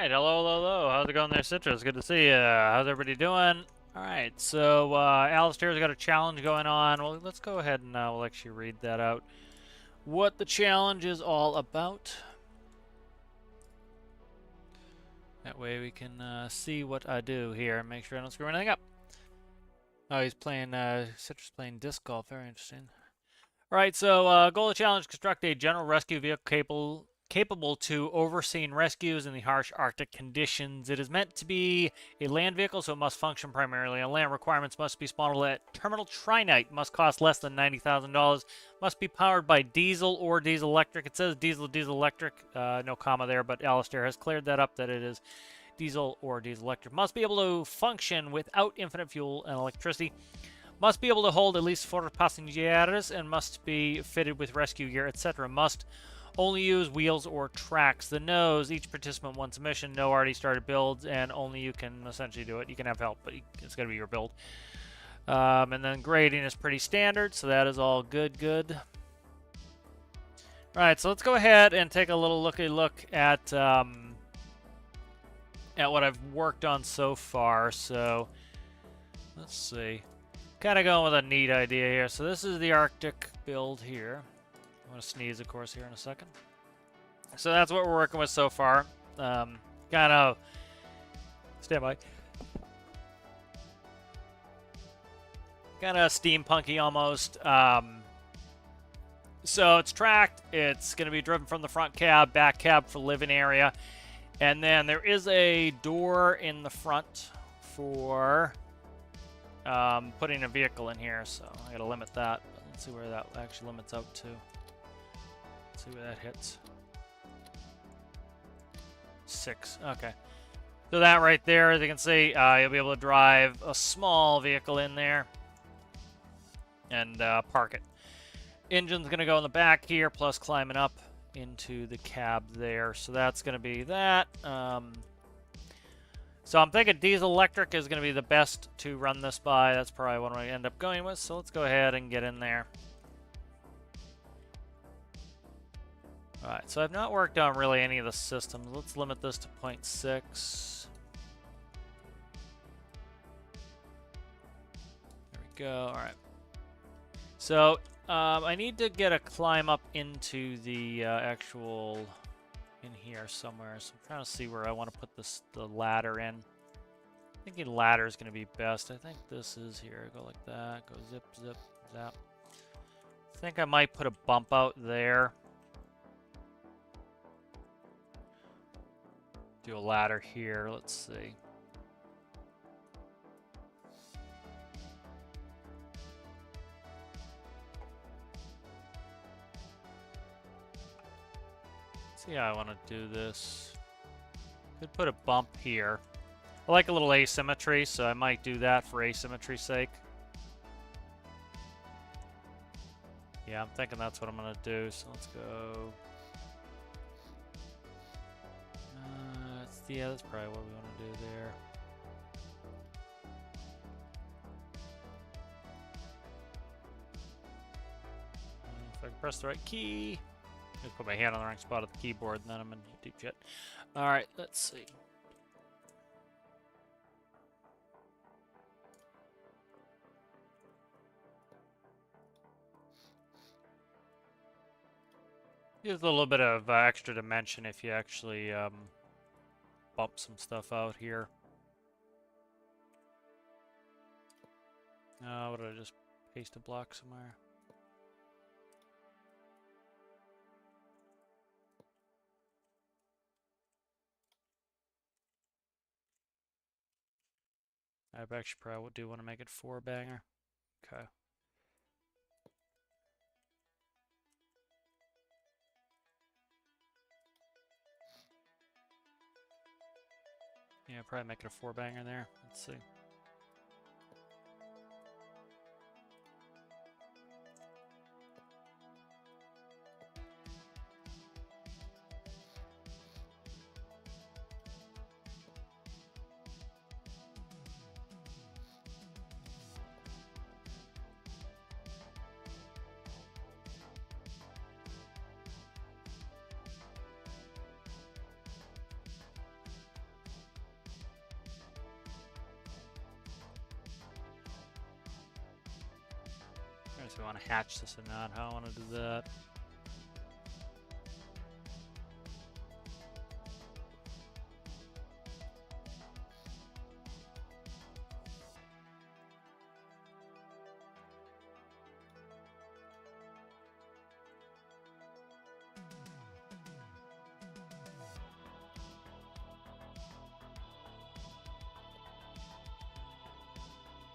Alright, hello. How's it going there, Citrus? Good to see you. How's everybody doing? Alright, so Alistair's got a challenge going on. Well, let's go ahead and we'll actually read that out. What the challenge is all about. That way we can see what I do here and make sure I don't screw anything up. Oh, he's playing, Citrus playing disc golf. Very interesting. Alright, so goal of the challenge, construct a general rescue vehicle capable to overseeing rescues in the harsh Arctic conditions. It is meant to be a land vehicle, so it must function primarily on land. Requirements must be spawned at terminal trinite, must cost less than $90,000, must be powered by diesel or diesel electric. It says diesel electric, no comma there, but Alistair has cleared that up that it is diesel or diesel electric. Must be able to function without infinite fuel and electricity. Must be able to hold at least 4 passengers and must be fitted with rescue gear, etc. Must only use wheels or tracks. The nose, each participant wants a mission. No already started builds, and only you can essentially do it. You can have help, but it's going to be your build. And then grading is pretty standard, so that is all good. Alright, so let's go ahead and take a little look at what I've worked on so far. So, let's see. Kind of going with a neat idea here. So this is the Arctic build here. I'm going to sneeze, of course, here in a second. So that's what we're working with so far. Kind of... Stand by. Kind of steampunky almost. So it's tracked. It's going to be driven from the front cab, back cab for living area. And then there is a door in the front for putting a vehicle in here. So I got to limit that. Let's see where that actually limits out to. Let's see where that hits. 6. Okay. So that right there, as you can see, you'll be able to drive a small vehicle in there and park it. Engine's going to go in the back here, plus climbing up into the cab there. So that's going to be that. So I'm thinking diesel electric is going to be the best to run this by. That's probably what I end up going with. So let's go ahead and get in there. Alright, so I've not worked on really any of the systems. Let's limit this to 0.6. There we go. Alright. So, I need to get a climb up into the actual... in here somewhere. So I'm trying to see where I want to put the ladder in. Thinking ladder is going to be best. I think this is here. Go like that. Go zip, zap. I think I might put a bump out there. Do a ladder here. Let's see. See how I want to do this. Could put a bump here. I like a little asymmetry, so I might do that for asymmetry's sake. Yeah, I'm thinking that's what I'm going to do, so let's go. Yeah, that's probably what we want to do there. If I can press the right key. I put my hand on the wrong spot at the keyboard, and then I'm in deep shit. Alright, let's see. Gives a little bit of extra dimension if you actually bump some stuff out here. What did I just paste a block somewhere? I actually probably do want to make it 4-banger. Okay. Yeah, probably make it a 4-banger there. Let's see. guess we want to hatch this or not. How I want to do that.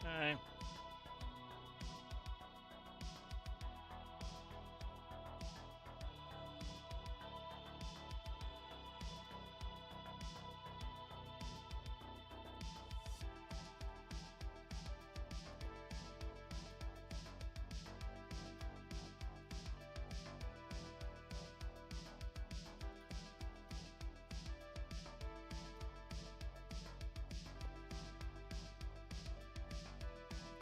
Okay.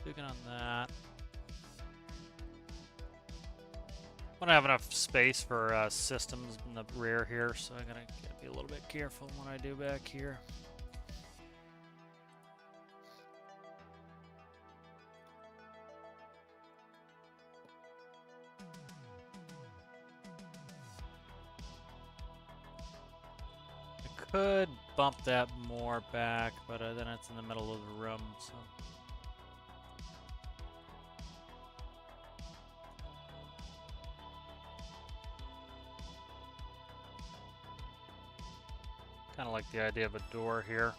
Digging on that. Want to have enough space for systems in the rear here, so I'm gonna be a little bit careful when I do back here. I could bump that more back, but then it's in the middle of the room, so. Kind of like the idea of a door here.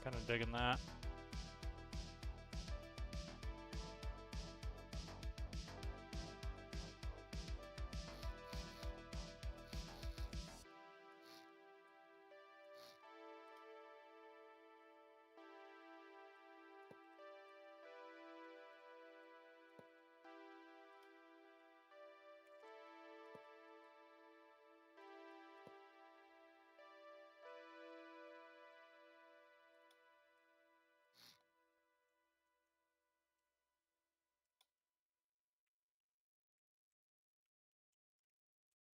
Kind of digging that.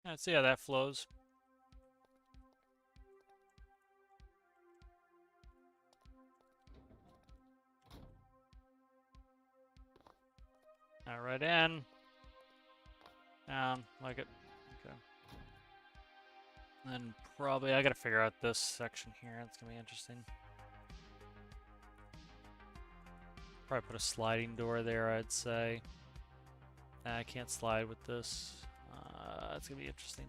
Let's see how that flows. Now right in. Down, like it. Okay. Then probably, I gotta figure out this section here. It's gonna be interesting. Probably put a sliding door there, I'd say. Nah, I can't slide with this. It's gonna be interesting.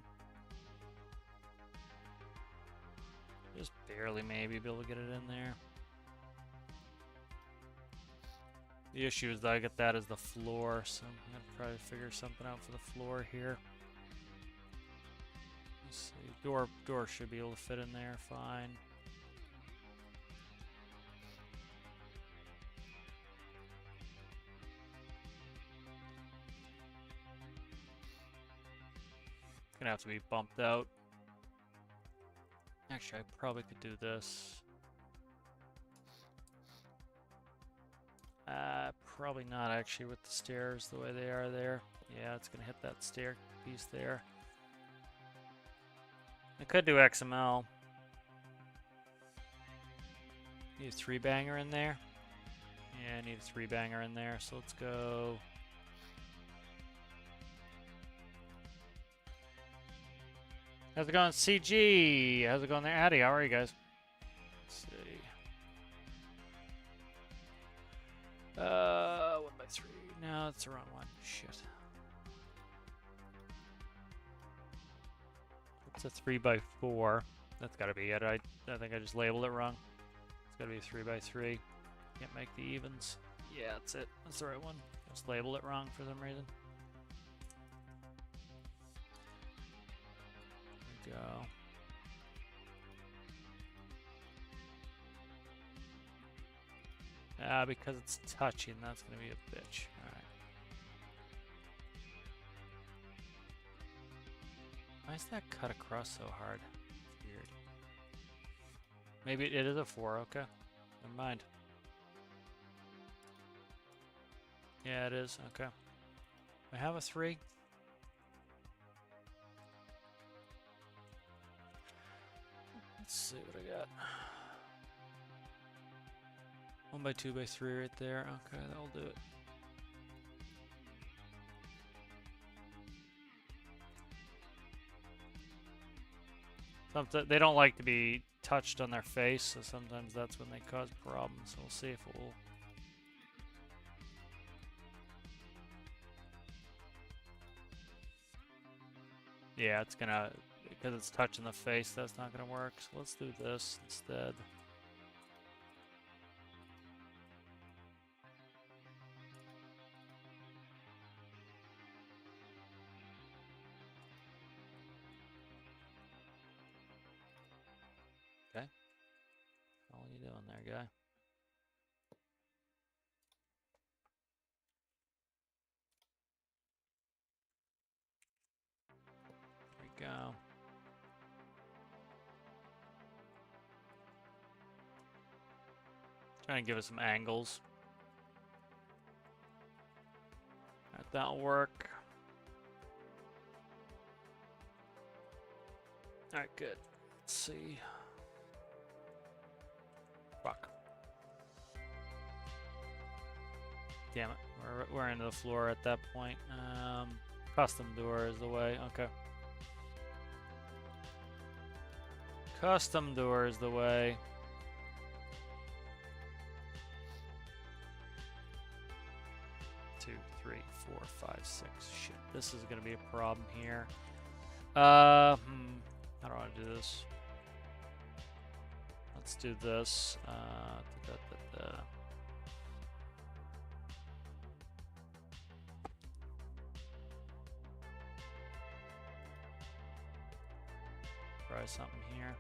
Just barely maybe be able to get it in there. The issue is that I get that as the floor, so I'm gonna probably figure something out for the floor here. Let's see, door should be able to fit in there fine. Gonna have to be bumped out. Actually, I probably could do this. Probably not actually with the stairs the way they are there. Yeah, it's gonna hit that stair piece there. I could do XML. Need a 3-banger in there. Yeah, I need a 3-banger in there, so let's go. How's it going, CG? How's it going there, Addy? How are you guys? Let's see. 1x3. No, that's the wrong one. Shit. It's a 3x4. That's gotta be it. I think I just labeled it wrong. It's gotta be a 3x3. Can't make the evens. Yeah, that's it. That's the right one. just labeled it wrong for some reason. There we go. Because it's touching, that's going to be a bitch. Alright. Why is that cut across so hard? It's weird. Maybe it is a 4, okay. Never mind. Yeah, it is, okay. I have a 3. Let's see what I got. 1 by 2 by 3 right there. Okay, that'll do it. Sometimes they don't like to be touched on their face, so sometimes that's when they cause problems. So we'll see if it will. Yeah, it's gonna, because it's touching the face, that's not gonna work. So let's do this instead. Okay. What are you doing there, guy? There we go. Trying to give it some angles. Alright, that'll work. Alright, good. Let's see. Fuck. Damn it. We're into the floor at that point. Custom door is the way. Okay. Custom door is the way. Two, 3, 4, 5, 6. Shit, this is gonna be a problem here. How do I do this? Let's do this. Try something here.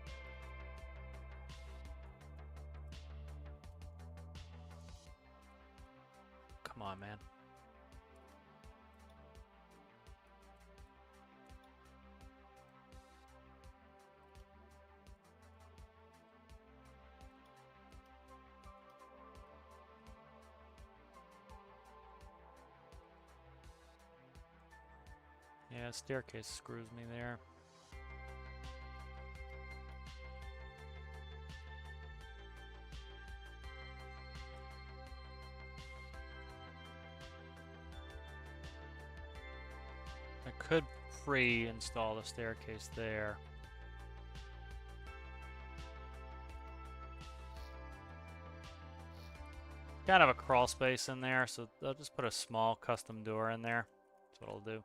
Come on, man. Yeah, staircase screws me there. I could pre-install the staircase there. Kind of a crawl space in there, so I'll just put a small custom door in there. That's what I'll do.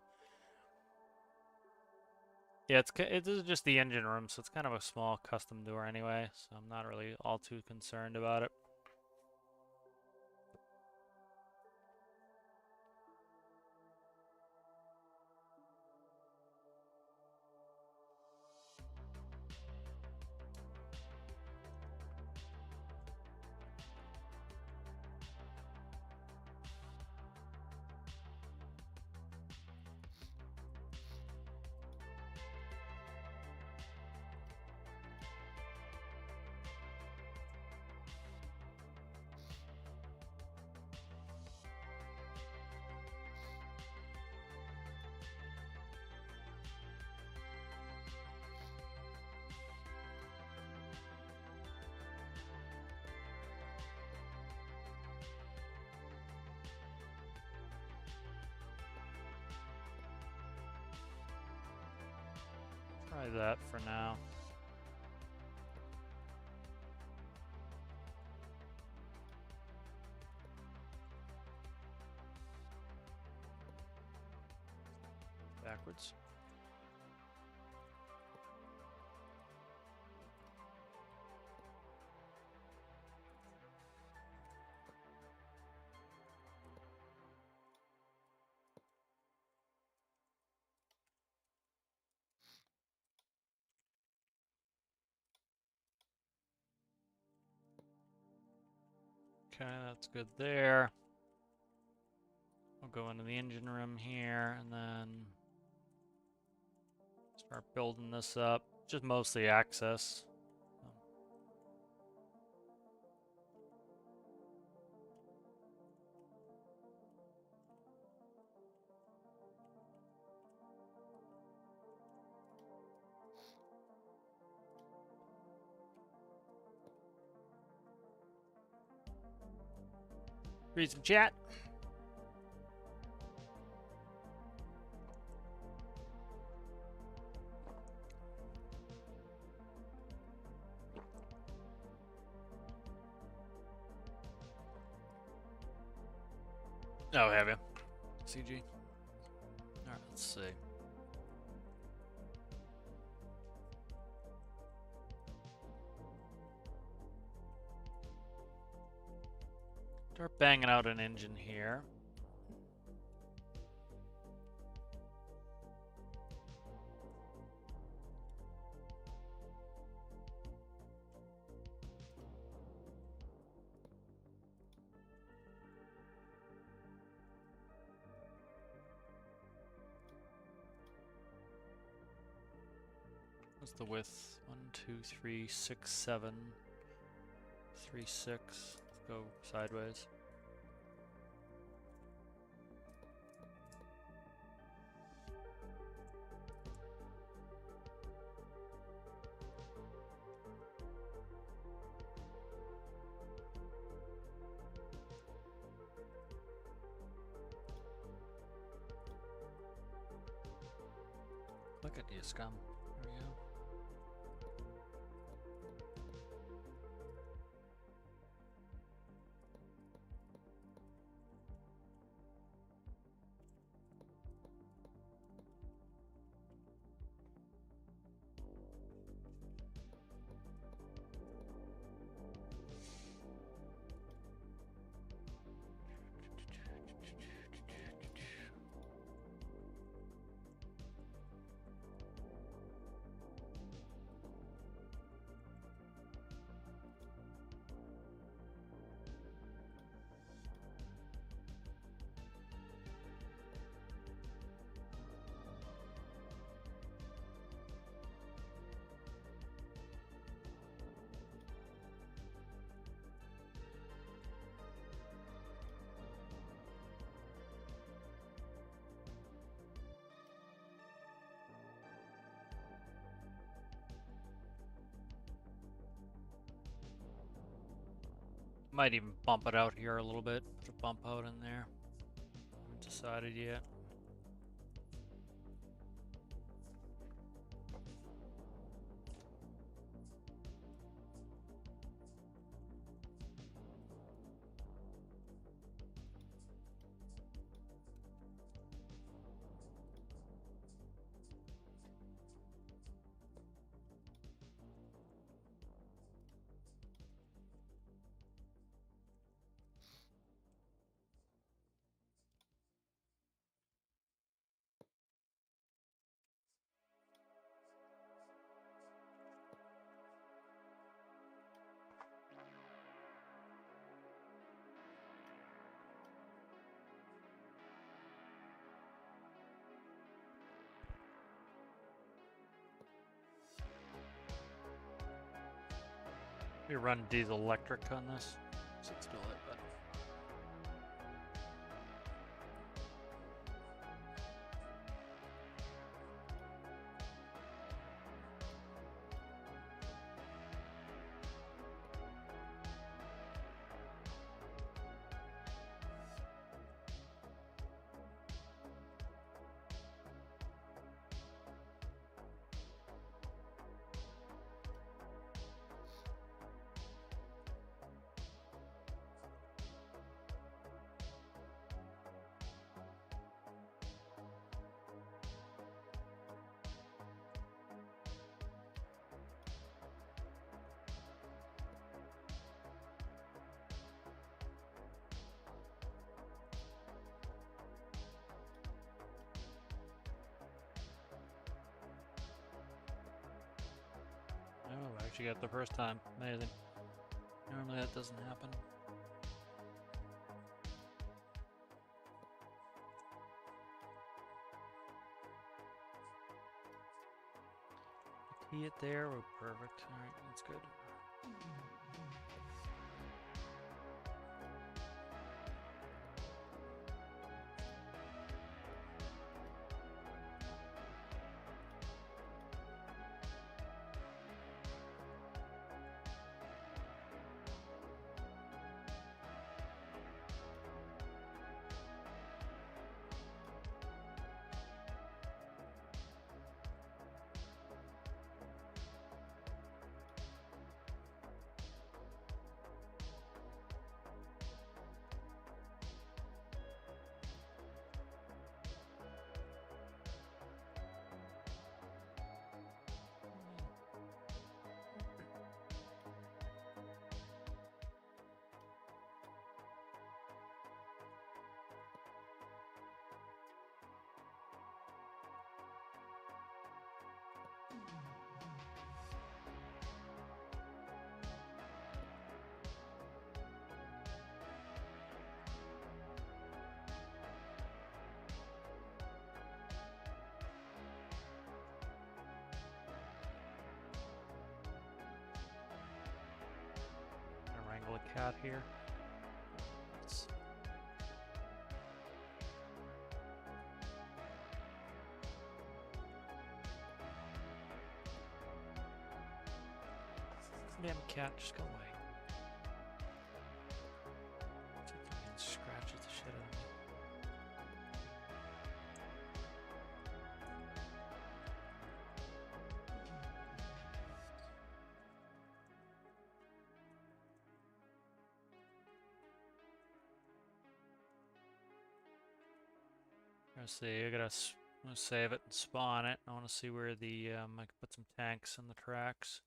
Yeah, this is just the engine room, so it's kind of a small custom door anyway, so I'm not really all too concerned about it. Try that for now. Backwards. Okay, that's good there. We'll go into the engine room here and then start building this up. Just mostly access. Read some chat. Oh, have you? CG. Alright, let's see. Start banging out an engine here. What's the width? 1, 2, 3, 6, 7, 3, 6. Let's go sideways. Look at you, scum. There we go. Might even bump it out here a little bit. Put a bump out in there. Haven't decided yet. We run diesel electric on this. Sit still it, but oh, I actually got it the first time. Amazing. Normally that doesn't happen. Tee it there. Oh, perfect. All right, that's good. Wrangle a cat here. Damn cat, just go away. It scratches the shit out of me. Let's see, I'm gonna save it and spawn it. I want to see where the I can put some tanks in the tracks.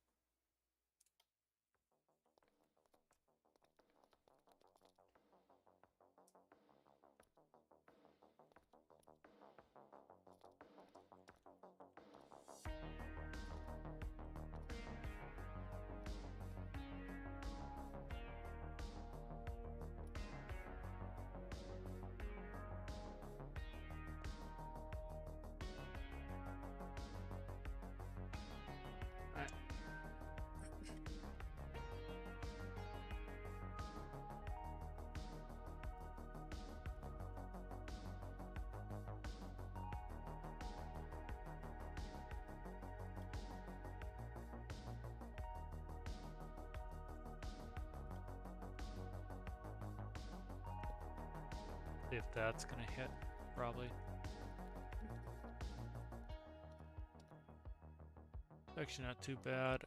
See if that's gonna hit, probably. Actually not too bad.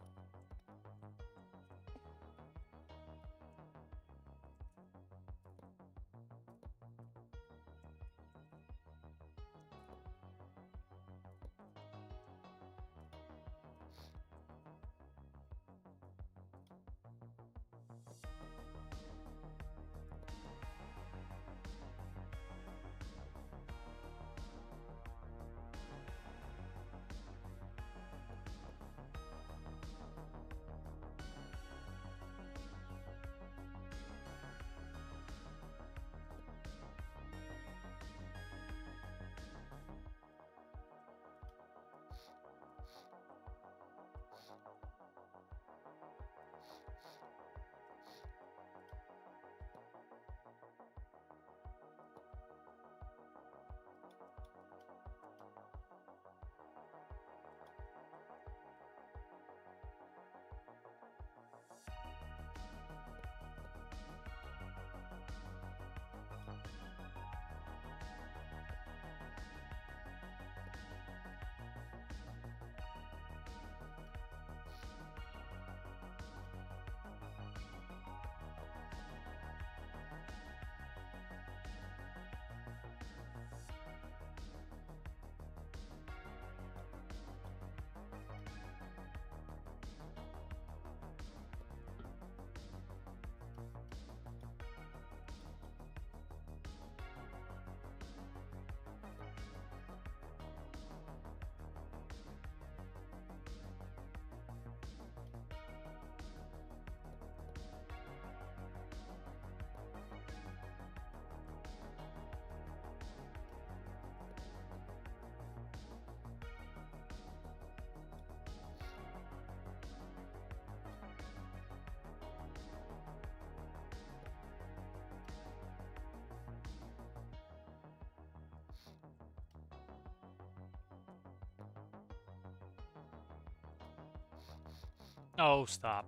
Oh, stop.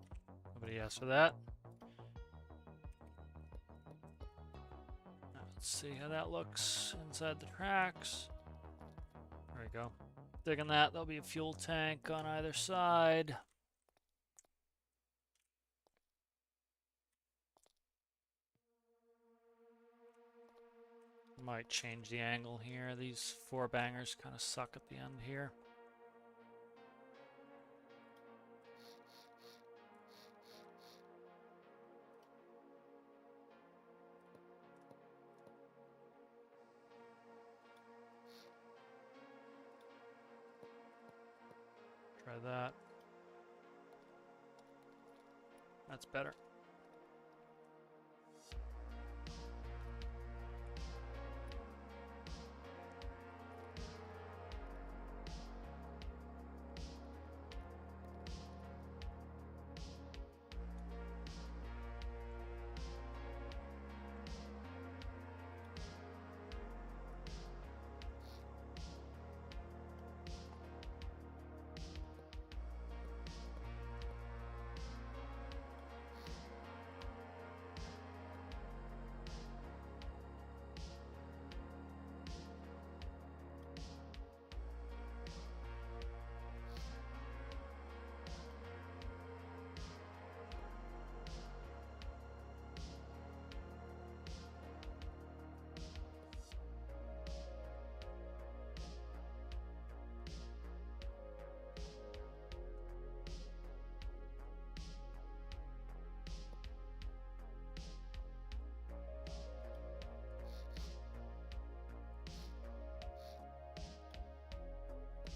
Nobody asked for that. Let's see how that looks inside the tracks. There we go. Digging that. There'll be a fuel tank on either side. Might change the angle here. These four bangers kind of suck at the end here. Try that. That's better.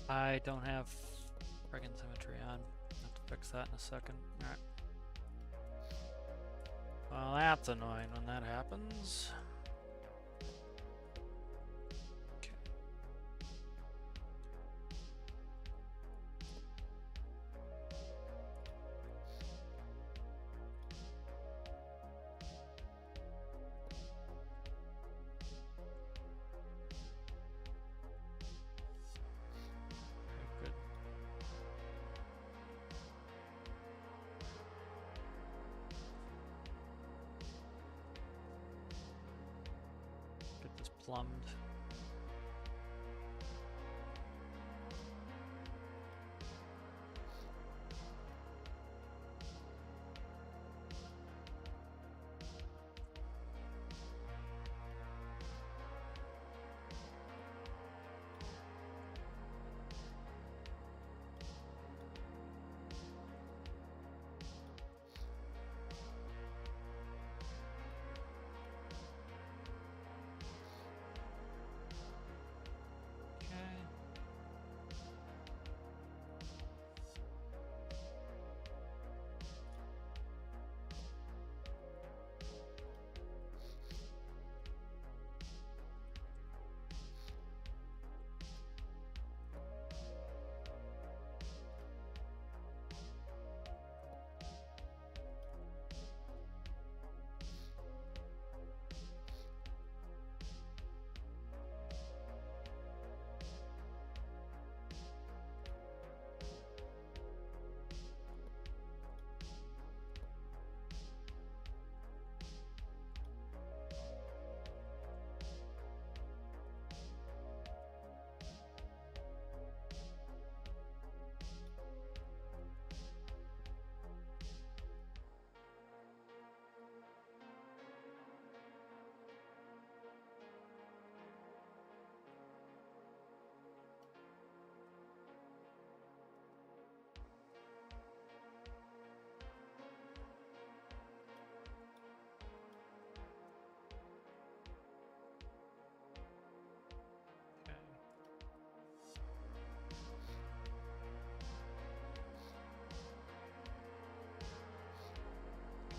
I don't have friggin' symmetry on. I'll have to fix that in a second. Alright. Well, that's annoying when that happens. Okay. Good. Get this plumbed.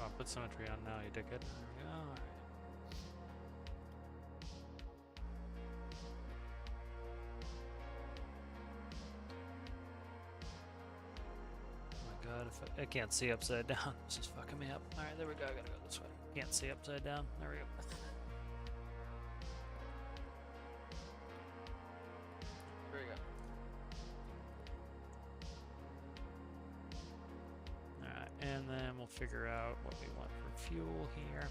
I'll put symmetry on now, you dickhead. There we go. Alright. Oh my god, if I can't see upside down. This is fucking me up. Alright, there we go. I gotta go this way. Can't see upside down. There we go. There we go. figure out what we want for fuel here.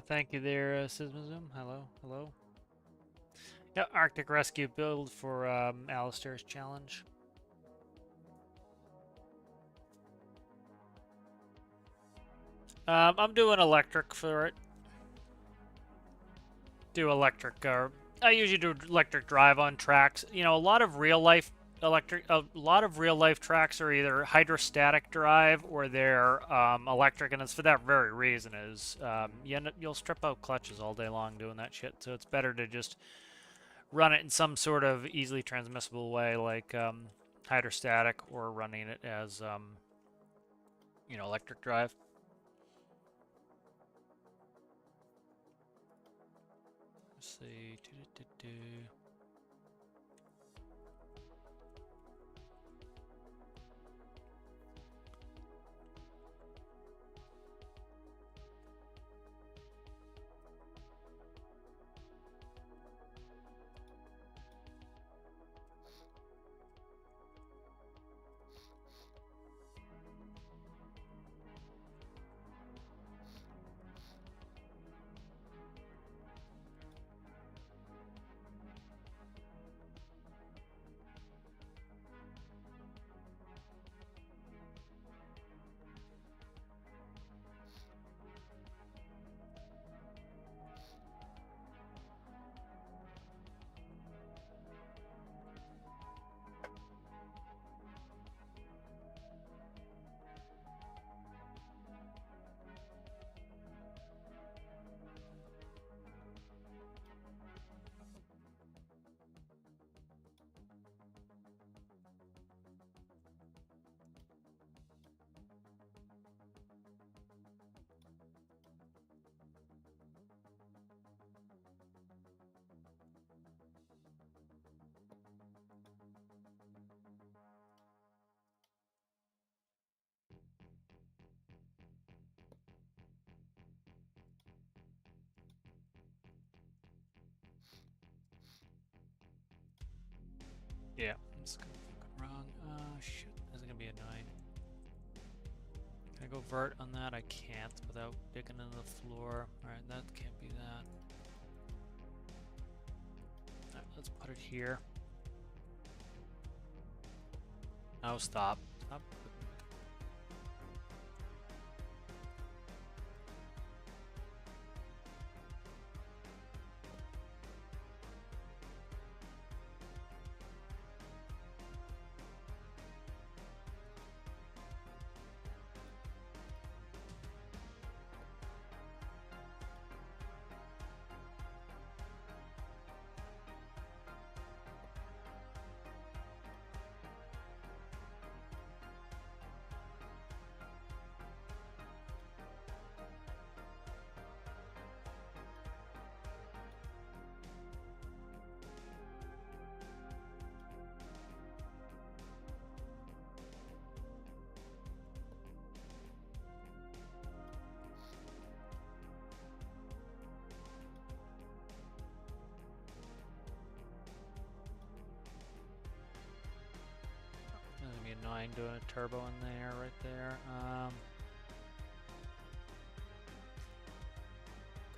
Thank you there, Sismazum. Hello, hello. Yeah, Arctic Rescue build for Alistair's challenge. I'm doing electric for it. Do electric, I usually do electric drive on tracks. You know, a lot of real life tracks are either hydrostatic drive or they're electric, and it's for that very reason. Is you'll strip out clutches all day long doing that shit. So it's better to just run it in some sort of easily transmissible way, like hydrostatic, or running it as you know, electric drive. Let's see. Yeah, it's fucking wrong. Oh shit, this is gonna be annoying. Can I go vert on that? I can't without digging into the floor. Alright, that can't be that. Alright, let's put it here. Oh, stop. Stop. mind doing a turbo in there, right there.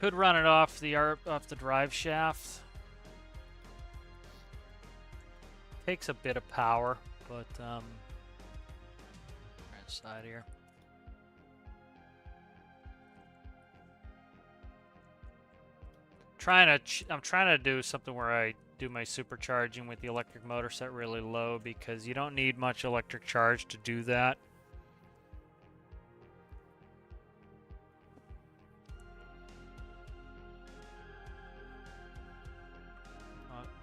Could run it off the drive shaft. Takes a bit of power, but right side here. I'm trying to do something where I do my supercharging with the electric motor set really low, because you don't need much electric charge to do that.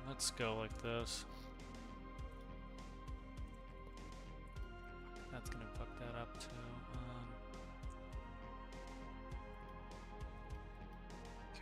Let's go like this. That's gonna fuck that up too. Okay.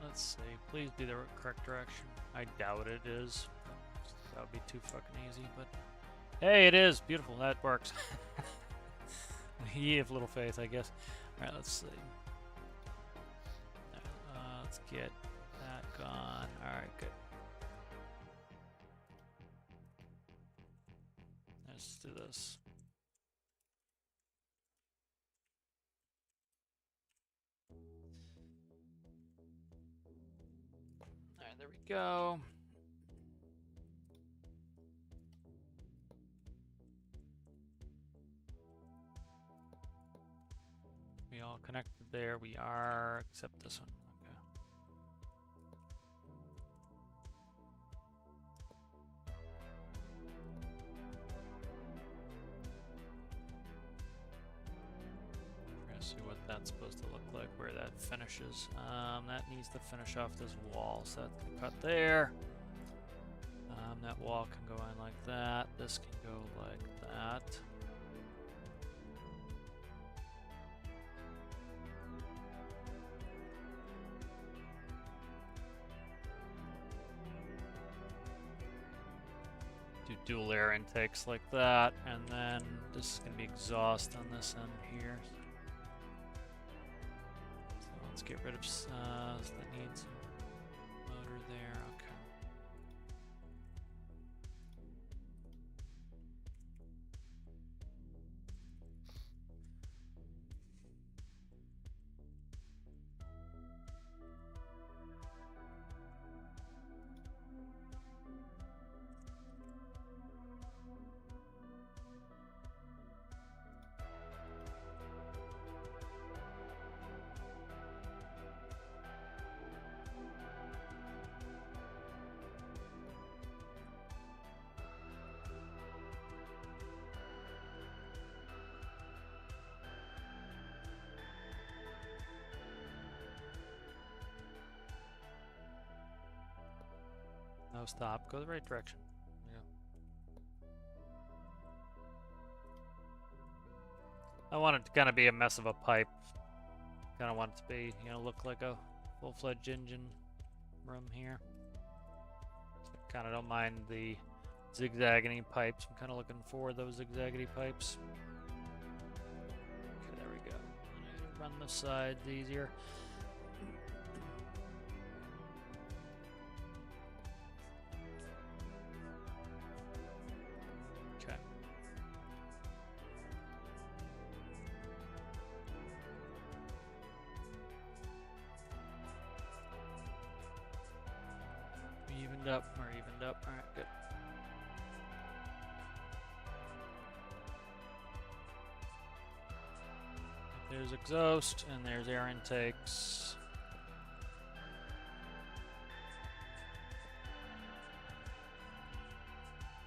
Let's see. Please be the correct direction. I doubt it is. That would be too fucking easy, but hey, it is. Beautiful. That works. Ye of little faith, I guess. Alright, let's see. Let's get that gone. Alright, good. Let's do this. Alright, there we go. We all connected there. We are, except this one. Okay. Trying to see what that's supposed to look like, where that finishes. That needs to finish off this wall, so that's gonna cut there. That wall can go in like that. This can go like that. Do dual air intakes like that, and then this is going to be exhaust on this end here. So let's get rid of that needs motor there. Okay. No, stop. Go the right direction. Yeah. I want it to kind of be a mess of a pipe. Kind of want it to be, you know, look like a full-fledged engine room here. Kind of don't mind the zigzagging pipes. I'm kind of looking for those zigzagging pipes. Okay, there we go. Run the sides easier. Okay. Evened up. Alright, good. There's exhaust, and there's air intakes.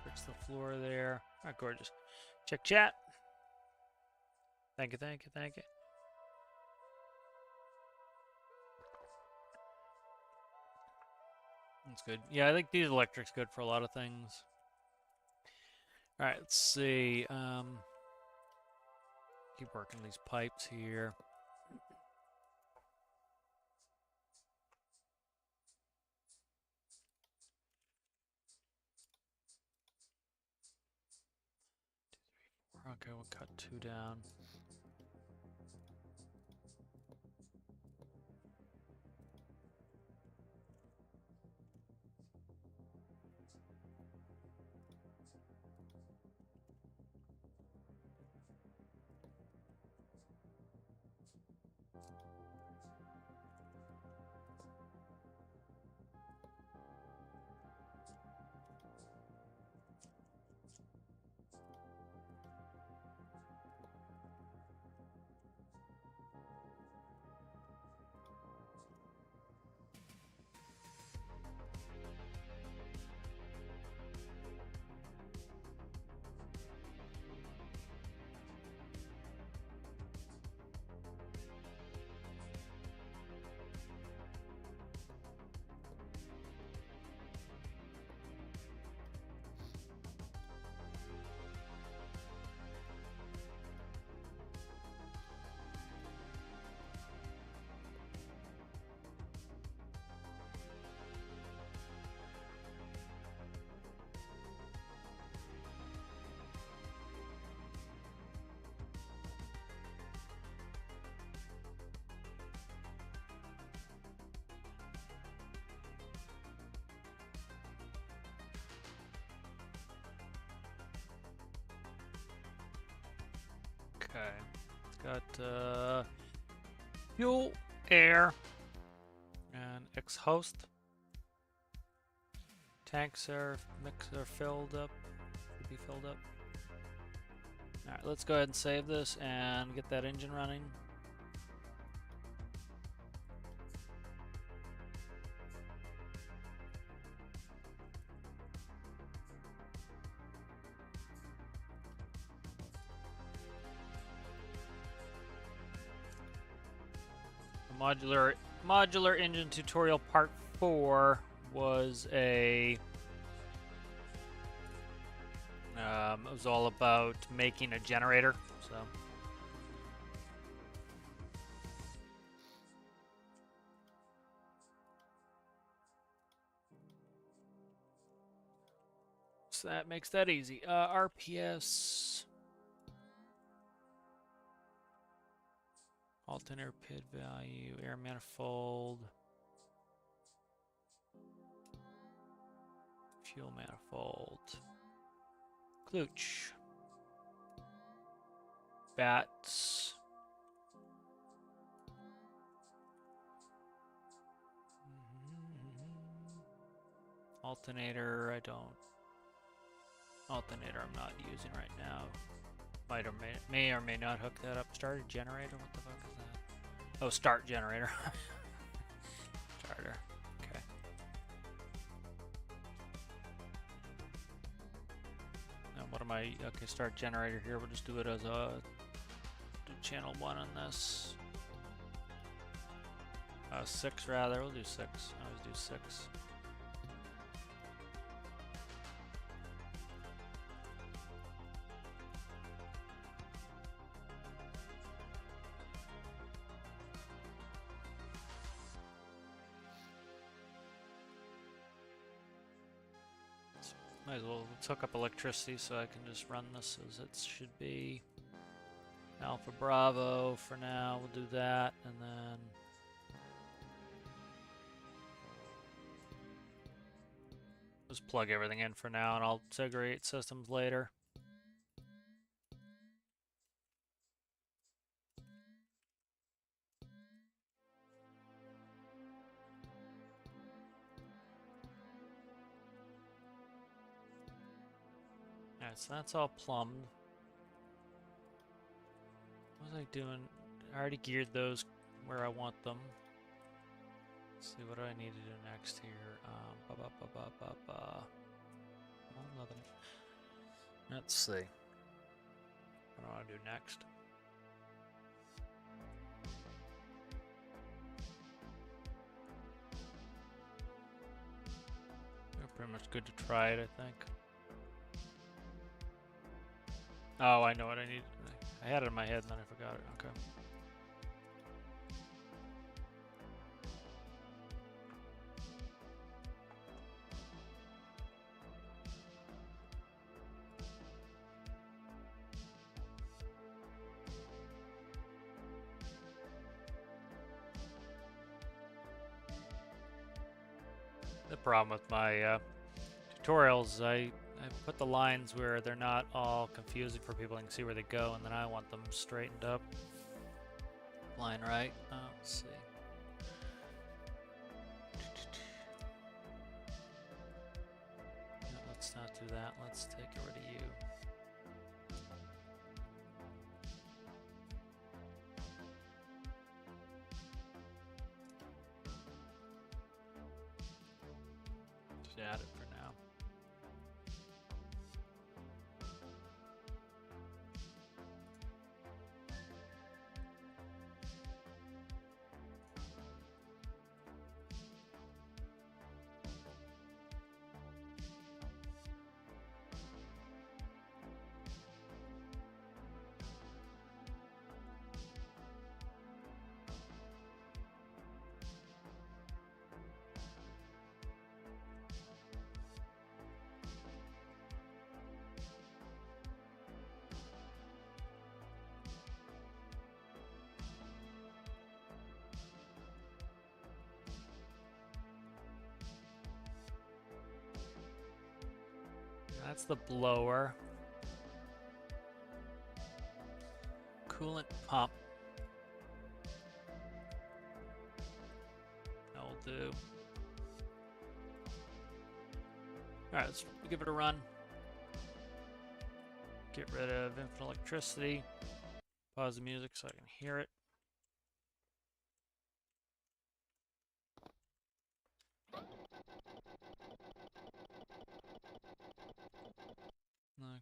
Fix the floor there. Alright, gorgeous. Check chat. Thank you. That's good. Yeah, I think diesel electric's good for a lot of things. Alright, let's see. Keep working these pipes here. Okay, we'll cut 2 down. Okay, it's got fuel, air, and ex-host. Tanks are filled up. Should be filled up. All right, let's go ahead and save this and get that engine running. Modular engine tutorial part 4 was a it was all about making a generator. So that makes that easy. RPS, alternator pit value, air manifold, fuel manifold, klooch, bats, alternator. Alternator I'm not using right now. May or may not hook that up. Starter generator. What the fuck is that? Oh, start generator. Starter. Okay. Now what am I? Okay, start generator here. We'll just do it as a channel 1 on this. 6 rather. We'll do 6. Always do 6. Might as well hook up electricity so I can just run this as it should be. Alpha Bravo for now, we'll do that, and then just plug everything in for now, and I'll segregate systems later. Alright, so that's all plumbed. What was I doing? I already geared those where I want them. Let's see, what do I need to do next here? Oh, nothing. Let's see. What do I want to do next? We're pretty much good to try it, I think. Oh, I know what I need. I had it in my head and then I forgot it. Okay. The problem with my tutorials, I put the lines where they're not all confusing for people and can see where they go, and then I want them straightened up. Line right. Let's see. No, let's not do that. Let's take rid of you. Just add it for now. That's the blower. Coolant pump. That'll do. Alright, let's give it a run. Get rid of infinite electricity. Pause the music so I can hear it.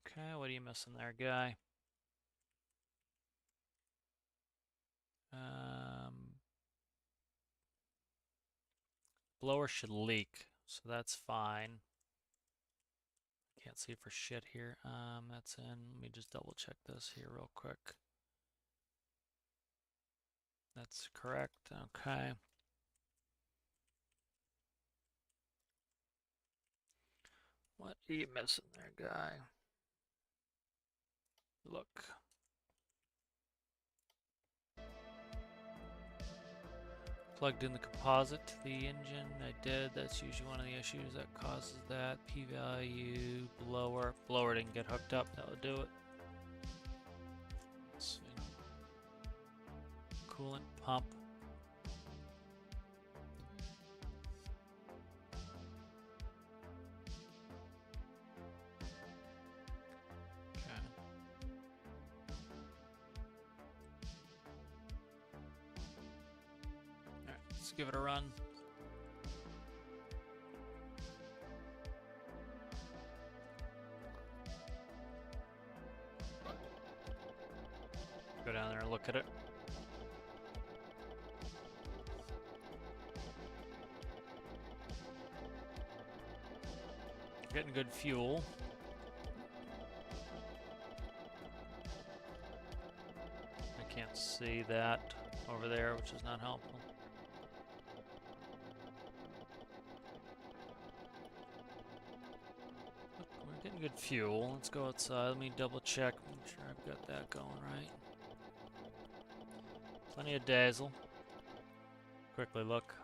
Okay, what are you missing there, guy? Blower should leak, so that's fine. Can't see for shit here. That's in. Let me just double check this here real quick. That's correct. Okay. What are you missing there, guy? Look. Plugged in the composite to the engine. I did. That's usually one of the issues that causes that. P-value, blower. Blower didn't get hooked up. That would do it. Let's see. Coolant pump. Let's give it a run. Go down there and look at it. Getting good fuel. I can't see that over there, which is not helpful. We're getting good fuel. Let's go outside. Let me double check. Make sure I've got that going right. Plenty of dazzle. Quickly look.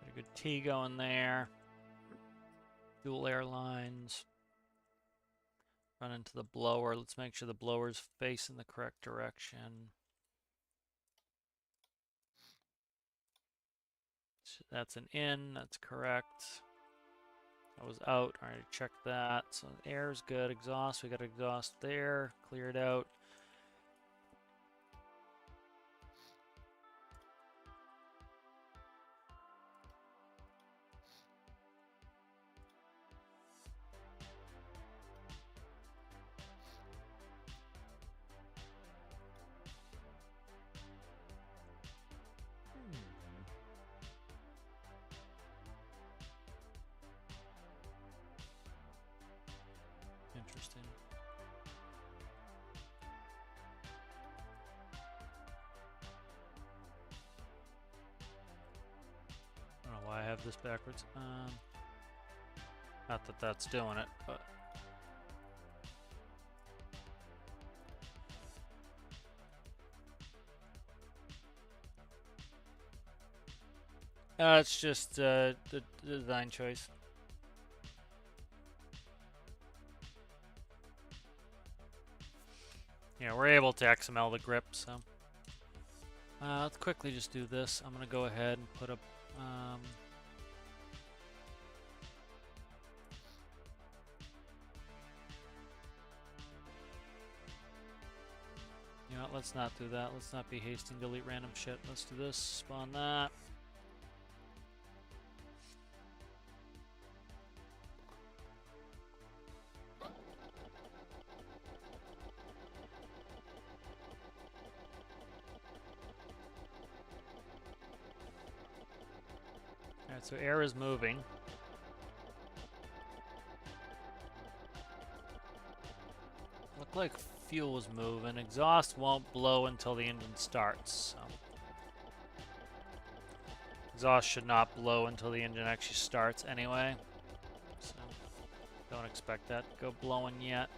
Got a good T going there. Dual airlines. Run into the blower. Let's make sure the blower's facing the correct direction. That's an in, that's correct. That was out, I already checked that. So air's good, exhaust, we got exhaust there, cleared out. Interesting. I don't know why I have this backwards. Not that that's doing it, but It's just the design choice. Yeah, we're able to XML the grip, so. Let's quickly just do this. I'm gonna go ahead and put up. You know what, let's not do that. Let's not be hasty and delete random shit. Let's do this, spawn that. Alright, so air is moving. Look like fuel is moving. Exhaust won't blow until the engine starts. So. Exhaust should not blow until the engine actually starts anyway. So don't expect that to go blowing yet.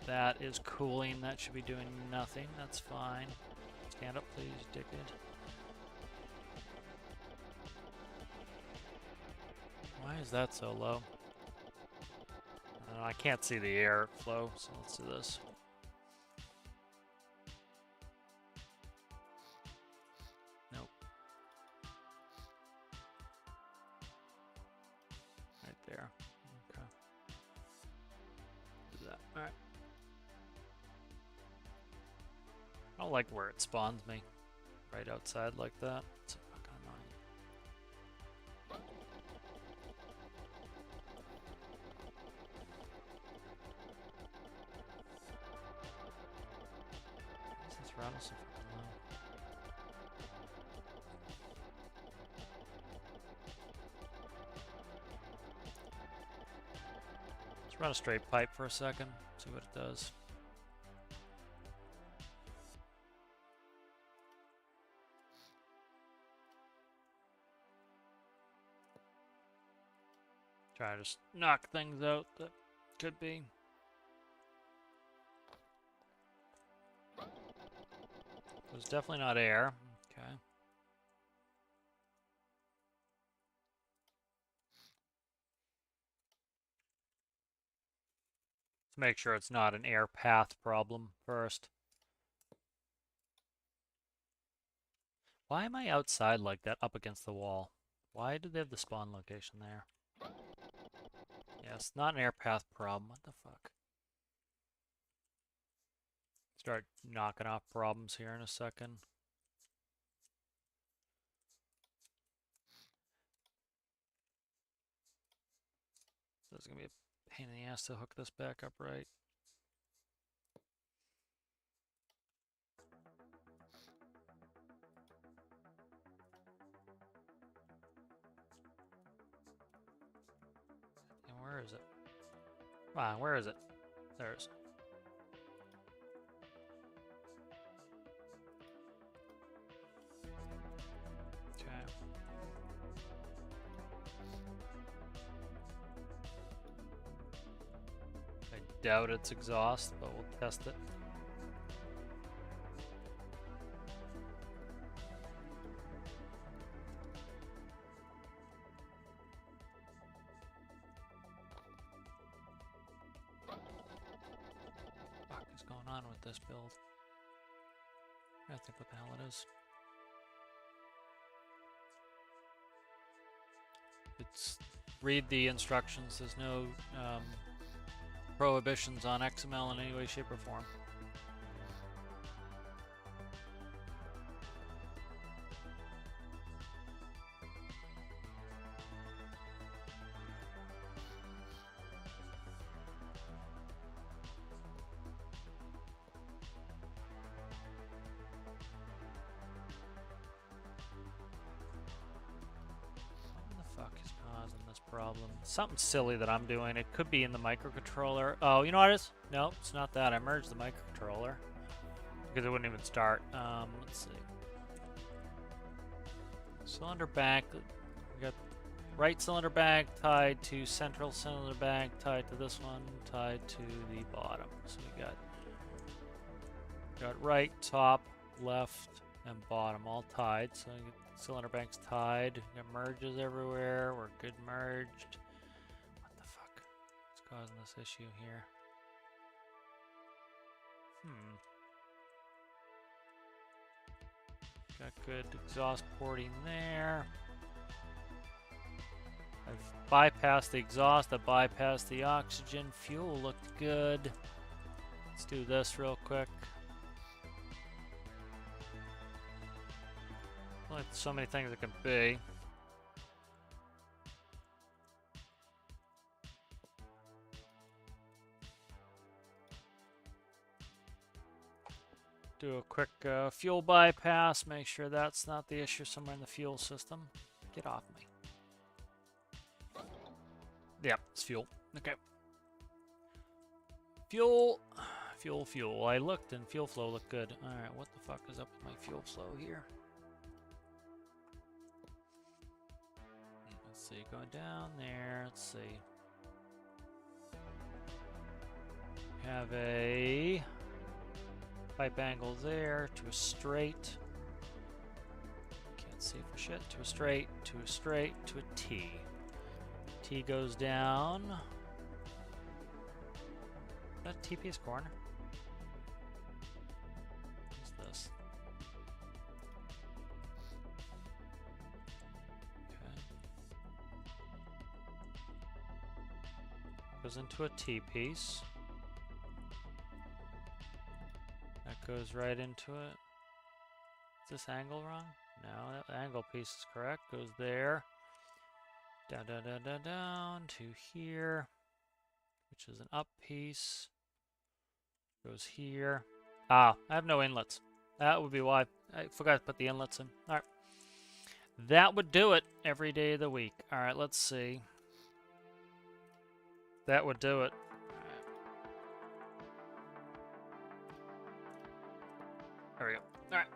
That is cooling. That should be doing nothing. That's fine. Stand up, please, dickhead. Why is that so low? I can't see the air flow, so let's do this. Nope. Right there. Okay. Do that. Alright. I don't like where it spawns me. Right outside like that. It's fucking annoying. This throttle so fucking low. Let's run a straight pipe for a second, see what it does. Try to just knock things out that could be. It's definitely not air. Okay. Let's make sure it's not an air path problem first. Why am I outside like that up against the wall? Why do they have the spawn location there? Yes, not an air path problem. What the fuck? Start knocking off problems here in a second. So it's gonna be a pain in the ass to hook this back up right. And where is it? Ah, where is it? There's. Okay. I doubt it's exhaust, but we'll test it. What is going on with this build? I think what the hell it is. It's read the instructions. There's no prohibitions on XML in any way, shape, or form. Problem. Something silly that I'm doing. It could be in the microcontroller. Oh, you know what it is? No, it's not that. I merged the microcontroller because it wouldn't even start. Let's see. Cylinder bank. We got right cylinder bank tied to central cylinder bank tied to this one tied to the bottom. So we got right top left, and bottom all tied. So you get cylinder banks tied. You got merges everywhere. We're good merged. What the fuck is causing this issue here? Got good exhaust porting there. I've bypassed the exhaust, I bypassed the oxygen. Fuel looked good. Let's do this real quick. Only so many things it can be. Do a quick fuel bypass, make sure that's not the issue somewhere in the fuel system. Get off me. Yep, it's fuel. Okay. Fuel. Fuel. I looked and fuel flow looked good. Alright, what the fuck is up with my fuel flow here? Let's see, going down there, let's see. Have a pipe angle there to a straight. Can't see for shit. To a straight, to a straight, to a T. T goes down. Is that TP's corner? What's this? Okay. Goes into a T piece. That goes right into it. Is this angle wrong? No, that angle piece is correct. Goes there. Down, down, down, down, down to here, which is an up piece. Goes here. Ah, I have no inlets. That would be why. I forgot to put the inlets in. Alright. That would do it every day of the week. Alright, let's see. That would do it. There we go. Alright.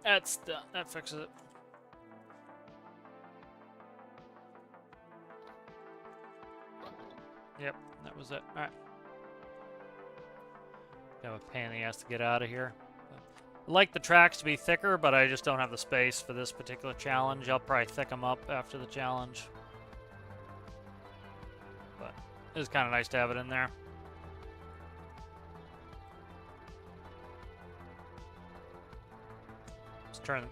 That's done. That fixes it. Yep, that was it. Alright. Kind of a pain in the ass to get out of here. I like the tracks to be thicker, but I just don't have the space for this particular challenge. I'll probably thick them up after the challenge. But it's kind of nice to have it in there. Let's turn.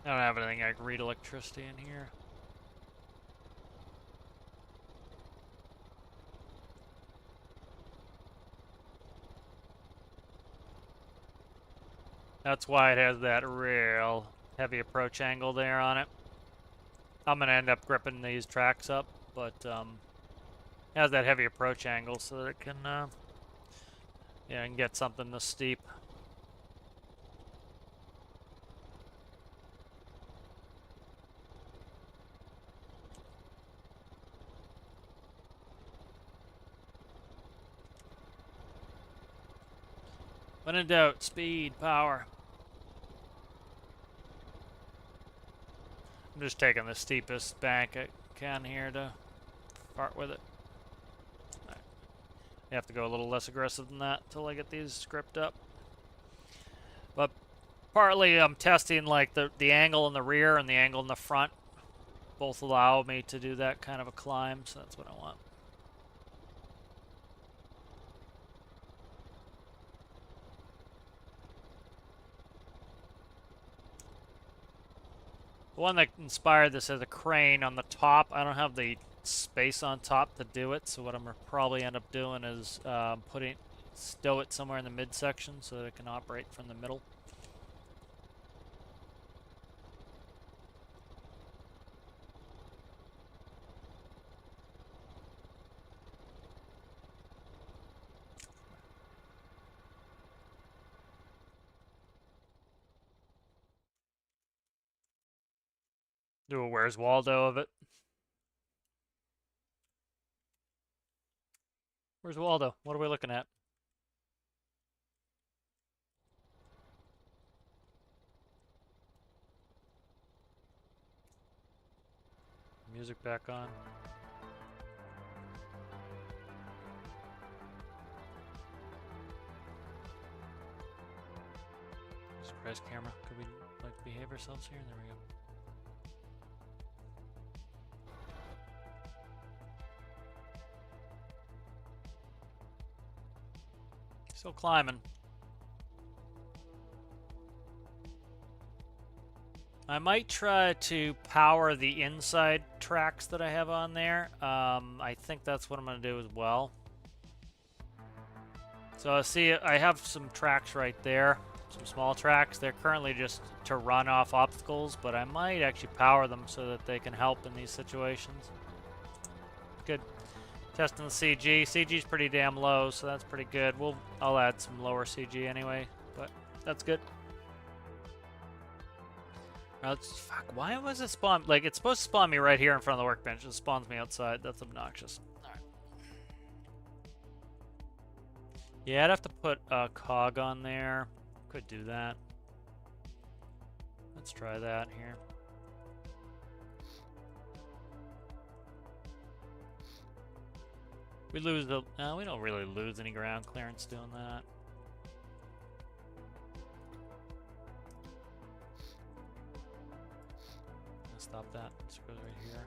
I don't have anything I can read electricity in here. That's why it has that real heavy approach angle there on it. I'm going to end up gripping these tracks up, but it has that heavy approach angle so that it can, yeah, and get something this steep. When in doubt, speed, power. I'm just taking the steepest bank I can here to fart with it. Right. You have to go a little less aggressive than that until I get these gripped up. But partly I'm testing like the angle in the rear and the angle in the front. Both allow me to do that kind of a climb, so that's what I want. The one that inspired this has a crane on the top. I don't have the space on top to do it, so what I'm gonna probably end up doing is stow it somewhere in the midsection so that it can operate from the middle. Do a Where's Waldo of it. Where's Waldo? What are we looking at? Music back on. Surprise camera. Could we like behave ourselves here? There we go. Still climbing. I might try to power the inside tracks that I have on there. I think that's what I'm going to do as well. So see, I have some tracks right there, some small tracks. They're currently just to run off obstacles, but I might actually power them so that they can help in these situations. Good. Testing the CG. CG's pretty damn low, so that's pretty good. I'll add some lower CG anyway, but that's good. Fuck, why was it spawn? Like, it's supposed to spawn me right here in front of the workbench. It spawns me outside. That's obnoxious. Alright. Yeah, I'd have to put a cog on there. Could do that. Let's try that here. We lose the... we don't really lose any ground clearance doing that. Stop that. This goes right here.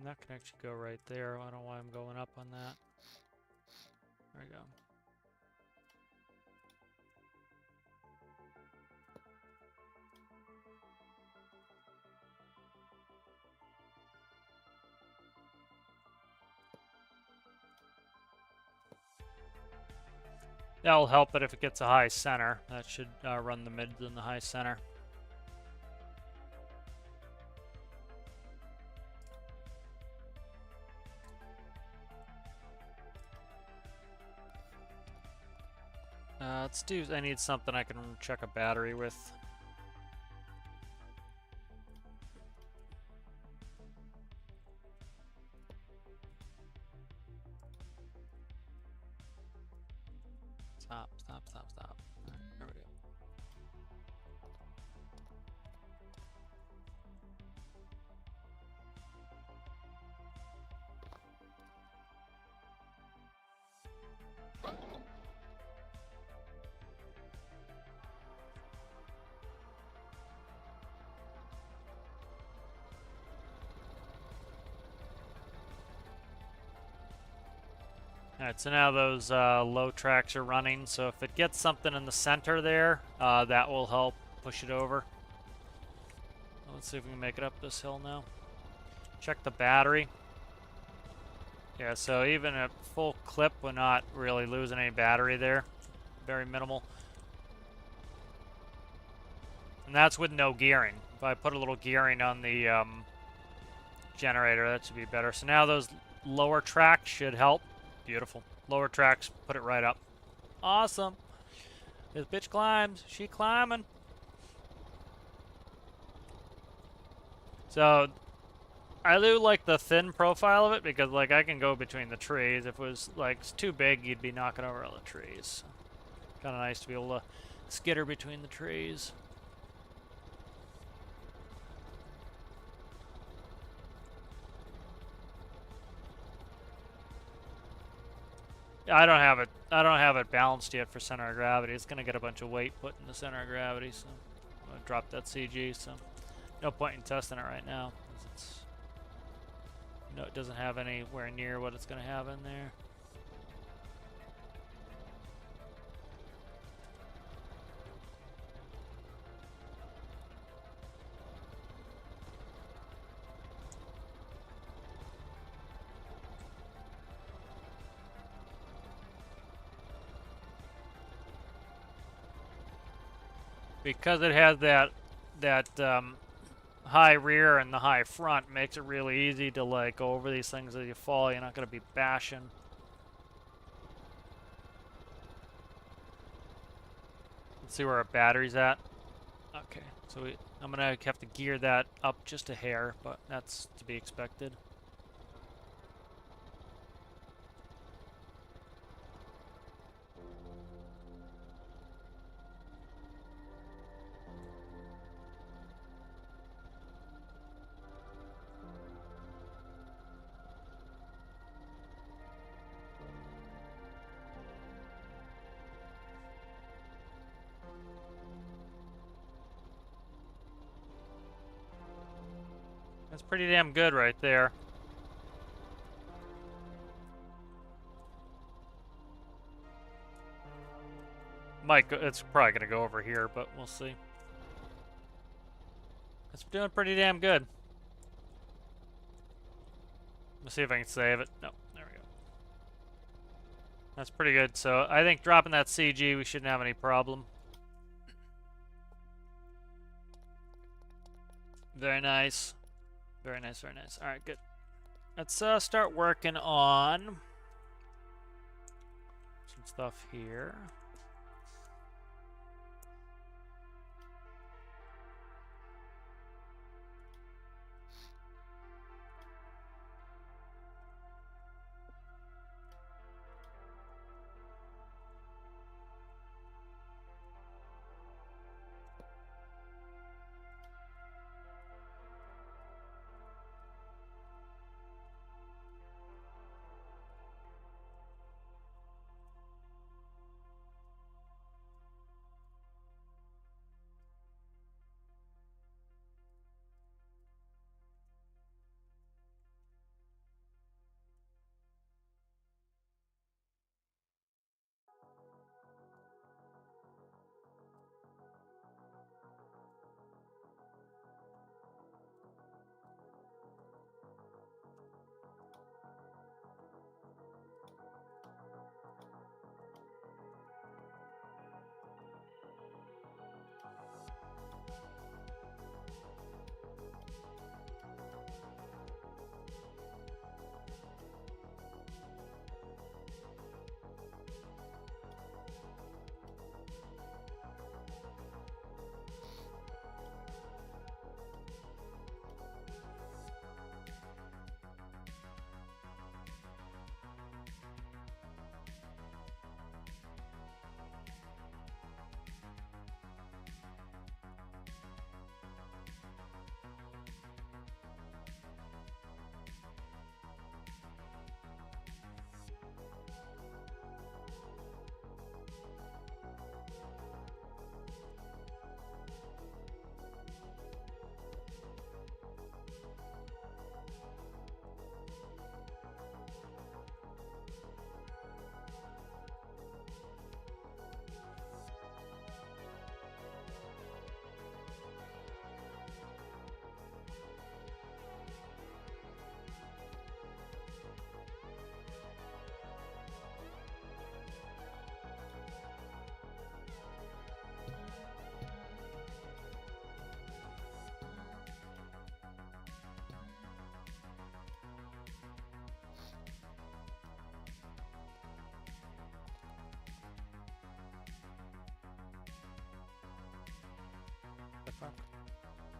That can actually go right there. I don't know why I'm going up on that. There we go. That'll help it if it gets a high center. That should run the mids in the high center. Let's do... I need something I can check a battery with. Stop. There we go. Alright, so now those low tracks are running, so if it gets something in the center there, that will help push it over. Let's see if we can make it up this hill now. Check the battery. Yeah, so even at full clip, we're not really losing any battery there. Very minimal. And that's with no gearing. If I put a little gearing on the generator, that should be better. So now those lower tracks should help. Beautiful. Lower tracks, put it right up. Awesome. This bitch climbs. She climbing. So I do like the thin profile of it because like I can go between the trees. If it was like too big, you'd be knocking over all the trees. Kind of nice to be able to skitter between the trees. I don't have it. I don't have it balanced yet for center of gravity. It's gonna get a bunch of weight put in the center of gravity, so I'm gonna drop that CG. So no point in testing it right now. It's, it doesn't have anywhere near what it's gonna have in there. Because it has that high rear and the high front, makes it really easy to like go over these things as you fall. You're not gonna be bashing. Let's see where our battery's at. Okay, so I'm gonna have to gear that up just a hair, but that's to be expected. That's pretty damn good right there. It's probably gonna go over here, but we'll see. It's doing pretty damn good. Let's see if I can save it. No, there we go. That's pretty good. So I think dropping that CG, we shouldn't have any problem. Very nice. Very nice, very nice. All right, good. Let's start working on some stuff here.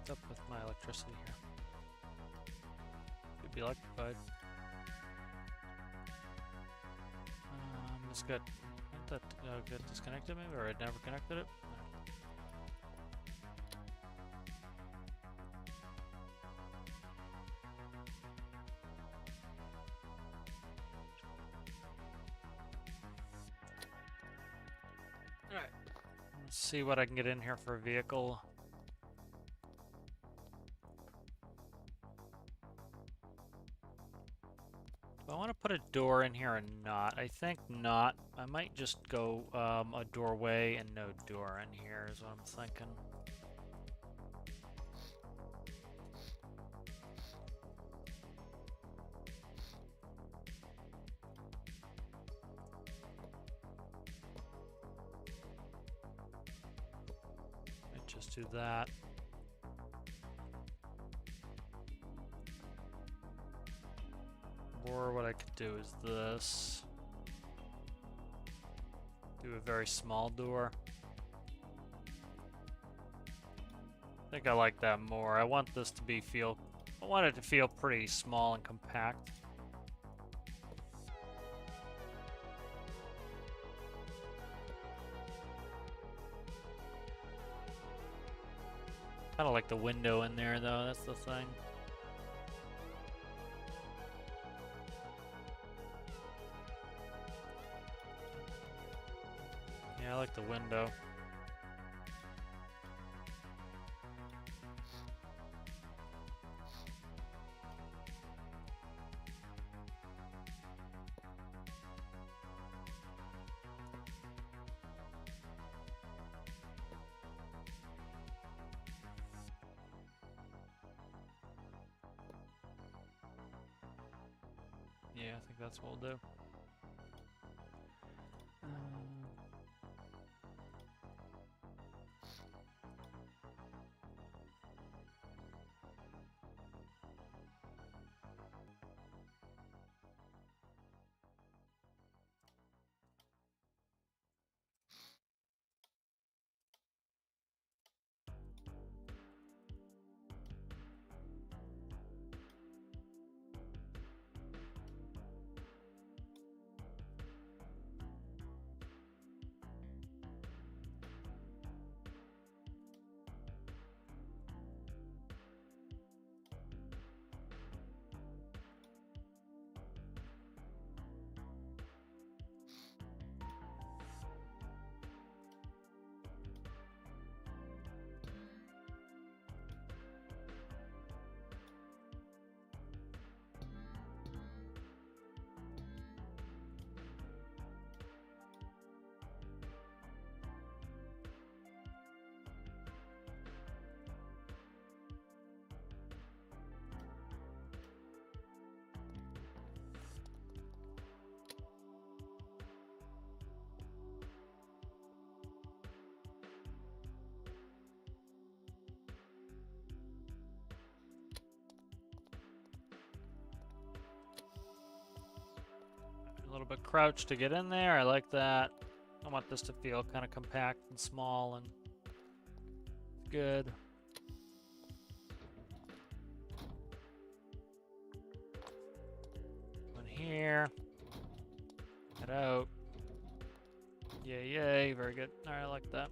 What's up with my electricity here? Should be electrified. This got disconnected maybe, or it never connected it? Alright. Let's see what I can get in here for a vehicle. Do I want to put a door in here or not? I think not. I might just go a doorway and no door in here is what I'm thinking. Might just do that. Or what I could do is this. Do a very small door. I think I like that more. I want this to be I want it to feel pretty small and compact. Kind of like the window in there though, that's the thing. Yeah, I like the window. Yeah, I think that's what we'll do. A little bit crouched to get in there. I like that. I want this to feel kind of compact and small and good. One here. Get out. Yay, yay. Very good. All right, I like that.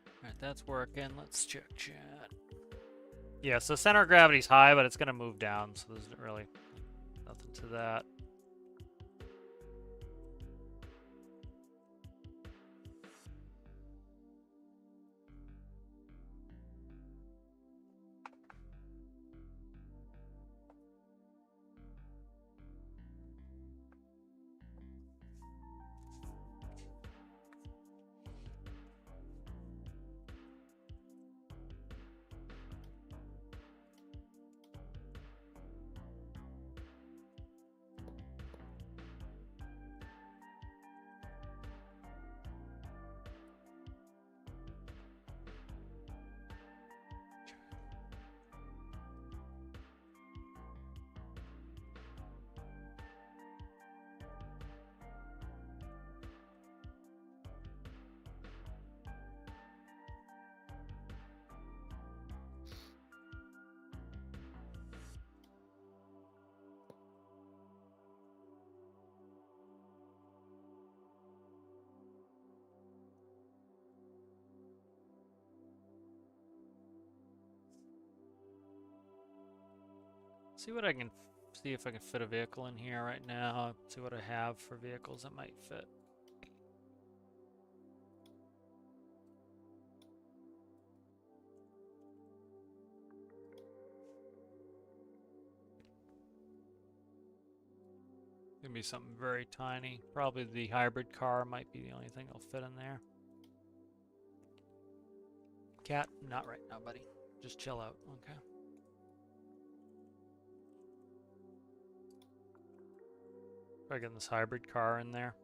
All right, that's working. Let's check chat. Yeah, so center of gravity's high, but it's going to move down, so there's really nothing to that. See what I can see if I can fit a vehicle in here right now. See what I have for vehicles that might fit. Gonna be something very tiny. Probably the hybrid car might be the only thing that'll fit in there. Cat, not right now, buddy. Just chill out, okay? Try getting this hybrid car in there.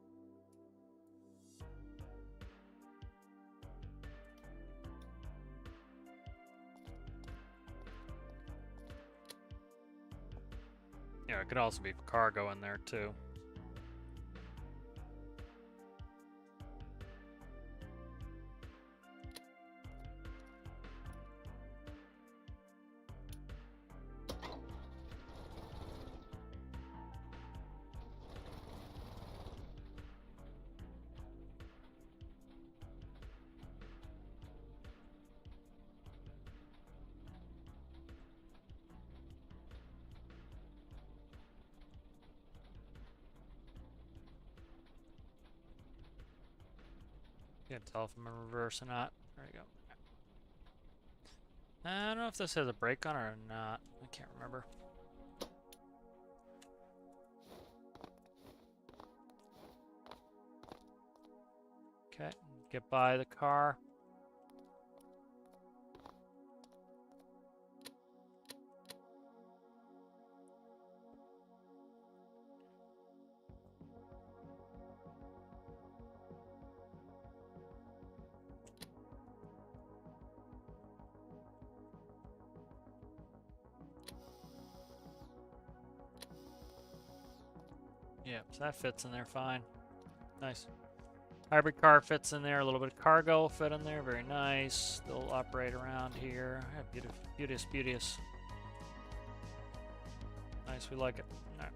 Yeah, it could also be cargo in there too. Can't tell if I'm in reverse or not. There you go. I don't know if this has a brake on it or not. I can't remember. Okay, get by the car. Yeah, so that fits in there fine. Nice. Hybrid car fits in there. A little bit of cargo will fit in there. Very nice. They'll operate around here. Yeah, beautiful, beauteous, beauteous. Nice, we like it. All right.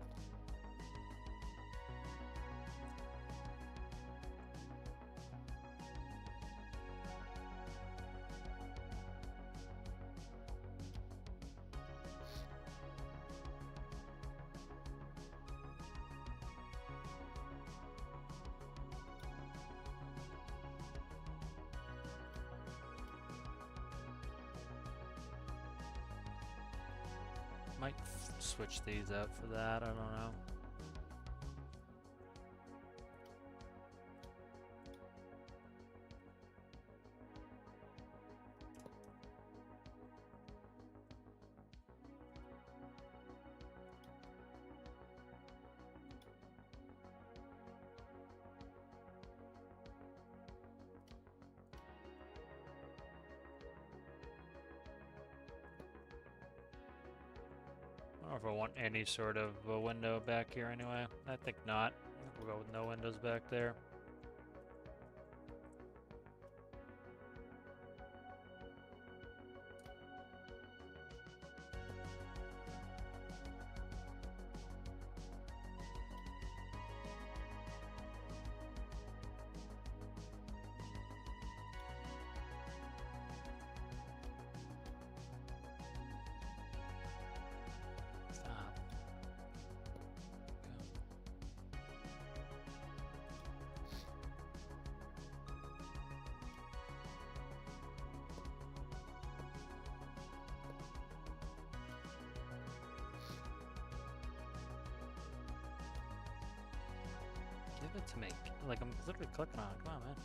Might switch these out for that. I don't know. I don't know if I want any sort of a window back here anyway. I think not. I think we'll go with no windows back there. Stop. Give it to me. Like, I'm literally clicking on it. Come on, man.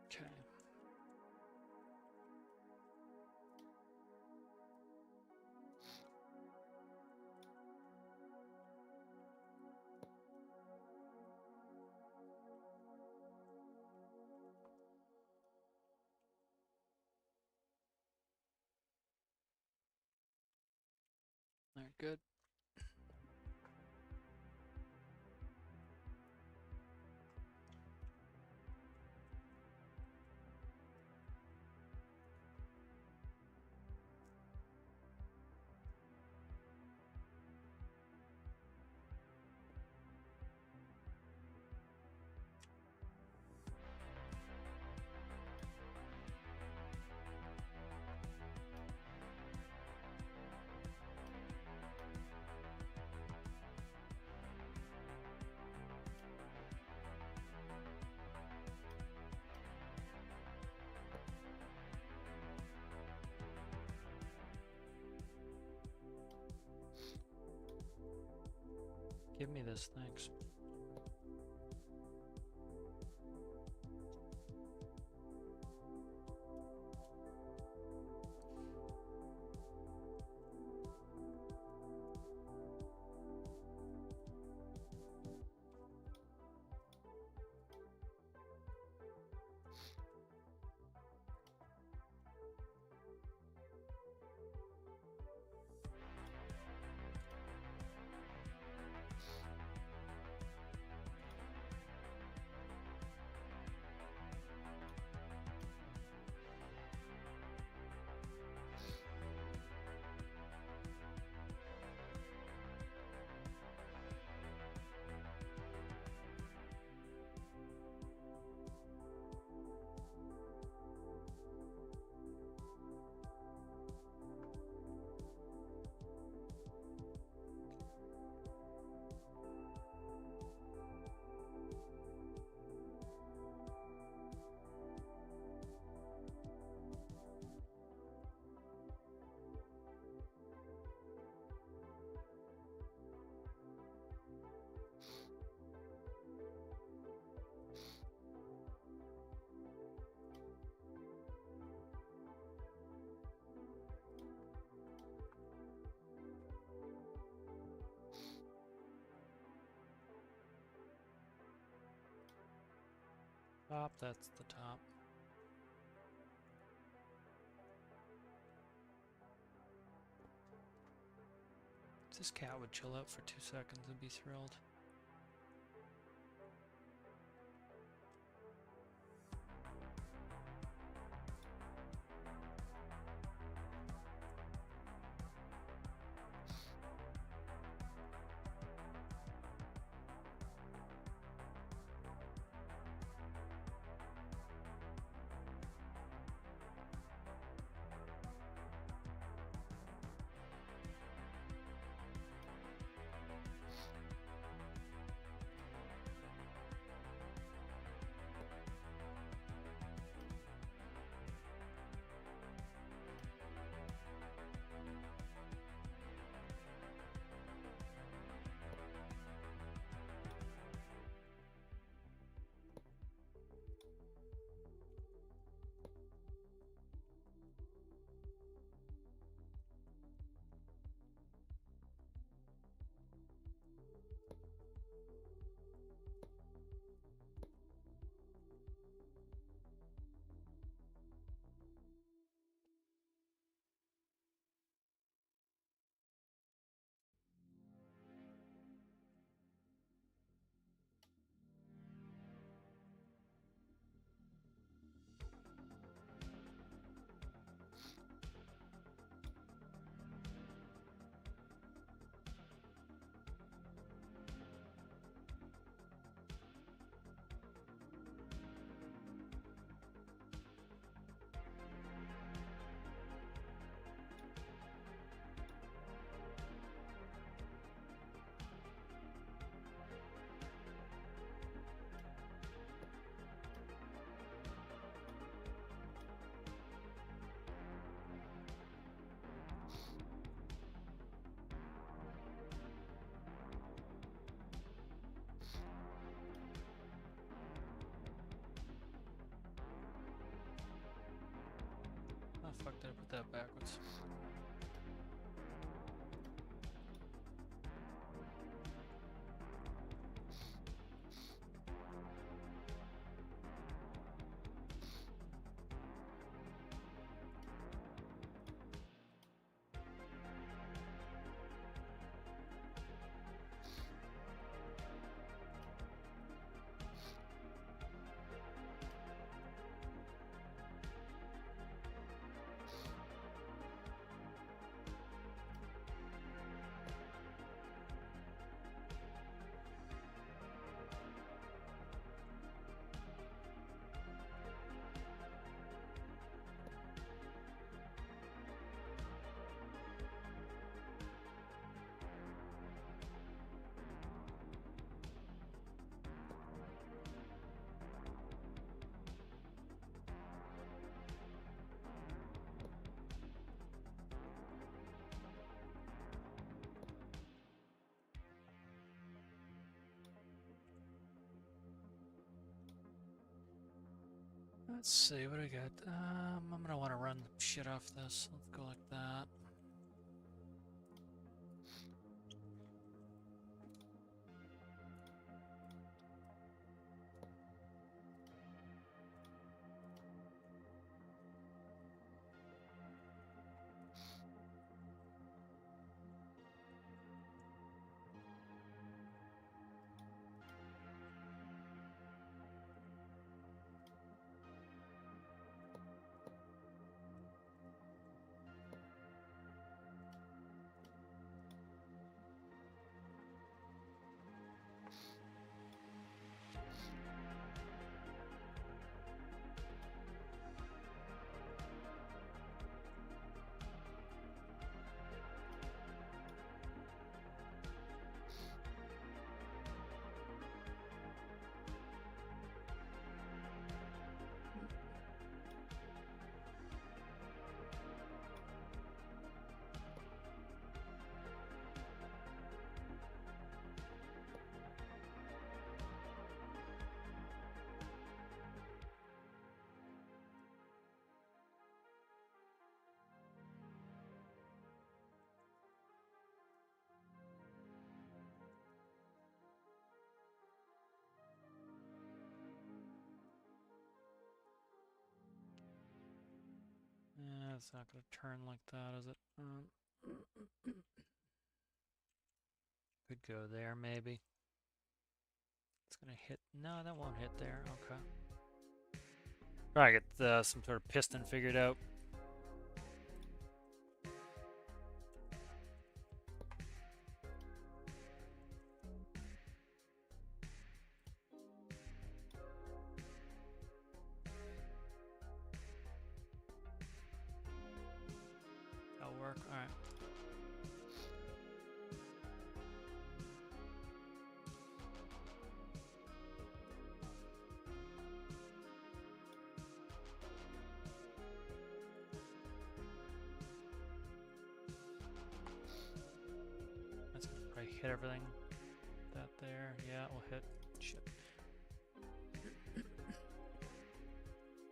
Okay. All right, good. Give me this, thanks. Top, that's the top. If this cat would chill out for 2 seconds, I'd be thrilled. Oh fuck, did I put that backwards? Let's see, what do I got? I'm gonna want to run shit off this. Let's go like that. Yeah, it's not gonna turn like that, is it? Could go there, maybe. It's gonna hit. No, that won't hit there. Okay. Try to get some sort of piston figured out. That'll work. All right. That's gonna probably hit everything. That there. Yeah, it will hit. Shit.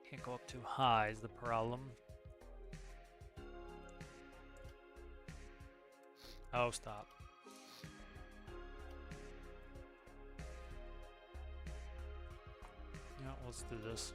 Can't go up too high is the problem. Oh, stop. Yeah, let's do this.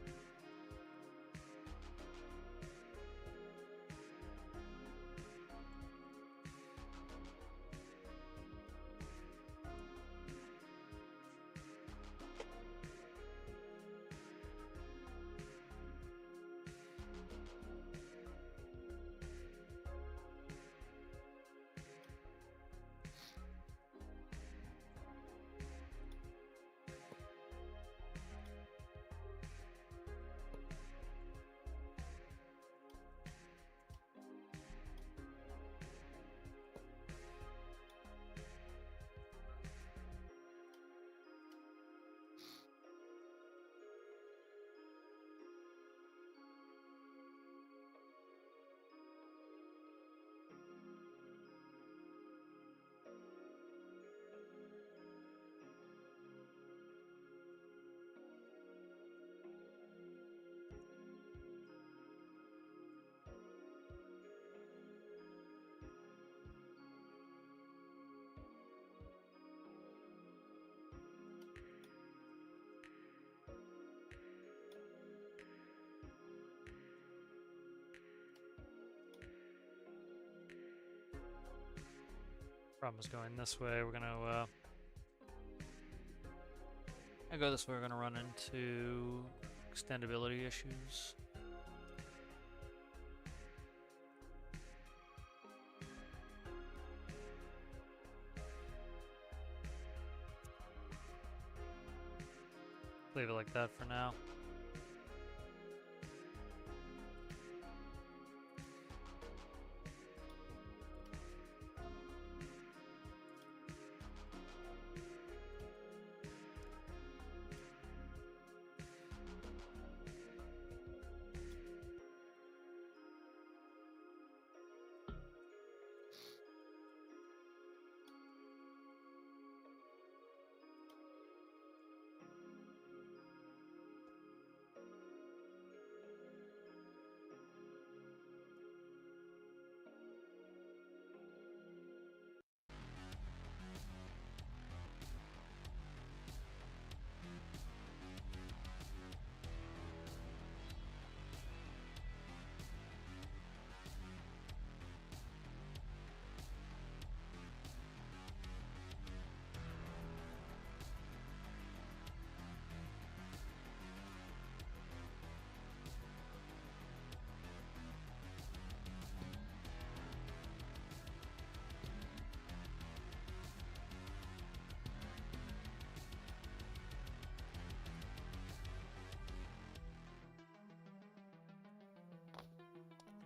Problem is going this way. We're gonna I go this way. We're gonna run into extendability issues. Leave it like that for now.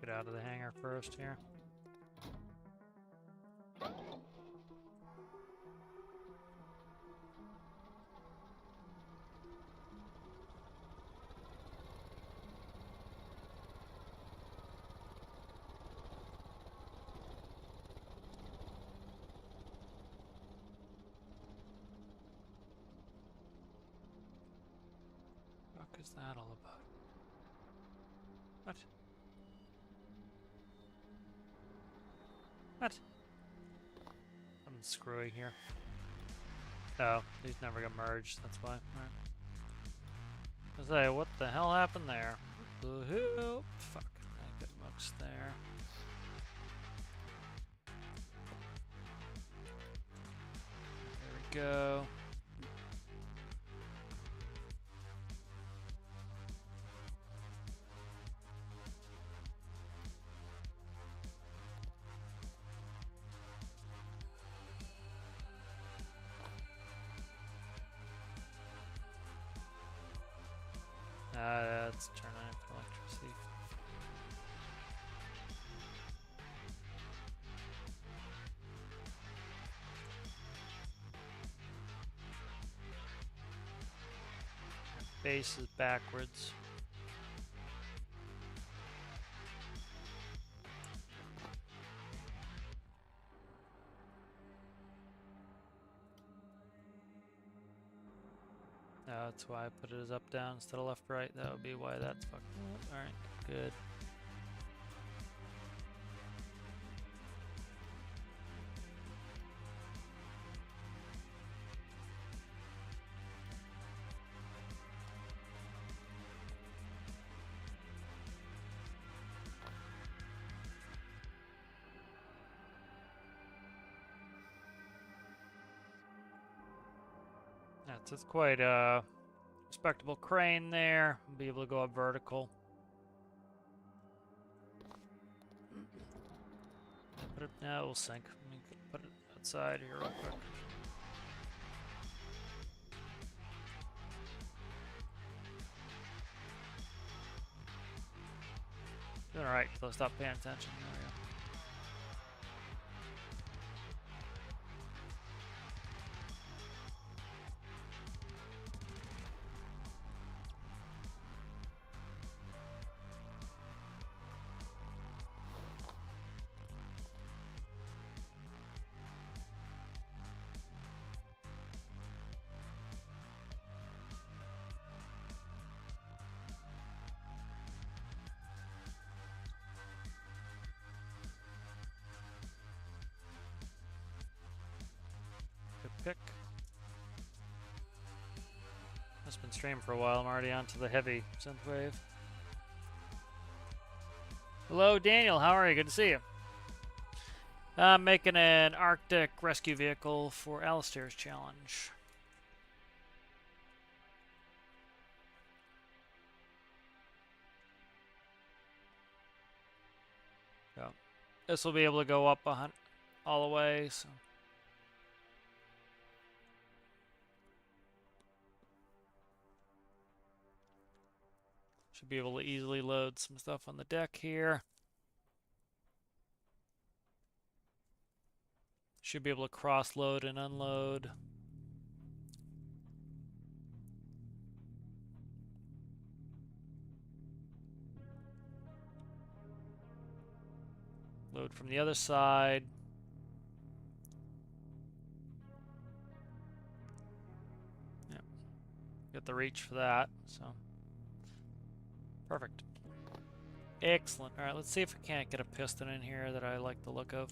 Get out of the hangar first here. What is that all about? What? What? I'm screwing here. Oh, these never got merged, that's why. Alright. I say, what the hell happened there? Woohoo! Fuck, I got mooks there. There we go. Let's turn on electricity. Base is backwards. That's why I put it as up down instead of left right. That would be why that's fucked up. Alright, good. It's quite a respectable crane there. Be able to go up vertical. Put it, no, it will sink. Let me put it outside here real quick. Doing alright until I stop paying attention. There we go. Pick. It's been streaming for a while. I'm already on to the heavy synthwave. Hello, Daniel. How are you? Good to see you. I'm making an Arctic rescue vehicle for Alistair's challenge. So this will be able to go up all the way. So. Should be able to easily load some stuff on the deck here. Should be able to cross load and unload. Load from the other side. Yep. Get the reach for that, so. Perfect. Excellent. All right, let's see if we can't get a piston in here that I like the look of.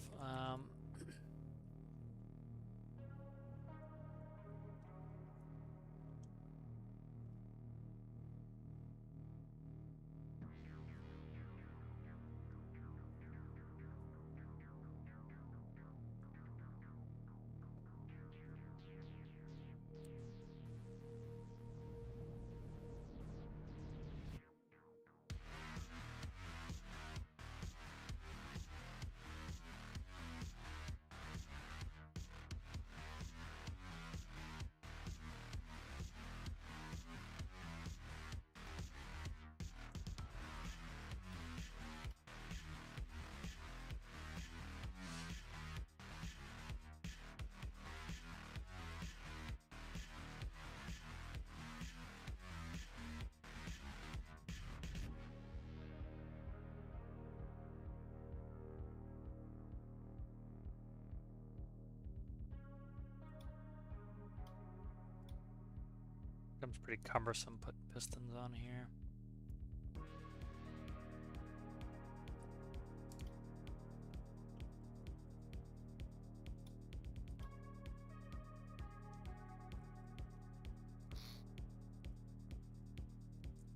Becomes pretty cumbersome putting pistons on here.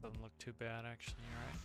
Doesn't look too bad, actually, right?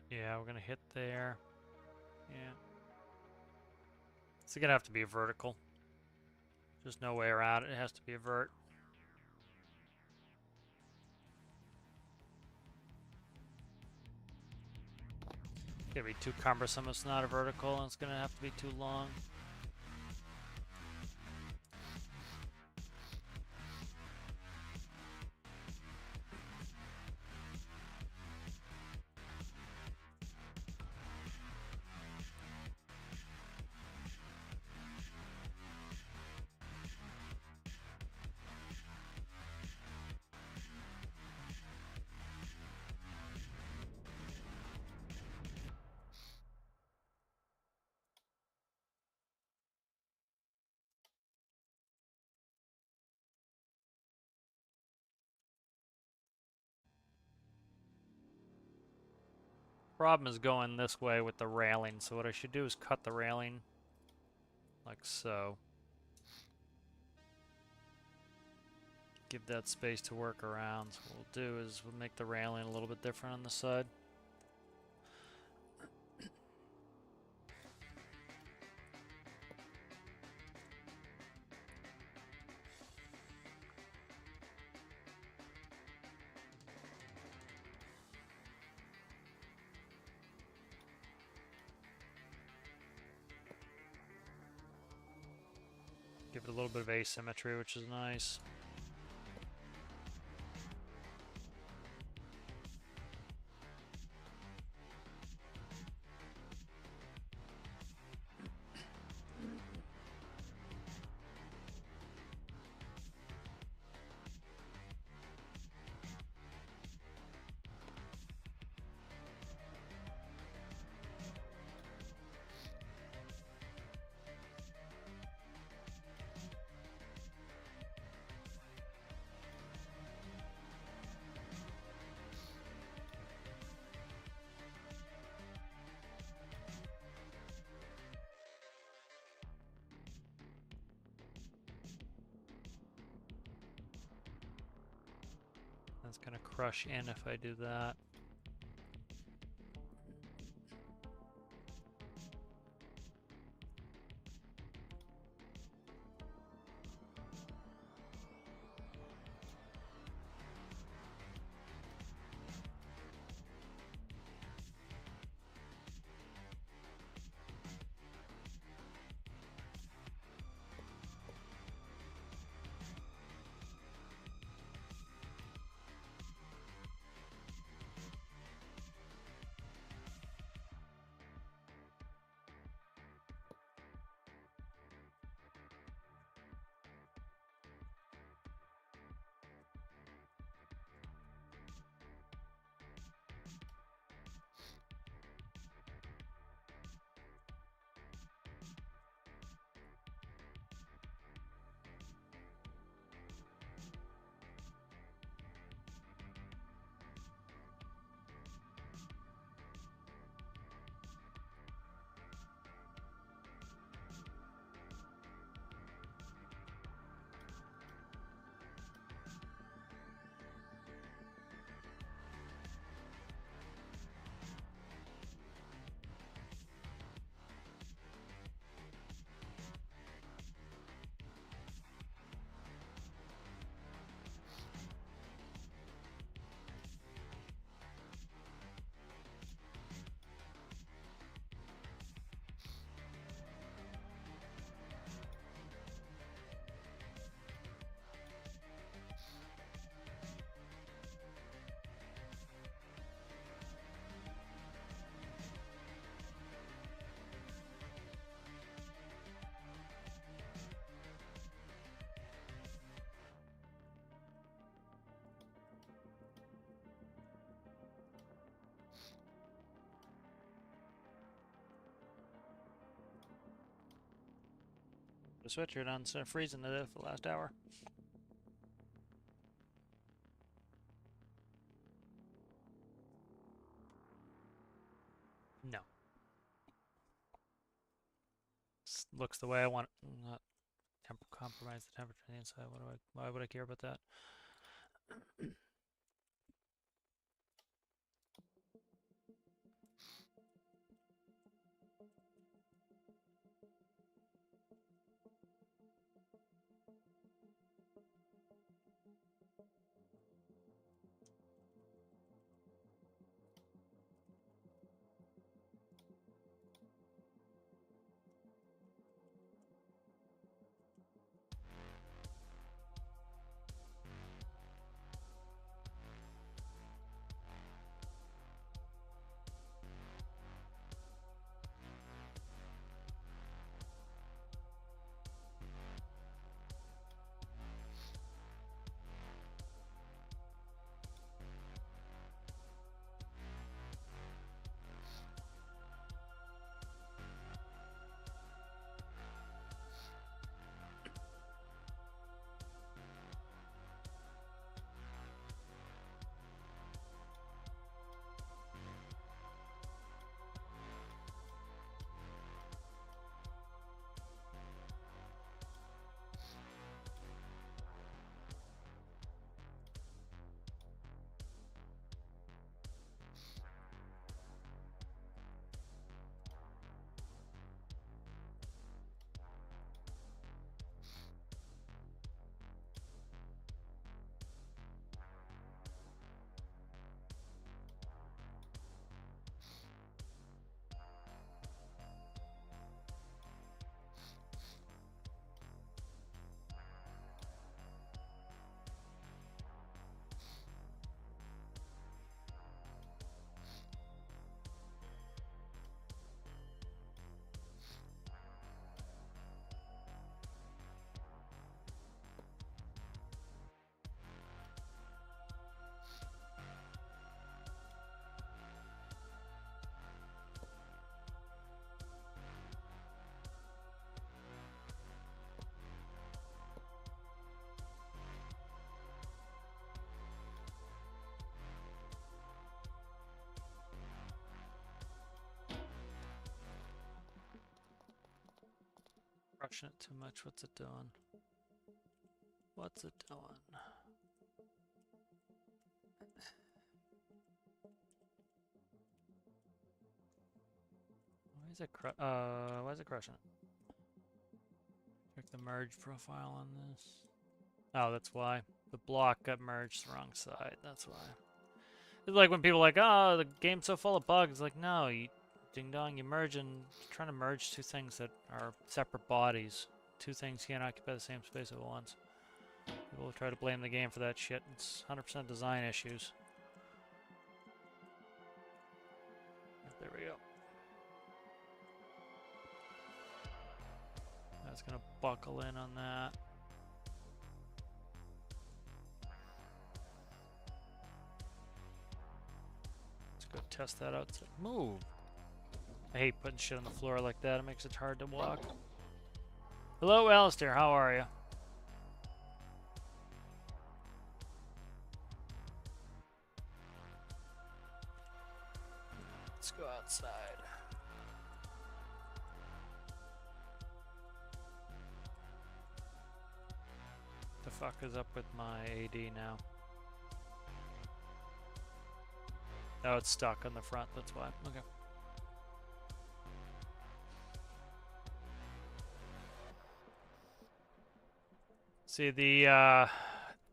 Yeah, we're gonna hit there. Yeah. It's gonna have to be vertical. There's no way around it. It has to be a vert. It's gonna be too cumbersome. It's not a vertical, and it's gonna have to be too long. Problem is going this way with the railing, so what I should do is cut the railing like so. Give that space to work around. So what we'll do is we'll make the railing a little bit different on the side. Give it a little bit of asymmetry, which is nice. That's gonna crush in if I do that. The switcher done freezing to death for the last hour. No. This looks the way I want it. Not compromise the temperature on the inside. Why would I care about that? Crushing it too much. What's it doing? What's it doing? Why is it crushing it? Check the merge profile on this. Oh, that's why. The block got merged the wrong side. That's why. It's like when people are like, oh, the game's so full of bugs. Like, no, you ding dong, you're trying to merge two things that are separate bodies. Two things can't occupy the same space at once. People try to blame the game for that shit. It's 100% design issues. There we go. That's gonna buckle in on that. Let's go test that out. Move! I hate putting shit on the floor like that. It makes it hard to walk. Hello, Alistair. How are you? Let's go outside. The fuck is up with my AD now? Oh, it's stuck on the front. That's why. Okay. See, the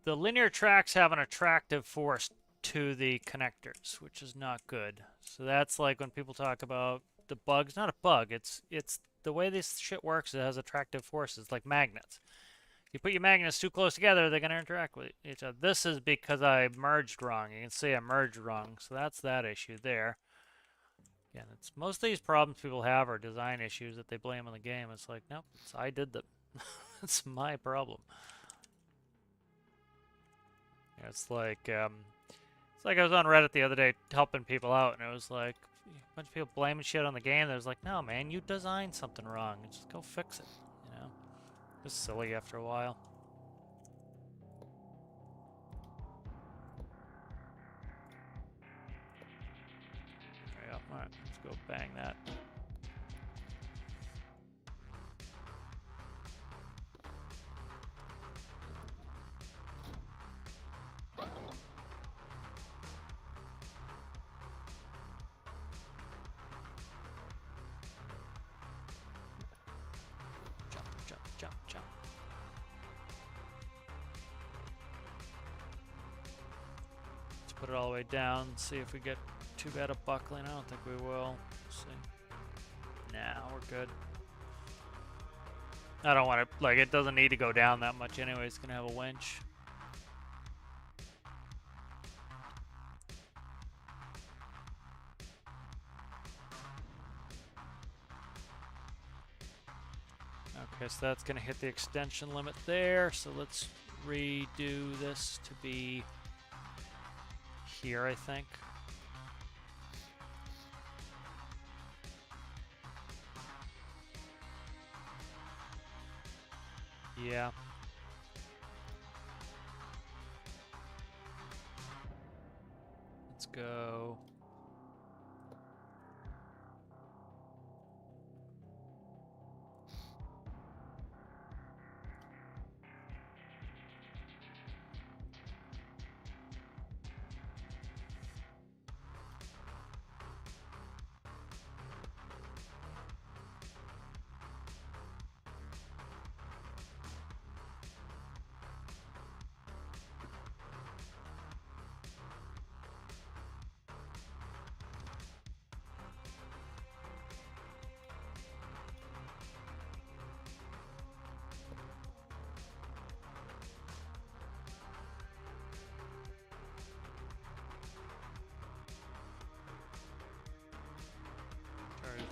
linear tracks have an attractive force to the connectors, which is not good. So that's like when people talk about the bugs. Not a bug. It's the way this shit works. It has attractive forces, like magnets. You put your magnets too close together, they're gonna interact with each other. This is because I merged wrong. You can see I merged wrong, so that's that issue there. Again, it's most of these problems people have are design issues that they blame on the game. It's like, nope, I did them. It's my problem. Yeah, it's like I was on Reddit the other day helping people out, and it was like a bunch of people blaming shit on the game. That was like, no, man, you designed something wrong. Just go fix it, you know. It's silly after a while. There you go. Alright, let's go bang that. Jump. Let's put it all the way down, see if we get too bad at buckling. I don't think we will. Let's see. Nah, we're good. I don't want to, like, it doesn't need to go down that much anyway. It's gonna have a winch. Okay, so that's gonna hit the extension limit there. So let's redo this to be here, I think. Yeah. Let's go.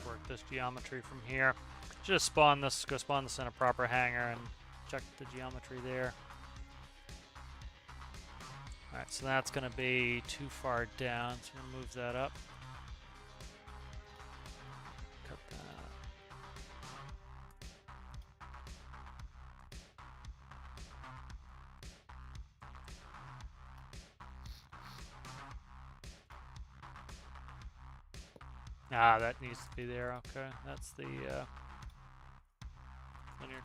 Work this geometry from here. Just spawn this, go spawn this in a proper hanger and check the geometry there. Alright, so that's going to be too far down, so we're going to move that up. Cut that. Ah, that needs to be there. Okay, that's the linear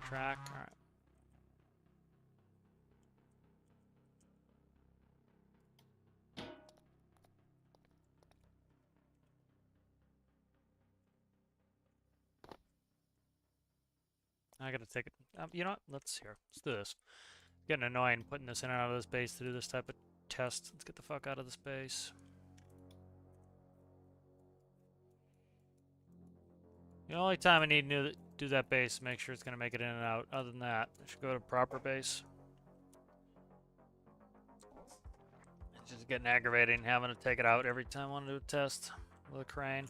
track. All right. I gotta take it. You know what? Let's do this. Getting annoying putting this in and out of this base to do this type of test. Let's get the fuck out of this base. The only time I need to do that base, make sure it's going to make it in and out. Other than that, I should go to proper base. It's just getting aggravating having to take it out every time I want to do a test with a crane.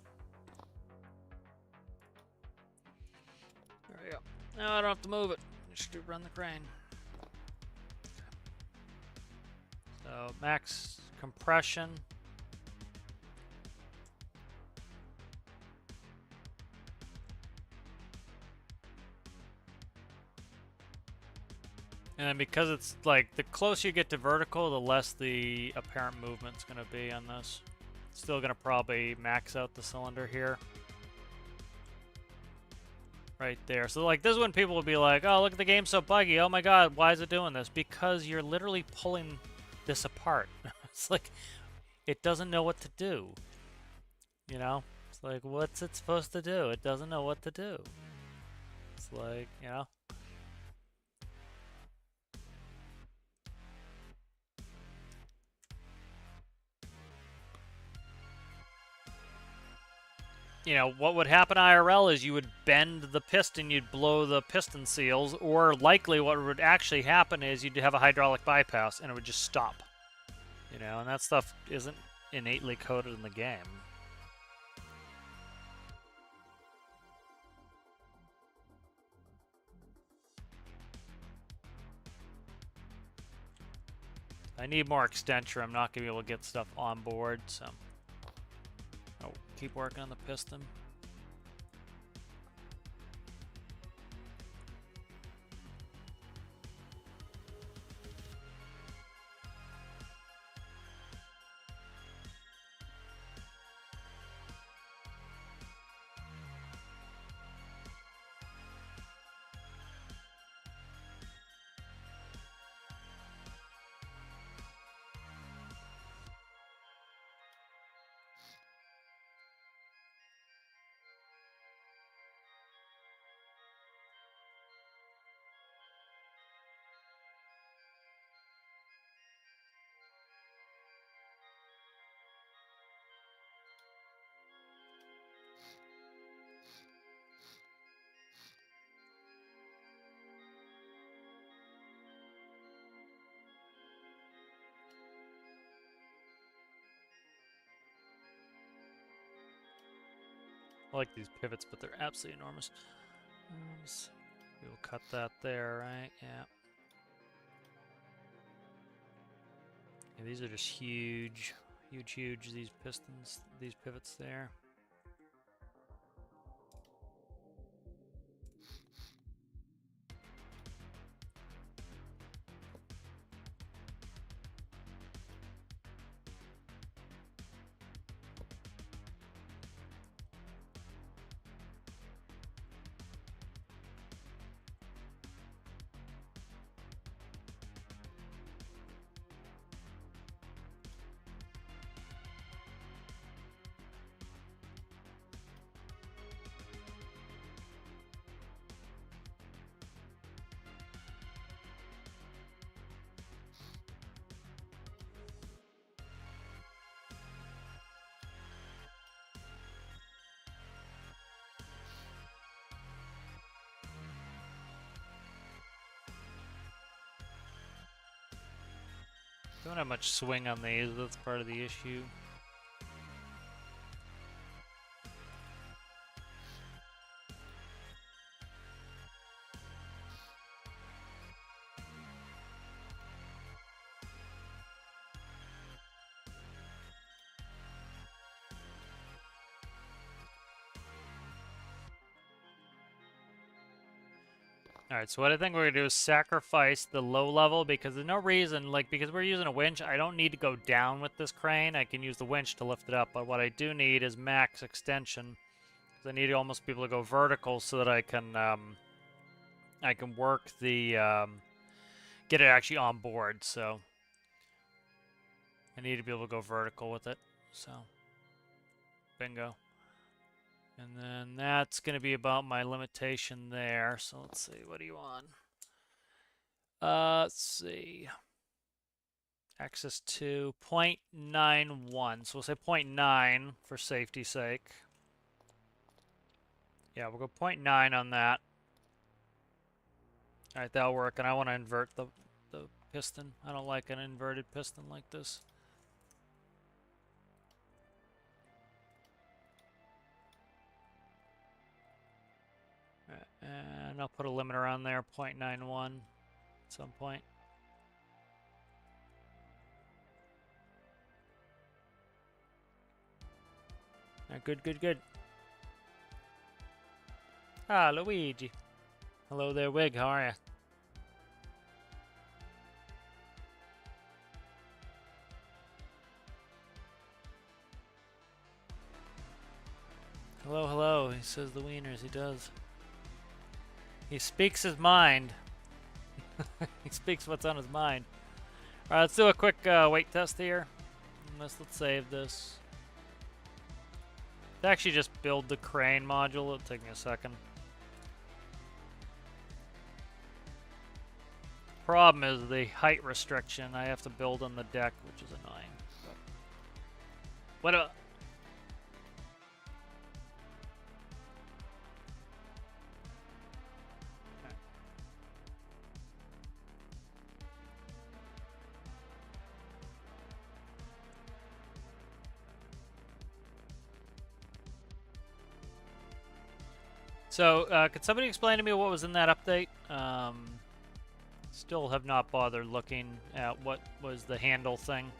There we go. Now I don't have to move it. Just do run the crane. So max compression. And then because it's like the closer you get to vertical, the less the apparent movement's going to be on this. Still going to probably max out the cylinder here. Right there. So like this is when people will be like, oh, look at the game so buggy. Oh my god, why is it doing this? Because you're literally pulling this apart. It's like it doesn't know what to do. You know? It's like, what's it supposed to do? It doesn't know what to do. It's like, you know? You know, what would happen IRL is you would bend the piston, you'd blow the piston seals, or likely what would actually happen is you'd have a hydraulic bypass and it would just stop. You know, and that stuff isn't innately coded in the game. I need more extension. I'm not going to be able to get stuff on board, so I'll keep working on the piston. I like these pivots, but they're absolutely enormous. We will cut that there, right? Yeah. Yeah, these are just huge, huge. These pistons, these pivots there. Don't have much swing on these, that's part of the issue. Alright, so what I think we're going to do is sacrifice the low level because there's no reason, like, because we're using a winch, I don't need to go down with this crane. I can use the winch to lift it up, but what I do need is max extension. Because I need to almost be able to go vertical so that I can work the, get it actually on board, so I need to be able to go vertical with it, so bingo. And then that's going to be about my limitation there. So let's see, what do you want? Let's see. Access to 0.91. So we'll say 0.9 for safety's sake. Yeah, we'll go 0.9 on that. Alright, that'll work. And I want to invert the piston. I don't like an inverted piston like this. And I'll put a limiter on there, 0.91 at some point. Good. Ah, Luigi. Hello there, Wig. How are you? Hello. He says the wieners. He does. He speaks his mind. He speaks what's on his mind. All right, let's do a quick weight test here. Let's save this. To actually just build the crane module, it'll take me a second. Problem is the height restriction. I have to build on the deck, which is annoying. But what? So, could somebody explain to me what was in that update? Still have not bothered looking at what was the handle thing.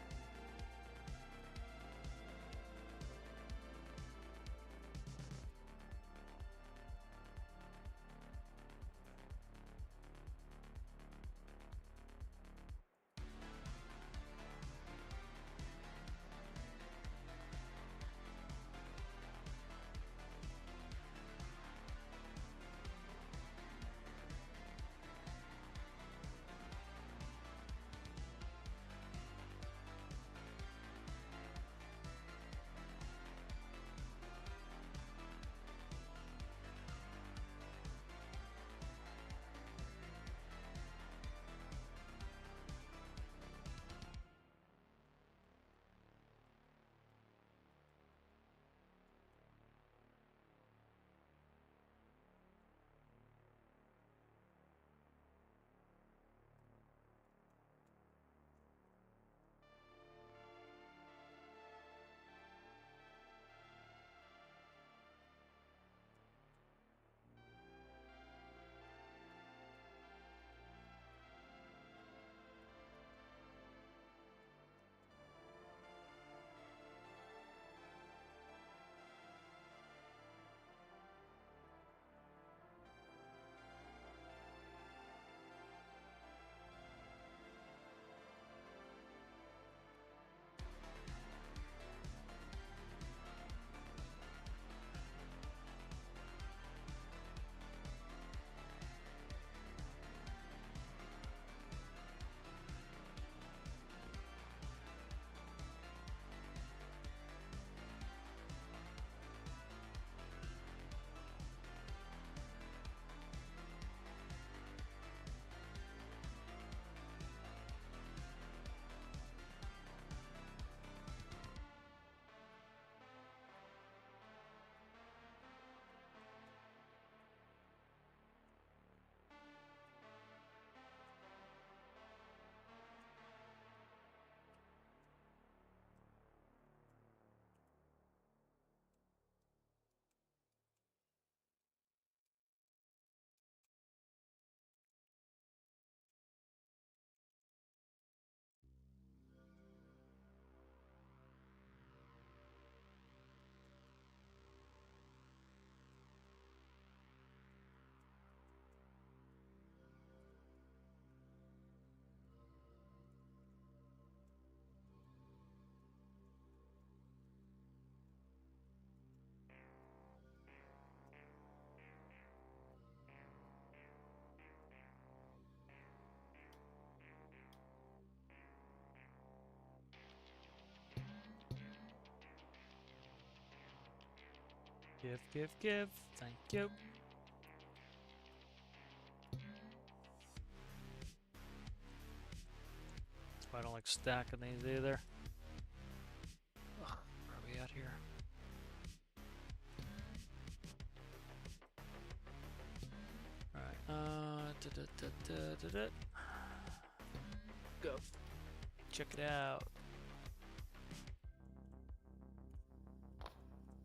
Give. Thank you. That's why I don't like stacking these either. Ugh, where are we at here? Alright, go. Check it out.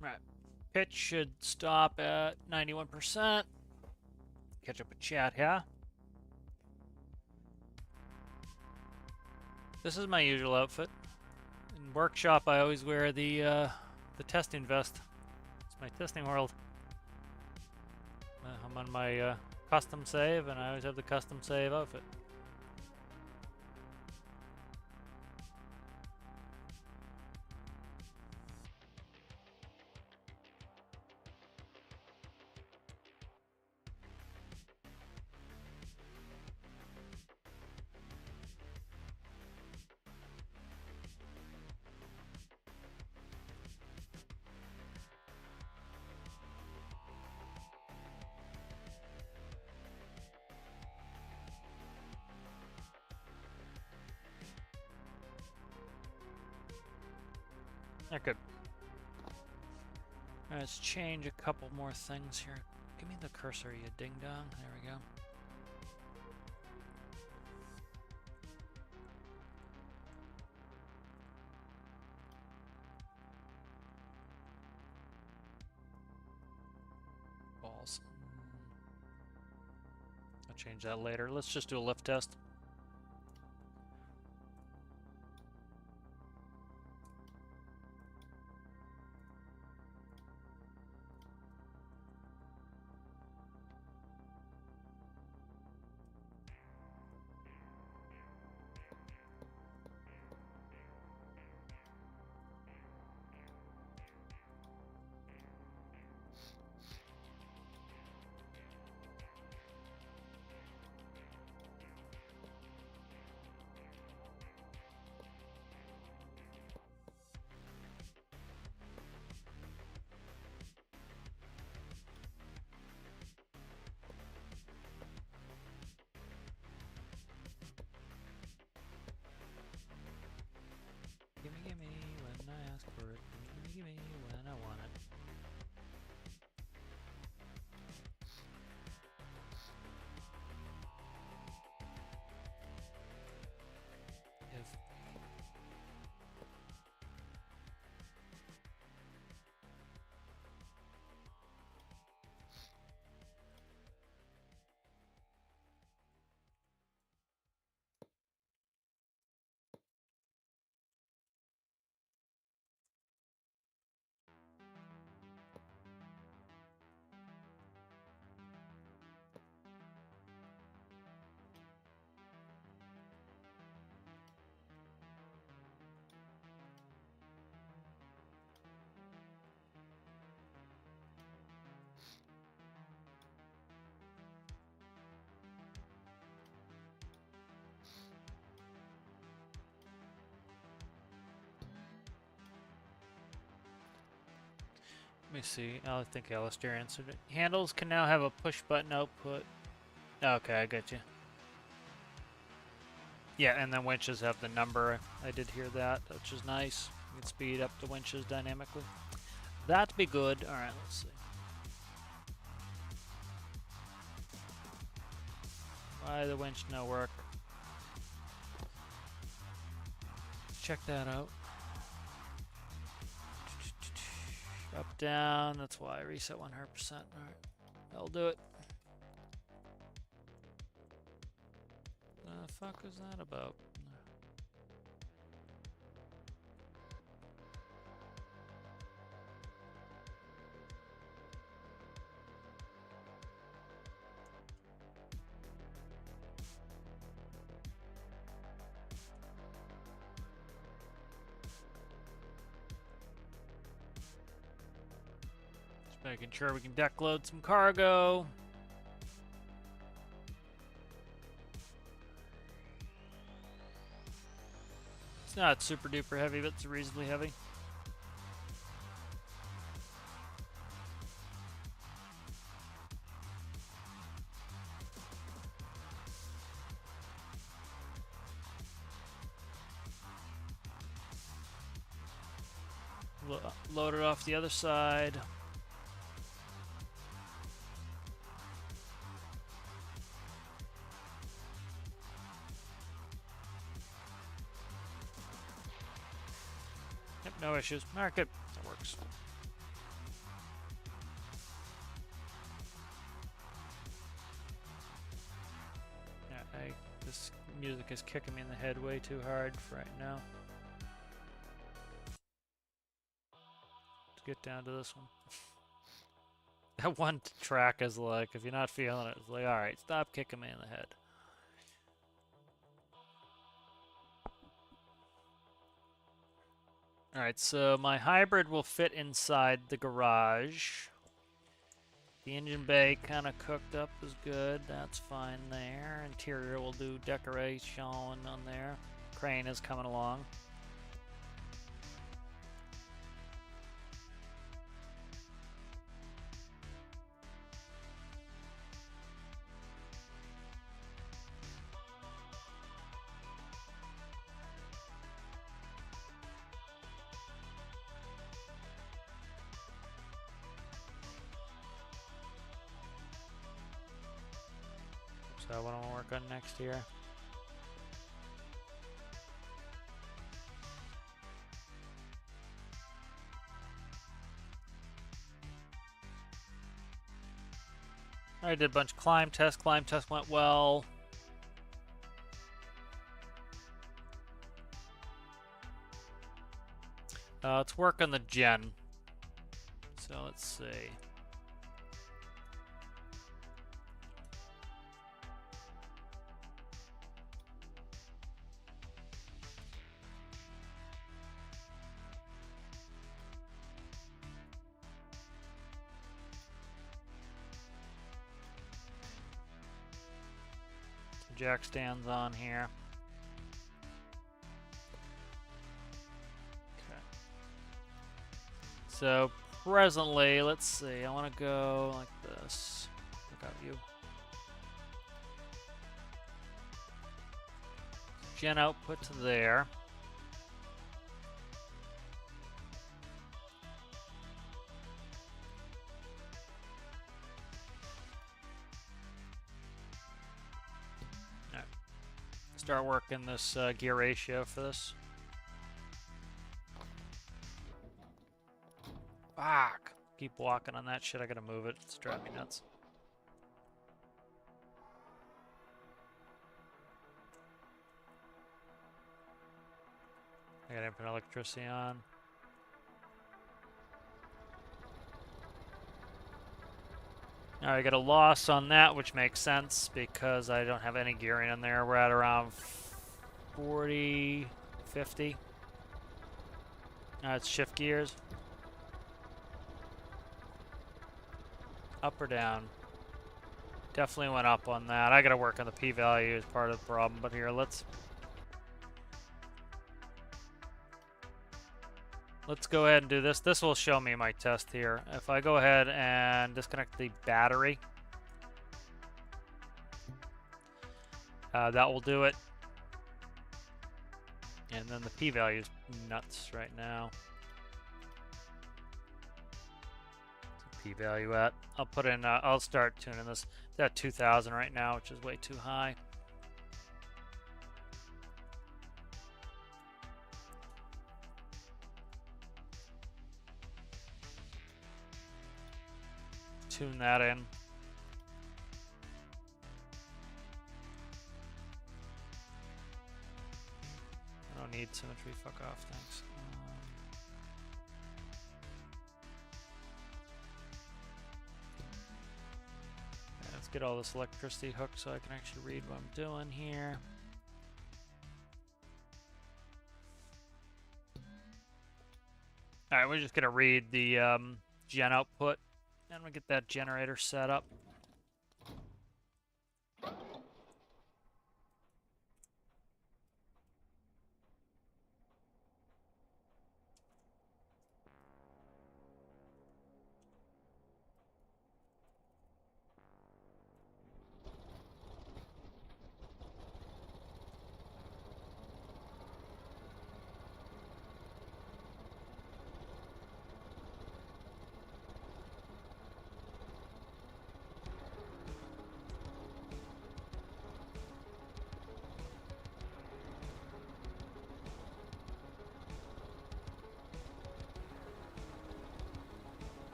Right. Pitch should stop at 91%. Catch up with chat here. This is my usual outfit. In workshop, I always wear the testing vest. It's my testing world. I'm on my custom save, and I always have the custom save outfit. Okay. Let's change a couple more things here. Give me the cursor, you ding-dong. There we go. Balls. I'll change that later. Let's just do a lift test. Gimme when I ask for it. Gimme when I want it. If Let me see. I think Alistair answered it. Handles can now have a push button output. Okay, I got you. Yeah, and then winches have the number. I did hear that, which is nice. You can speed up the winches dynamically. That'd be good. All right, let's see. Why the winch no work? Check that out. Up, down, that's why I reset 100%. Alright, that'll do it. The fuck is that about? Making sure we can deck load some cargo. It's not super duper heavy, but it's reasonably heavy. load it off the other side. Yep, no issues. Alright, good. That works. Yeah, this music is kicking me in the head way too hard for right now. Let's get down to this one. That one track is like, if you're not feeling it, it's like, alright, stop kicking me in the head. Alright, so my hybrid will fit inside the garage. The engine bay kind of cooked up is good. That's fine there. Interior will do decoration on there. Crane is coming along. So what do I want to work on next here? I did a bunch of climb tests. Climb test went well. Let's work on the gen. So let's see. Jack stands on here. Okay. So presently, let's see. I want to go like this. Look out, you. Gen output to there. Start working this gear ratio for this. Fuck! Keep walking on that shit. I gotta move it. It's driving me nuts. I gotta put electricity on. Alright, I got a loss on that, which makes sense because I don't have any gearing in there. We're at around 40, 50. Let's shift gears. Up or down? Definitely went up on that. I gotta work on the p-value as part of the problem, but here, let's go ahead and do this. This will show me my test here. If I go ahead and disconnect the battery, that will do it. And then the p-value is nuts right now. What's the p-value at? I'll put in, I'll start tuning this. It's at 2,000 right now, which is way too high. Tune that in. I don't need symmetry. Fuck off, thanks. Let's get all this electricity hooked so I can actually read what I'm doing here. Alright, we're just gonna read the gen output. And we get that generator set up.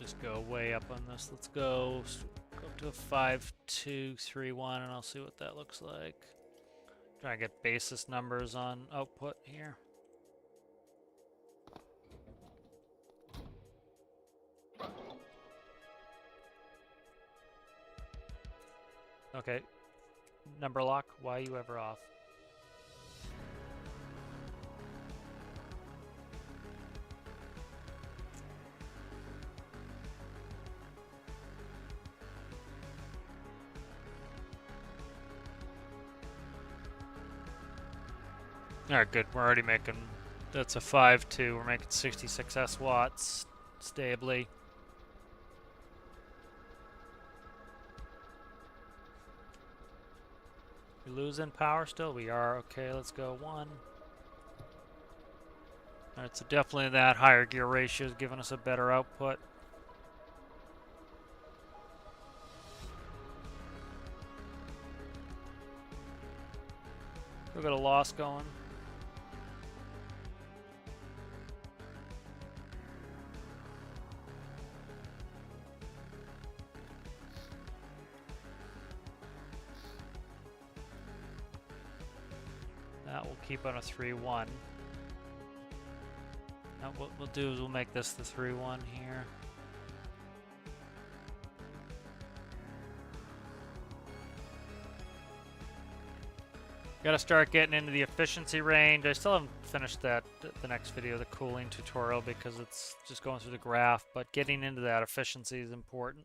Just go way up on this. Let's go up to a 5231 and I'll see what that looks like. Try to get basis numbers on output here. Okay. Number lock, why are you ever off? Alright, good. We're already making... That's a 5.2. We're making 66 S watts stably. We losing power still? We are. Okay, let's go 1. Alright, so definitely that higher gear ratio is giving us a better output. We've got a loss going. That will keep on a 3-1. Now what we'll do is we'll make this the 3-1 here. Gotta start getting into the efficiency range. I still haven't finished that, the next video, the cooling tutorial, because it's just going through the graph, but getting into that efficiency is important.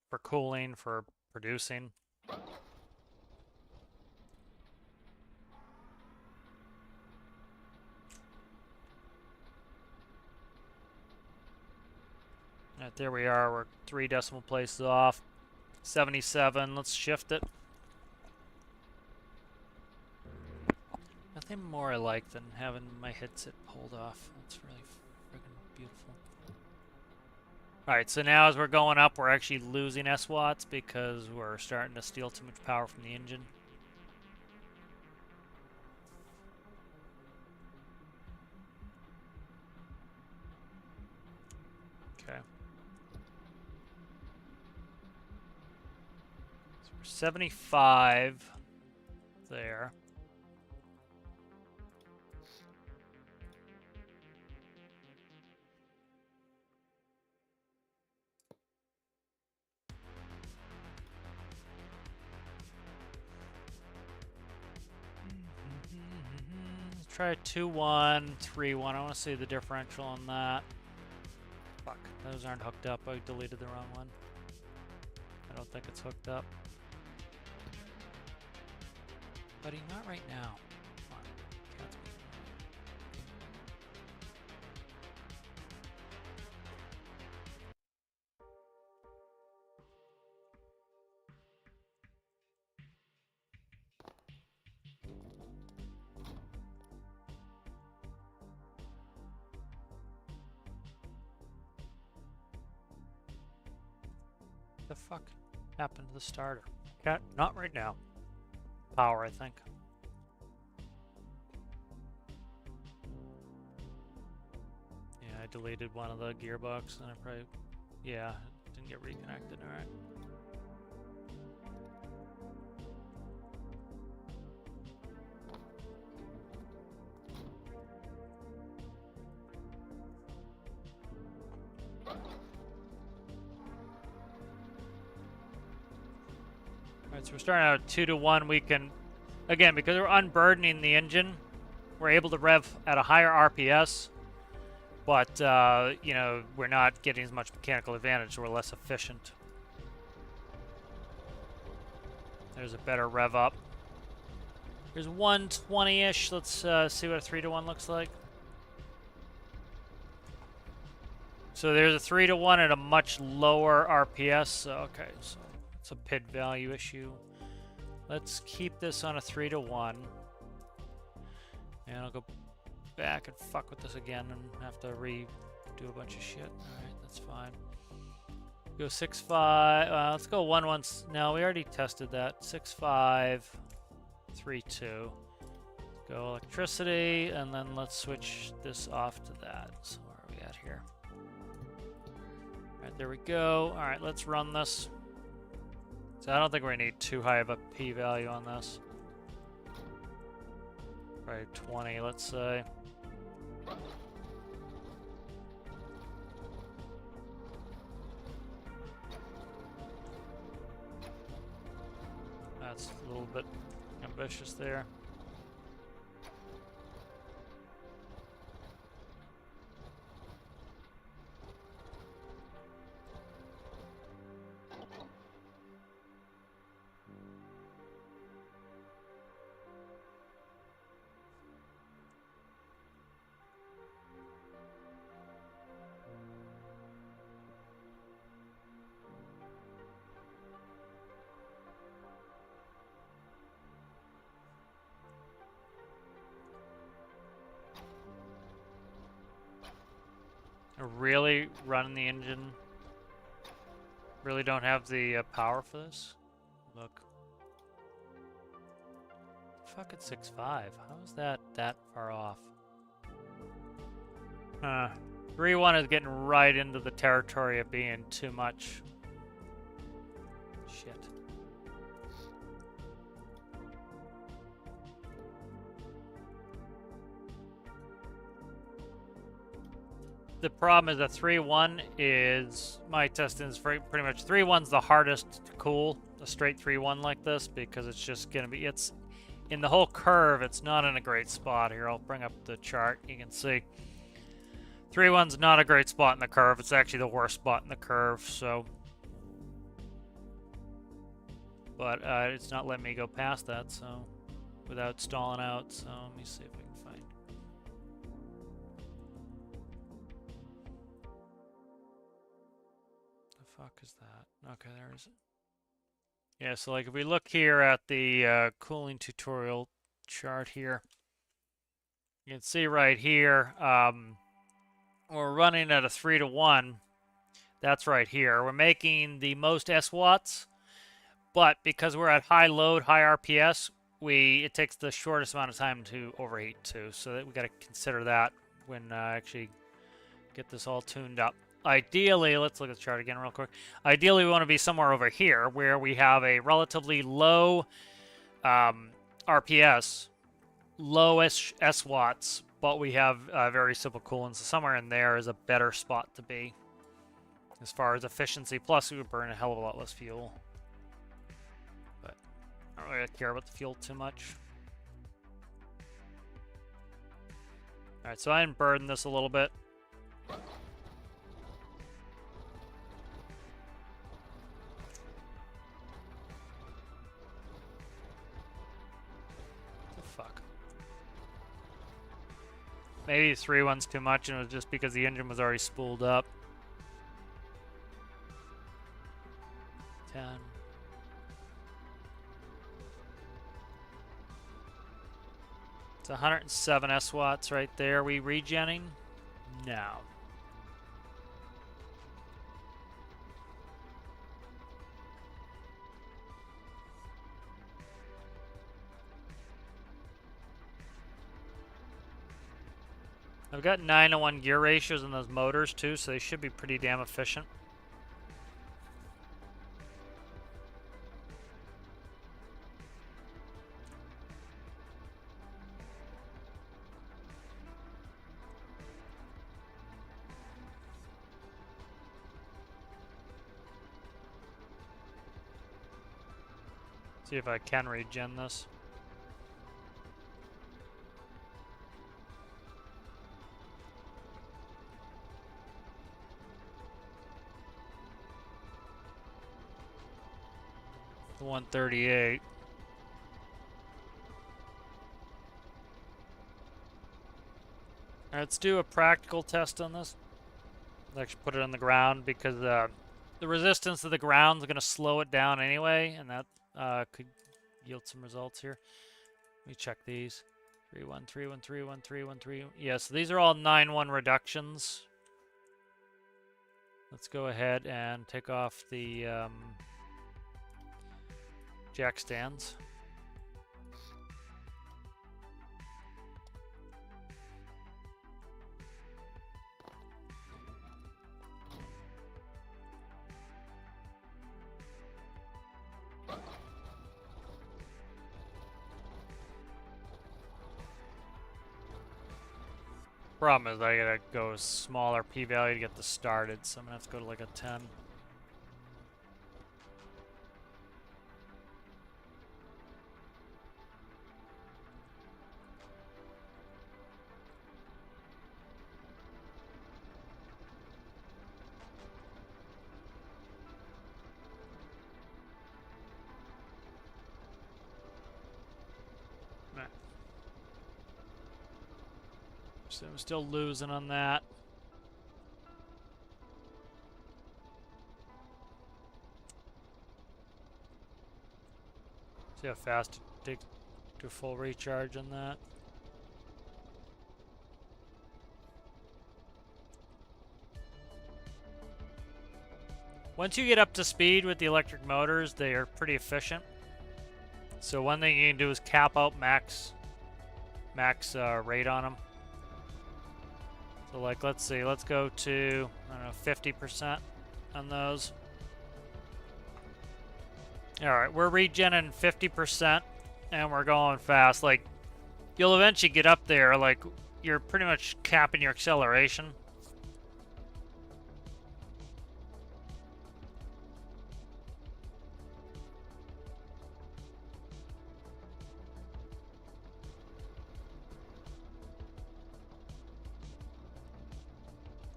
For cooling, for producing. Alright, there we are. We're 3 decimal places off. 77. Let's shift it. Nothing more I like than having my headset pulled off. That's really friggin' beautiful. Alright, so now as we're going up, we're actually losing S watts because we're starting to steal too much power from the engine. Okay. So we're 75 there. Try a 2-1, 3-1. I want to see the differential on that. Fuck, those aren't hooked up. I deleted the wrong one. I don't think it's hooked up. Buddy, not right now. Come on. The fuck happened to the starter? Cat, not right now. Power, I think. Yeah, I deleted one of the gearbox and I probably, yeah, it didn't get reconnected. All right. Alright, so we're starting out at 2-1. We can, again, because we're unburdening the engine, we're able to rev at a higher RPS, but, you know, we're not getting as much mechanical advantage, so we're less efficient. There's a better rev up. There's 120-ish. Let's see what a 3-1 looks like. So there's a 3-1 at a much lower RPS. So, okay, so it's a PID value issue. Let's keep this on a 3-1. And I'll go back and fuck with this again and have to redo a bunch of shit. Alright, that's fine. Go 6-5. Let's go 1-1. No, we already tested that. 6-5, 3-2. Go electricity, and then let's switch this off to that. So where are we at set here. Alright, there we go. Alright, let's run this. So I don't think we need too high of a p-value on this. Probably 20, let's say. That's a little bit ambitious there. Really running the engine. Really don't have the power for this. Look. Fuck, it's 6.5. How is that far off? 3.1 is getting right into the territory of being too much. Shit. The problem is that 3.1 is, my testing is pretty much 3.1's the hardest to cool, a straight 3.1 like this, because it's just going to be, it's in the whole curve, it's not in a great spot. Here, I'll bring up the chart. You can see 3.1's not a great spot in the curve. It's actually the worst spot in the curve, so. But it's not letting me go past that, so, without stalling out, so let me see if we can find. Fuck is that? Okay, there is it. Yeah, so like if we look here at the cooling tutorial chart here, you can see right here, we're running at a 3:1. That's right here. We're making the most S-watts, but because we're at high load, high RPS, it takes the shortest amount of time to overheat too. So that we got to consider that when actually get this all tuned up. Ideally, let's look at the chart again real quick. Ideally, we want to be somewhere over here where we have a relatively low RPS, lowish S-watts, but we have very simple cooling. So somewhere in there is a better spot to be as far as efficiency. Plus, we would burn a hell of a lot less fuel. But I don't really care about the fuel too much. All right, so I unburden this a little bit. Maybe 3.1's too much, and it was just because the engine was already spooled up. 10. It's 107 S-watts right there. Are we regenning? No. I've got 9:1 gear ratios in those motors too, so they should be pretty damn efficient. See if I can regen this. The 138. All right, let's do a practical test on this. Let's actually put it on the ground because the resistance to the ground is going to slow it down anyway, and that could yield some results here. Let me check these. 3.1, 3.1, 3.1, 3.1, 3. Yeah, so these are all 9.1 reductions. Let's go ahead and take off the jack stands. Problem is I gotta go smaller p-value to get this started, so I'm gonna have to go to like a 10. So I'm still losing on that. See how fast it takes to full recharge on that. Once you get up to speed with the electric motors, they are pretty efficient. So one thing you can do is cap out max rate on them. So like, let's see, let's go to, I don't know, 50% on those. Alright, we're regenning 50% and we're going fast. Like, you'll eventually get up there, like, you're pretty much capping your acceleration.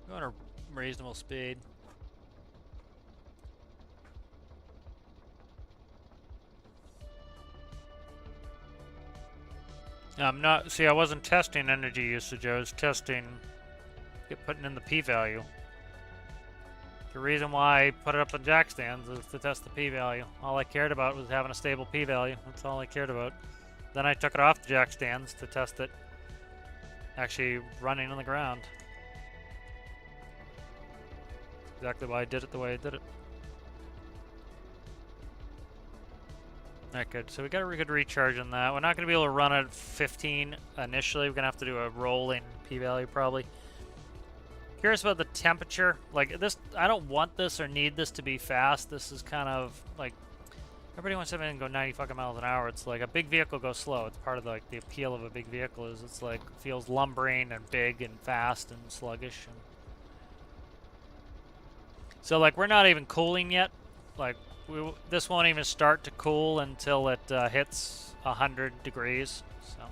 Going at a reasonable speed. See, I wasn't testing energy usage, I was testing, putting in the p-value. The reason why I put it up on jack stands is to test the p-value. All I cared about was having a stable p-value, that's all I cared about. Then I took it off the jack stands to test it actually running on the ground. Exactly why I did it the way I did it. Alright, good. So we got a good recharge on that. We're not going to be able to run at 15 initially. We're going to have to do a rolling p-value probably. Curious about the temperature. Like this, I don't want this or need this to be fast. This is kind of like, everybody wants everything to go 90 fucking miles an hour. It's like a big vehicle goes slow. It's part of like the appeal of a big vehicle is it's like feels lumbering and big and fast and sluggish. And so like we're not even cooling yet. Like this won't even start to cool until it hits 100 degrees. So.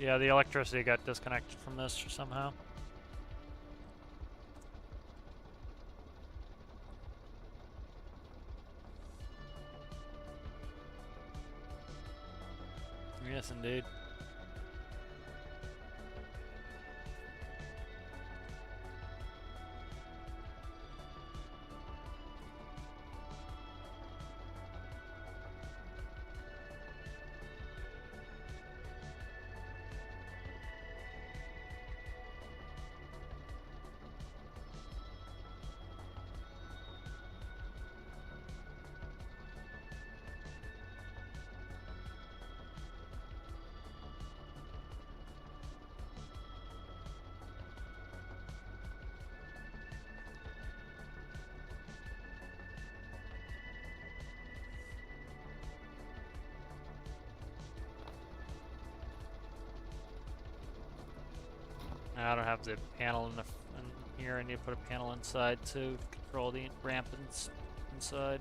Yeah, the electricity got disconnected from this somehow. Yes, indeed. I don't have the panel in here. I need to put a panel inside to control the ramp inside.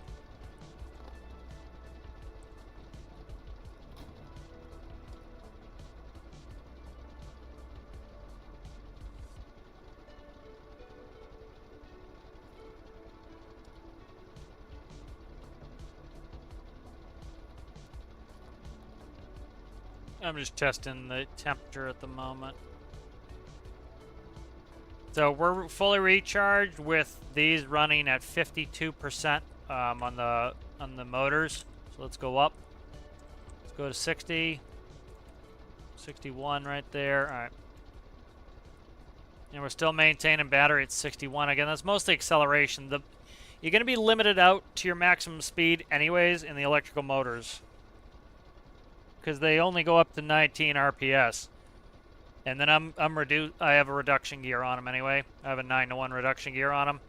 I'm just testing the temperature at the moment. So we're fully recharged with these running at 52% on the motors. So let's go up. Let's go to 60, 61 right there. All right. And we're still maintaining battery at 61. Again, that's mostly acceleration. You're going to be limited out to your maximum speed anyways in the electrical motors, because they only go up to 19 RPS. And then I have a reduction gear on them anyway. I have a 9-to-1 reduction gear on them.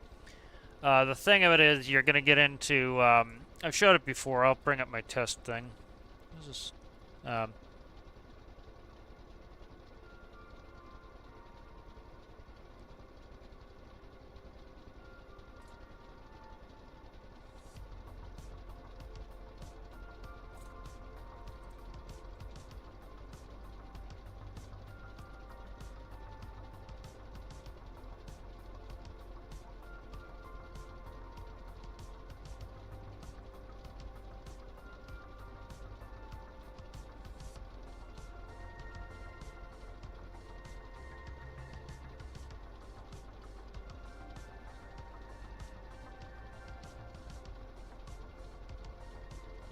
The thing of it is, you're gonna get into. I've showed it before. I'll bring up my test thing. What is this?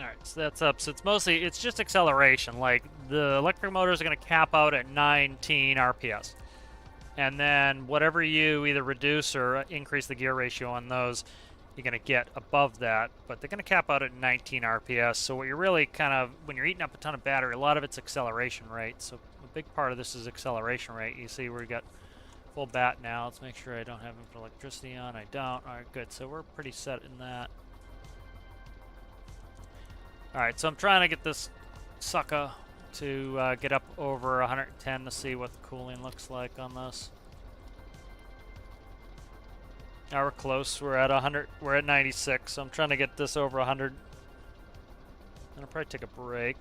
Alright, so that's up. So it's just acceleration. Like, the electric motors are going to cap out at 19 RPS. And then whatever you either reduce or increase the gear ratio on those, you're going to get above that. But they're going to cap out at 19 RPS. So what you're really kind of, when you're eating up a ton of battery, a lot of it's acceleration rate. So a big part of this is acceleration rate. You see we got full bat now. Let's make sure I don't have input electricity on. I don't. Alright, good. So we're pretty set in that. Alright, so I'm trying to get this sucker to get up over 110 to see what the cooling looks like on this. Now we're close. We're at 100. We're at 96. So I'm trying to get this over 100. And I'll probably take a break.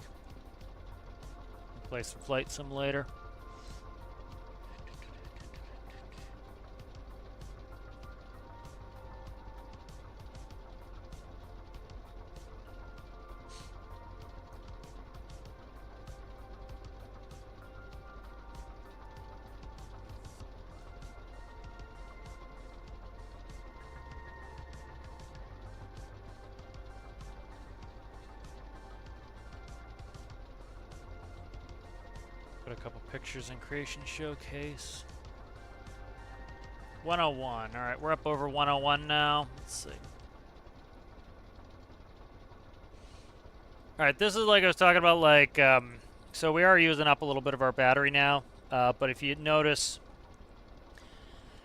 Play some flight simulator. Put a couple pictures in creation showcase. 101. All right, we're up over 101 now. Let's see. All right, this is like I was talking about. Like, so we are using up a little bit of our battery now. But if you notice,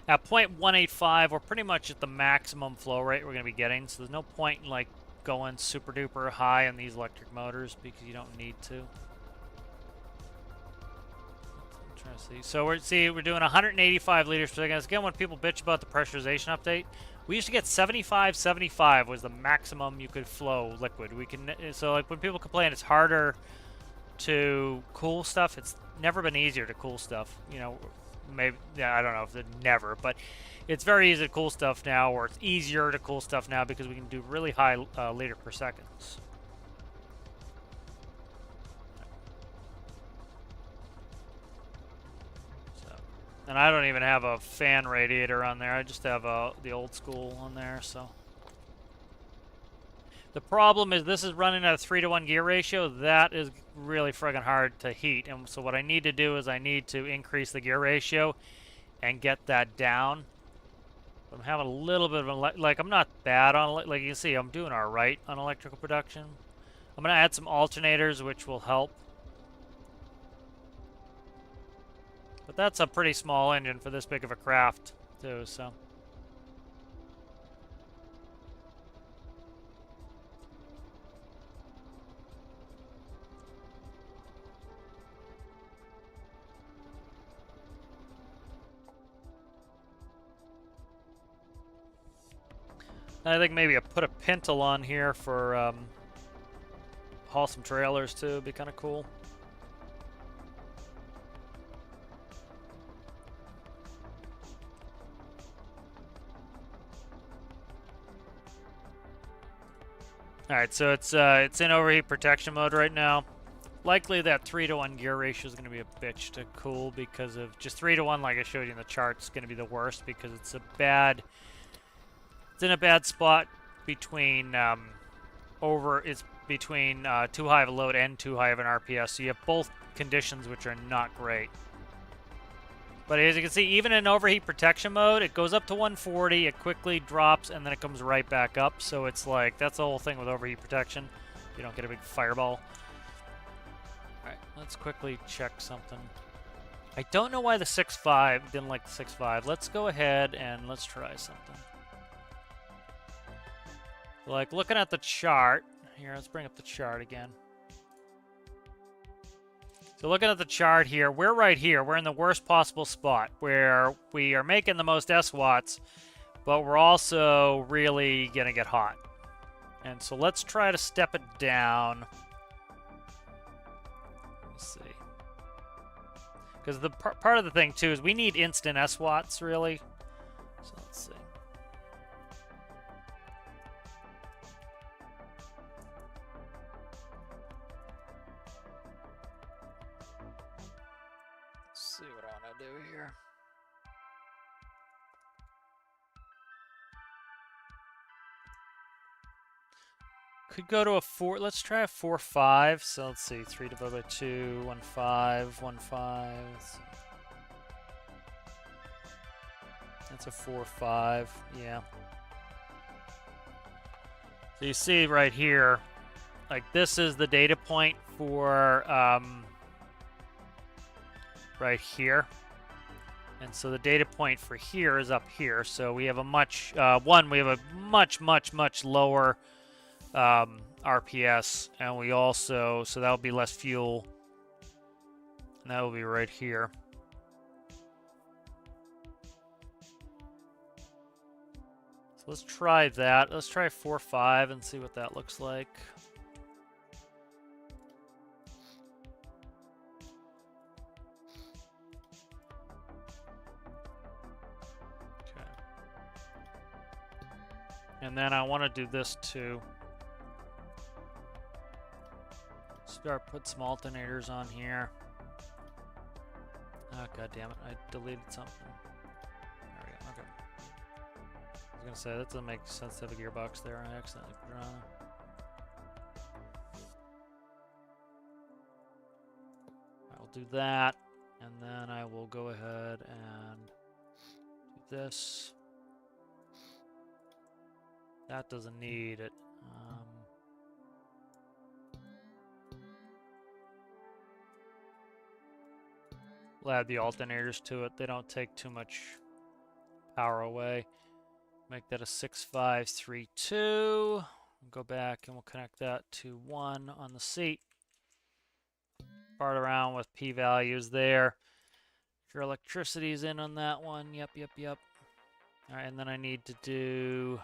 at 0.185, we're pretty much at the maximum flow rate we're going to be getting. So there's no point in like going super duper high on these electric motors because you don't need to. See. So we're doing 185 liters per second. Again, when people bitch about the pressurization update, we used to get 75 was the maximum you could flow liquid. So like when people complain it's harder to cool stuff, it's never been easier to cool stuff. You know, maybe, yeah, I don't know if it never, but it's very easy to cool stuff now, or it's easier to cool stuff now because we can do really high liter per seconds. And I don't even have a fan radiator on there. I just have the old school on there, so. The problem is this is running at a 3-to-1 gear ratio. That is really friggin' hard to heat. And so what I need to do is I need to increase the gear ratio and get that down. I'm having a little bit of like I'm not bad on, like you can see, I'm doing all right on electrical production. I'm going to add some alternators, which will help. But that's a pretty small engine for this big of a craft, too, so. I think maybe I put a pintle on here for haul some trailers, too. It'd be kind of cool. Alright, so it's in overheat protection mode right now. Likely that 3-to-1 gear ratio is going to be a bitch to cool because of just 3-to-1, like I showed you in the chart, is going to be the worst because it's in a bad spot between between too high of a load and too high of an RPS. So you have both conditions which are not great. But as you can see, even in overheat protection mode, it goes up to 140, it quickly drops, and then it comes right back up. So it's like, that's the whole thing with overheat protection. You don't get a big fireball. Alright, let's quickly check something. I don't know why the 6.5 didn't like the 6.5. Let's go ahead and let's try something. Like looking at the chart here, let's bring up the chart again. So looking at the chart here, we're right here. We're in the worst possible spot where we are making the most SWATs, but we're also really gonna get hot. And so let's try to step it down. Let's see. Because the part of the thing too is we need instant SWATs really. So let's see. Let's see what I want to do here. Could go to a 4. Let's try a 4-5. So let's see. 3 divided by 2, 1 5, 1 5. That's a 4-5. Yeah. So you see right here, like this is the data point for right here. And so the data point for here is up here. So we have a much, we have a much lower RPS, and we also, so that'll be less fuel, and that will be right here. So let's try that. Let's try 4-5 and see what that looks like. Okay. And then I want to do this too. Put some alternators on here. Oh, god damn it, I deleted something. There we go, okay. I was gonna say, that doesn't make sense to have a gearbox there. I accidentally put it on. I will do that, and then I will go ahead and do this. That doesn't need it. We'll add the alternators to it. They don't take too much power away. Make that a 6.532. Go back and we'll connect that to 1 on the seat. Fart around with p-values there. If your electricity is in on that one, yep. All right, and then I need to do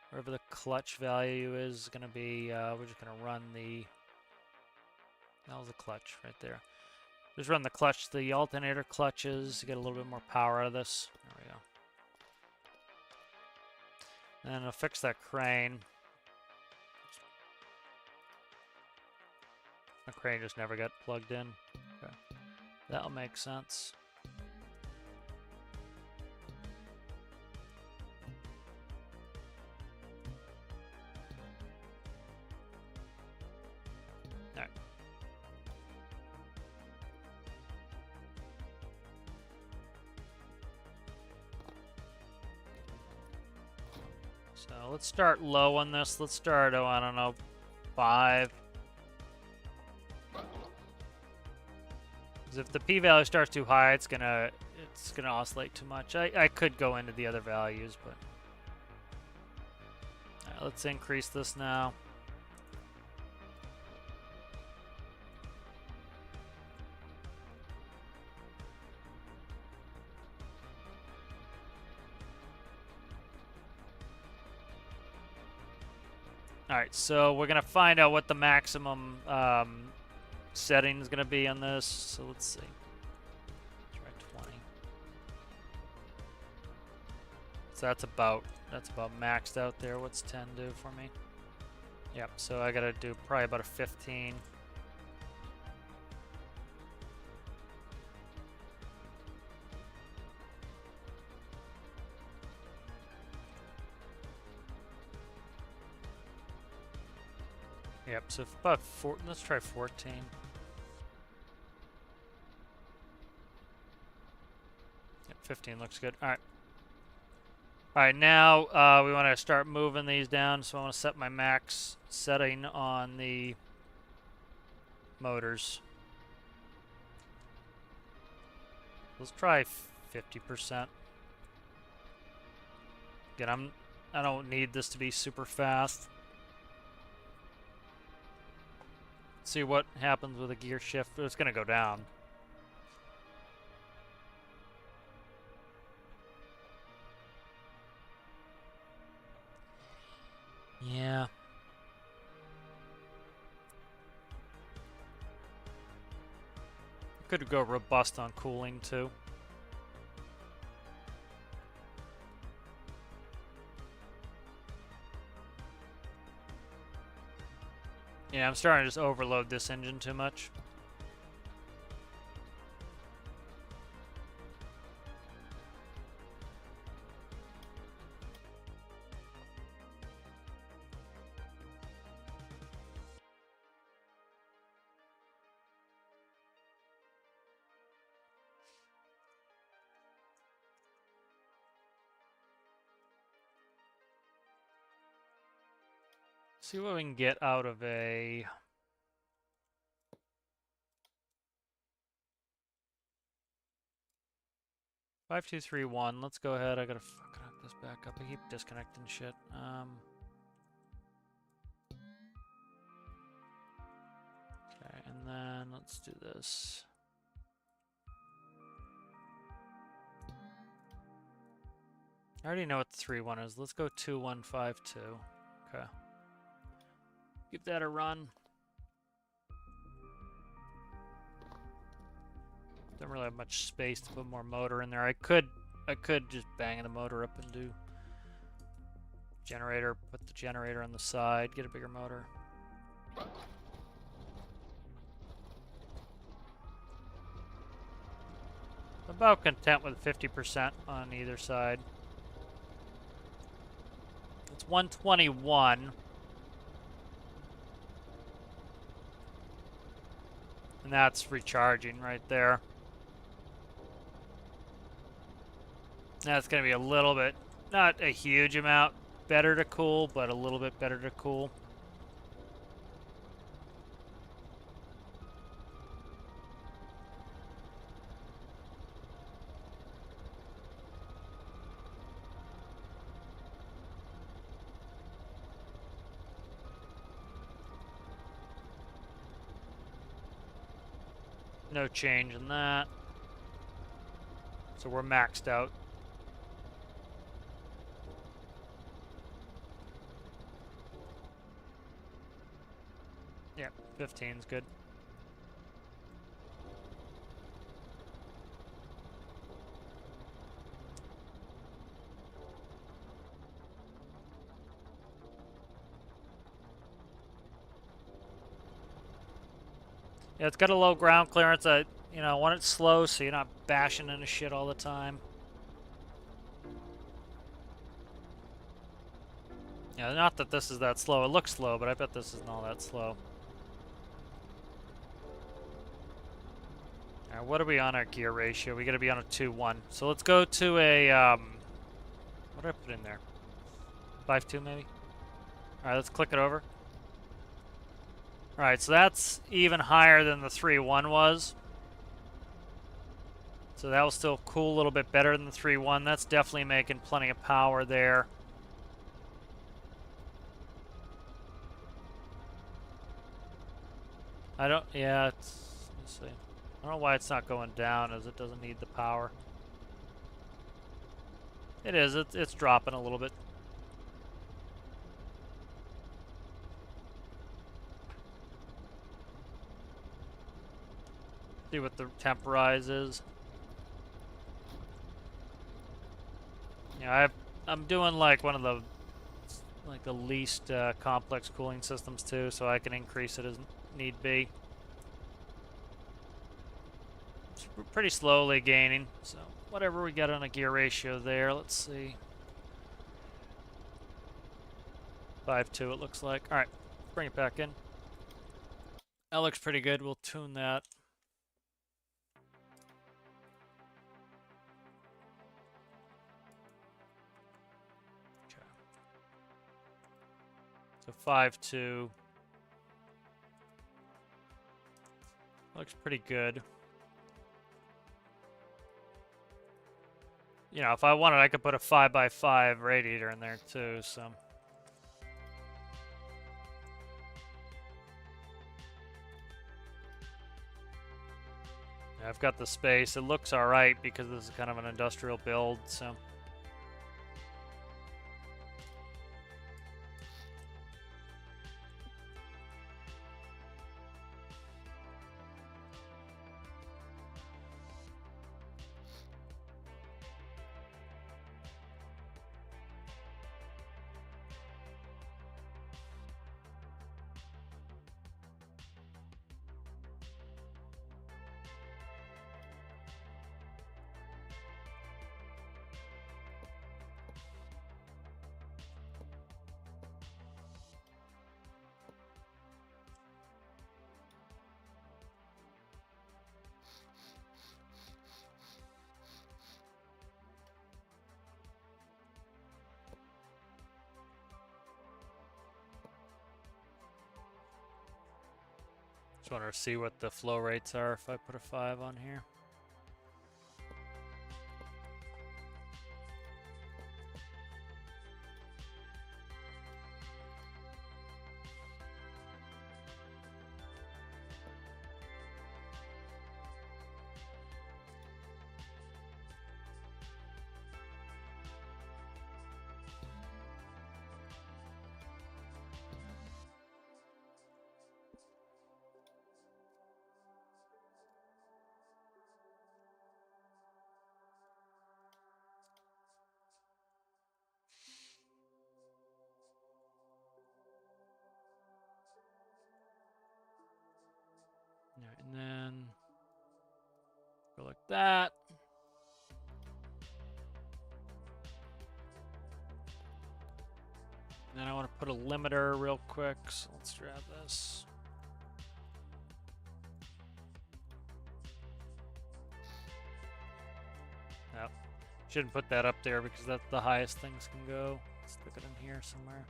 wherever the clutch value is going to be. We're just going to run the. That was the clutch right there. Just run the clutch, the alternator clutches to get a little bit more power out of this. There we go. And I'll fix that crane. The crane just never got plugged in. Okay. That'll make sense. Alright. So let's start low on this. Let's start, oh, I don't know, 5. Because if the p-value starts too high, it's gonna oscillate too much. I could go into the other values, but right, let's increase this now. Alright, so we're going to find out what the maximum setting is going to be on this. So let's see. Let's try 20. So that's about maxed out there. What's 10 do for me? Yep, so I got to do probably about a 15. Yep, so about 4, let's try 14. Yep, 15 looks good. Alright. Alright, now we want to start moving these down, so I want to set my max setting on the motors. Let's try 50%. Again, I don't need this to be super fast. See what happens with a gear shift. It's gonna go down. Yeah. Could go robust on cooling too. Yeah, I'm starting to just overload this engine too much. See what we can get out of a 5231. Let's go ahead. I gotta fucking hook this back up. I keep disconnecting shit. Okay, and then let's do this. I already know what the 3-1 is. Let's go 2152. Okay. Give that a run. Don't really have much space to put more motor in there. I could just bang the motor up and do generator, put the generator on the side, get a bigger motor. I'm about content with 50% on either side. It's 121. And that's recharging right there. That's going to be a little bit, not a huge amount better to cool, but a little bit better to cool. No change in that. So we're maxed out. Yeah, 15's good. Yeah, it's got a low ground clearance. You know, I want it slow so you're not bashing into shit all the time. Yeah, not that this is that slow. It looks slow, but I bet this isn't all that slow. Alright, what are we on our gear ratio? We gotta be on a 2-1. So let's go to a, what did I put in there? 5-2 maybe? Alright, let's click it over. Alright, so that's even higher than the 3-1 was. So that will still cool a little bit better than the 3-1. That's definitely making plenty of power there. Yeah, let's see. I don't know why it's not going down, as it doesn't need the power. It is, it's dropping a little bit. See what the temp rise is. Yeah, I'm doing like one of the least complex cooling systems too, so I can increase it as need be. It's pretty slowly gaining, so whatever we got on a gear ratio there, let's see. 5-2 it looks like. Alright, bring it back in. That looks pretty good. We'll tune that. Okay. So 5-2. Looks pretty good. you know, if I wanted, I could put a 5x5 radiator in there too, so. I've got the space. It looks all right because this is kind of an industrial build, so. Just want to see what the flow rates are if I put a 5 on here. All right, and then go like that. And then I want to put a limiter real quick, so let's grab this. Yep. Shouldn't put that up there because that's the highest things can go. Let's stick it in here somewhere.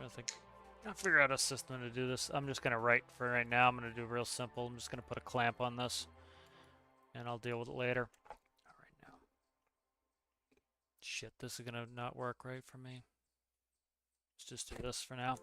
I think I'll figure out a system to do this. I'm just gonna write for right now. I'm gonna do real simple. I'm just gonna put a clamp on this, and I'll deal with it later. All right now. Shit, this is gonna not work right for me. Let's just do this for now.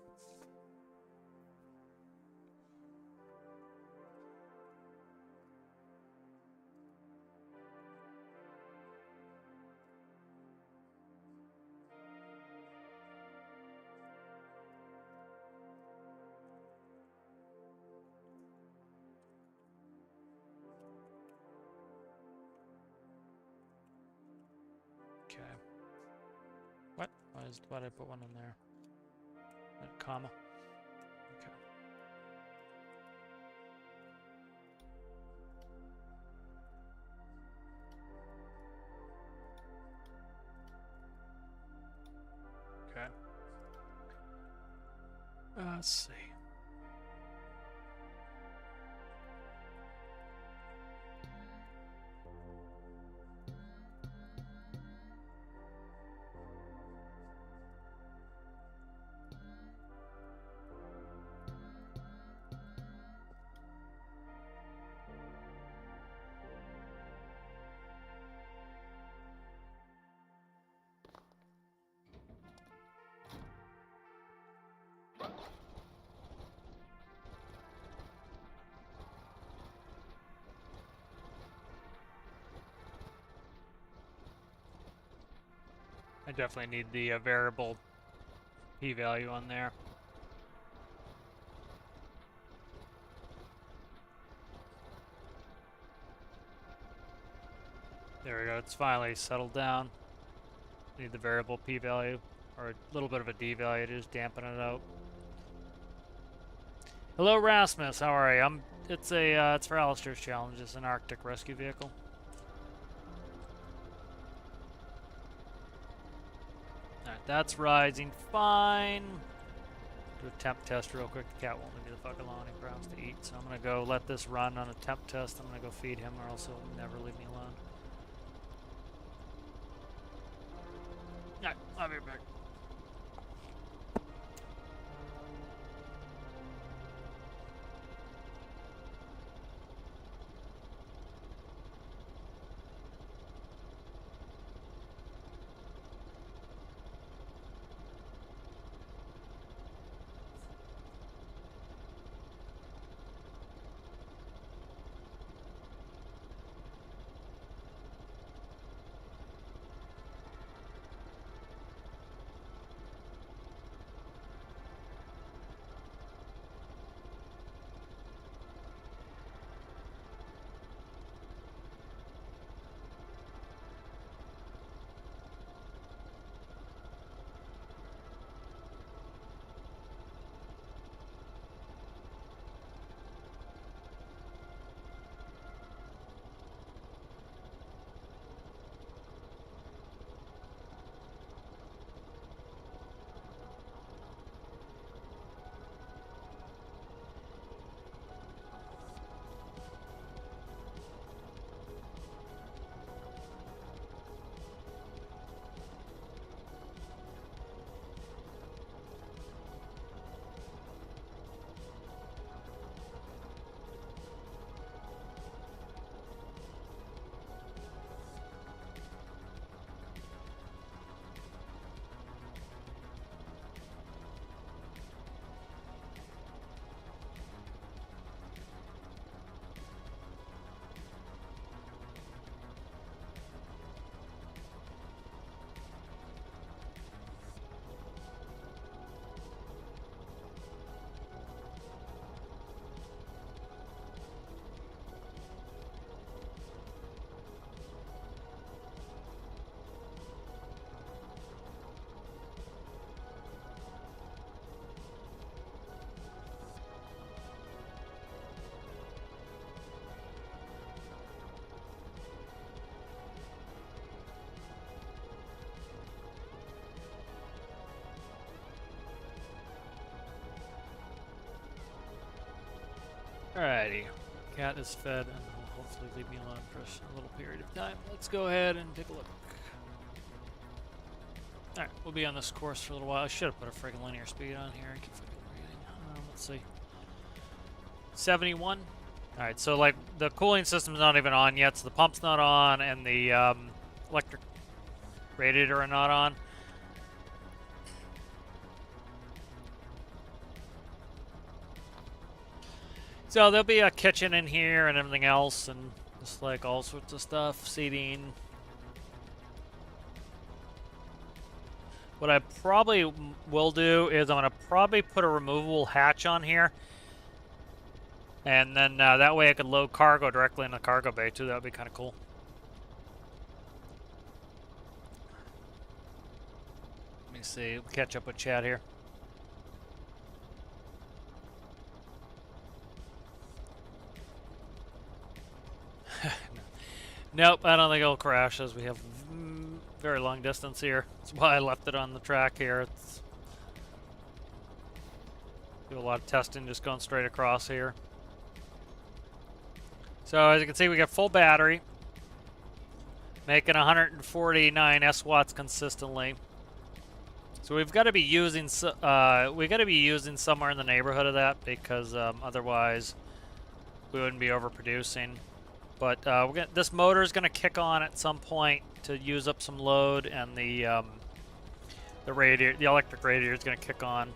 Okay. What? Why did I put one in there? That comma. Okay. Okay. Let's see. I definitely need the variable p-value on there. There we go, it's finally settled down. Need the variable p-value. or a little bit of a D value to just dampen it out. Hello, Rasmus. How are you? It's for Alistair's challenge. It's an Arctic rescue vehicle. Alright, that's rising fine. Do a temp test real quick. The cat won't leave me the fuck alone. He growls to eat. So I'm gonna go let this run on a temp test. I'm gonna go feed him, or else he'll never leave me alone. Alright, I'll be back. Alrighty. Cat is fed and will hopefully leave me alone for a little period of time. Let's go ahead and take a look. Alright, we'll be on this course for a little while. I should have put a friggin' linear speed on here. I keep fucking forgetting. Let's see. 71. Alright, so like the cooling system's not even on yet, so the pump's not on and the electric radiator are not on. So there'll be a kitchen in here and everything else, and just like all sorts of stuff, seating. What I probably will do is I'm going to probably put a removable hatch on here. And then that way I could load cargo directly in the cargo bay too. That would be kind of cool. Let me see. We'll catch up with Chad here. Nope, I don't think it'll crash as we have very long distance here. That's why I left it on the track here. It's do a lot of testing just going straight across here. So as you can see, we got full battery, making 149 S-watts consistently. So we've got to be using somewhere in the neighborhood of that because otherwise we wouldn't be overproducing. But this motor is going to kick on at some point to use up some load, and the electric radiator is going to kick on.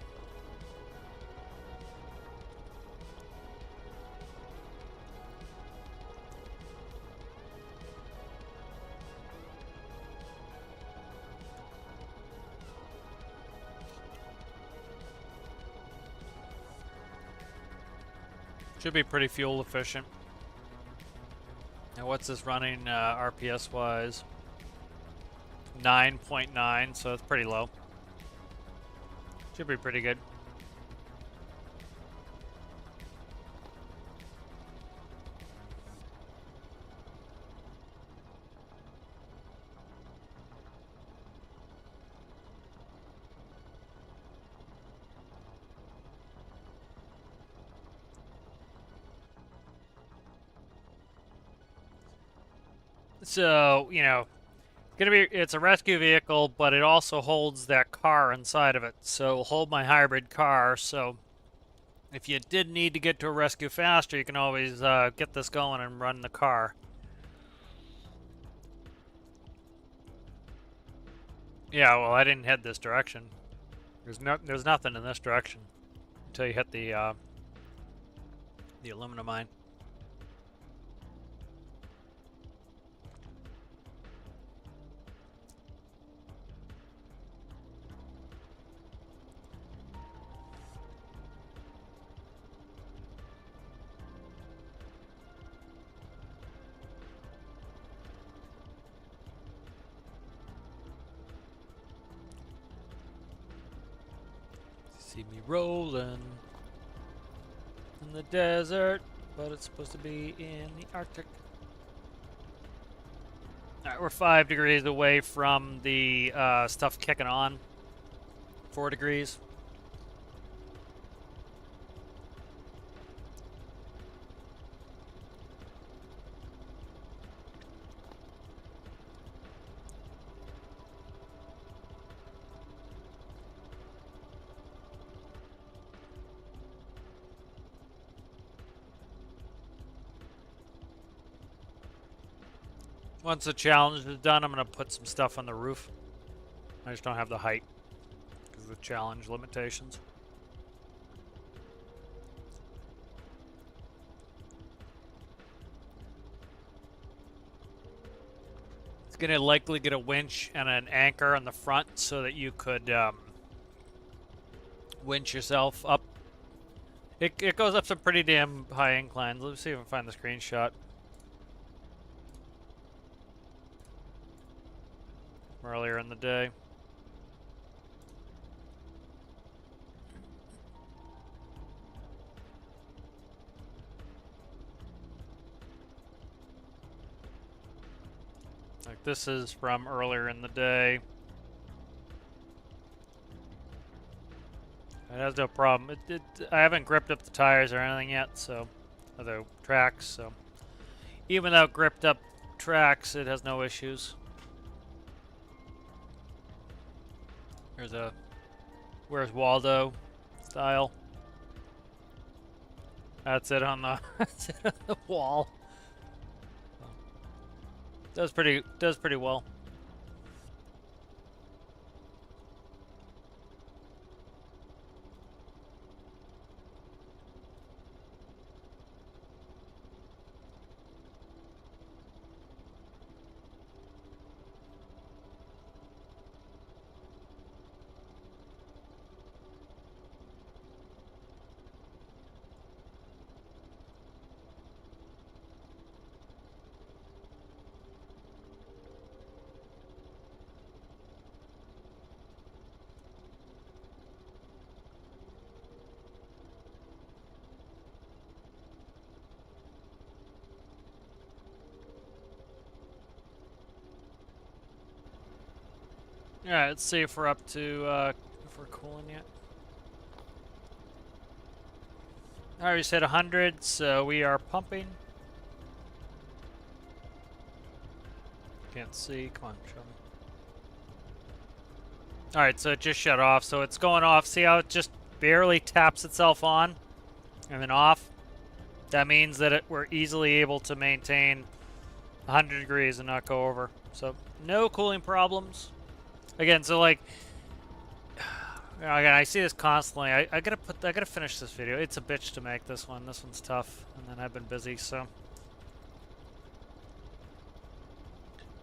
Should be pretty fuel efficient. Now what's this running RPS wise? 9.9, so it's pretty low. Should be pretty good. So, you know, it's a rescue vehicle, but it also holds that car inside of it. So it'll hold my hybrid car. So if you did need to get to a rescue faster, you can always get this going and run the car. Yeah, well, I didn't head this direction. There's nothing in this direction until you hit the aluminum mine. See me rolling in the desert, but it's supposed to be in the Arctic. Alright, we're 5 degrees away from the stuff kicking on. 4 degrees. Once the challenge is done, I'm going to put some stuff on the roof. I just don't have the height because of the challenge limitations. It's going to likely get a winch and an anchor on the front so that you could winch yourself up. It goes up some pretty damn high inclines. Let's see if I can find the screenshot. Earlier in the day. Like this is from earlier in the day. It has no problem. I haven't gripped up the tires or anything yet, so or the tracks. So even without gripped up tracks, it has no issues. There's a Where's Waldo style. That's it on the wall. Does pretty well. Alright, let's see if we're up to, if we're cooling yet. Alright, we said 100, so we are pumping. Can't see. Come on, show me. Alright, so it just shut off. So it's going off. See how it just barely taps itself on and then off? That means that we're easily able to maintain 100 degrees and not go over. So no cooling problems. Again, so like, again, I see this constantly. I gotta finish this video. It's a bitch to make this one. This one's tough, and then I've been busy, so.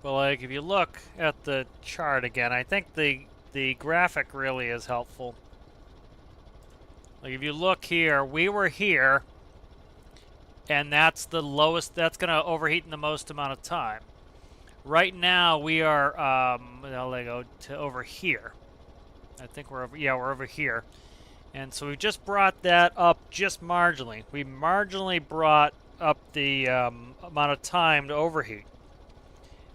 But like, if you look at the chart again, I think the graphic really is helpful. Like, if you look here, we were here, and that's the lowest. That's gonna overheat in the most amount of time. Right now, we are, I'll go to over here. I think we're over, yeah, we're over here. And so we just brought that up just marginally. We marginally brought up the amount of time to overheat.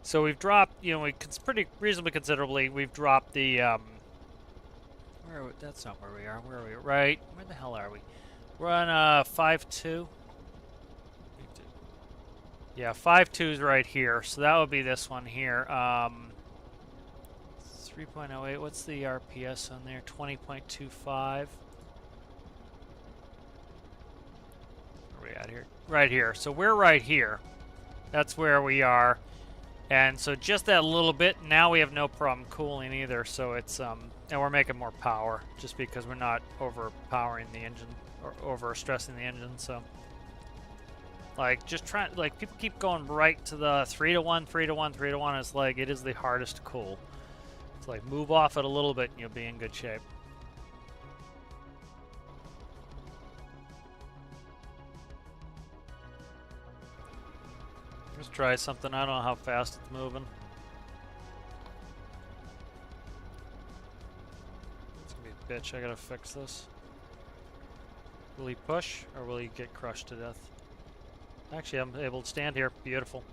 So we've dropped, you know, pretty reasonably considerably. We've dropped the where are we? That's not where we are. Where are we? Right? Where the hell are we? We're on 5.2. Yeah, 5.2 is right here. So that would be this one here. 3.08. What's the RPS on there? 20.25. Where are we at here? Right here. So we're right here. That's where we are. And so just that little bit, now we have no problem cooling either. So it's, and we're making more power just because we're not overpowering the engine or over stressing the engine. So like just trying, like people keep going right to the 3-to-1, 3-to-1, 3-to-1. It's like, it is the hardest to cool. It's like move off it a little bit and you'll be in good shape. Let's try something. I don't know how fast it's moving. It's gonna be a bitch. I gotta fix this. Will he push or will he get crushed to death? Actually, I'm able to stand here. Beautiful.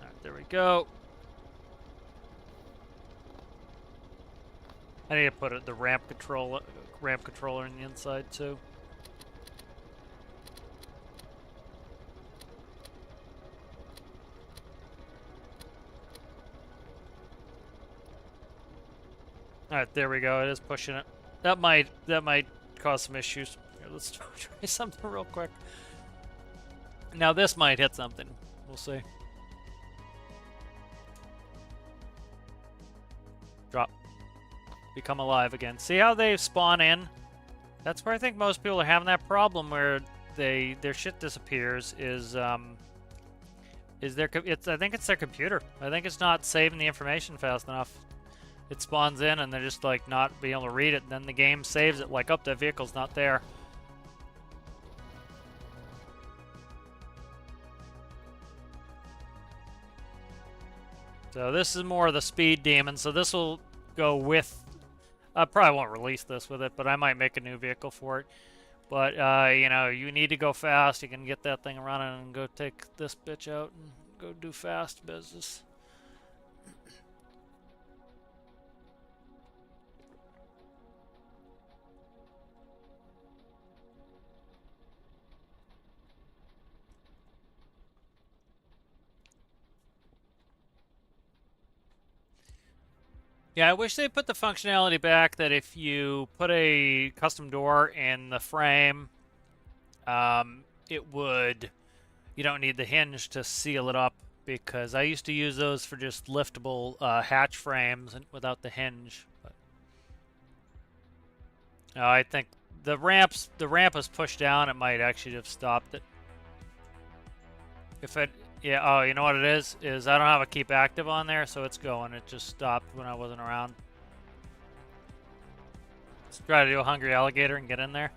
Alright, there we go. I need to put the ramp controller in the inside too. Alright, there we go. It is pushing it. That might cause some issues. Here, let's try something real quick. Now this might hit something. We'll see. Drop. Become alive again. See how they spawn in? That's where I think most people are having that problem where their shit disappears. I think it's their computer. I think it's not saving the information fast enough. It spawns in and they're just like not being able to read it, and then the game saves it like, oh, the vehicle's not there. So this is more of the speed demon, so this will go with, I probably won't release this with it, but I might make a new vehicle for it. But, you know, you need to go fast. You can get that thing running and go take this bitch out and go do fast business. Yeah, I wish they put the functionality back that if you put a custom door in the frame, it would, you don't need the hinge to seal it up, because I used to use those for just liftable hatch frames and without the hinge. But I think the ramp is pushed down. It might actually have stopped it. If it, yeah, oh, you know what it is I don't have a keep active on there, so it's going. It just stopped when I wasn't around. Let's try to do a hungry alligator and get in there.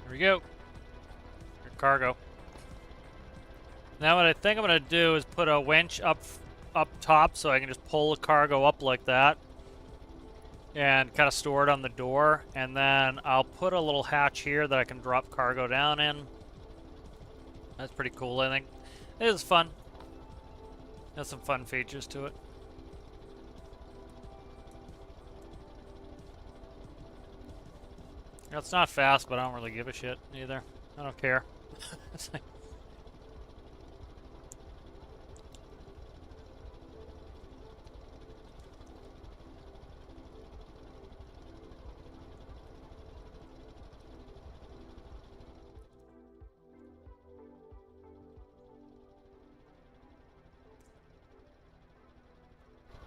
Here we go. Your cargo. Now what I think I'm going to do is put a winch up top so I can just pull the cargo up like that and kind of store it on the door, and then I'll put a little hatch here that I can drop cargo down in. That's pretty cool, I think. It is fun. Has some fun features to it. It's not fast, but I don't really give a shit either. I don't care. It's like,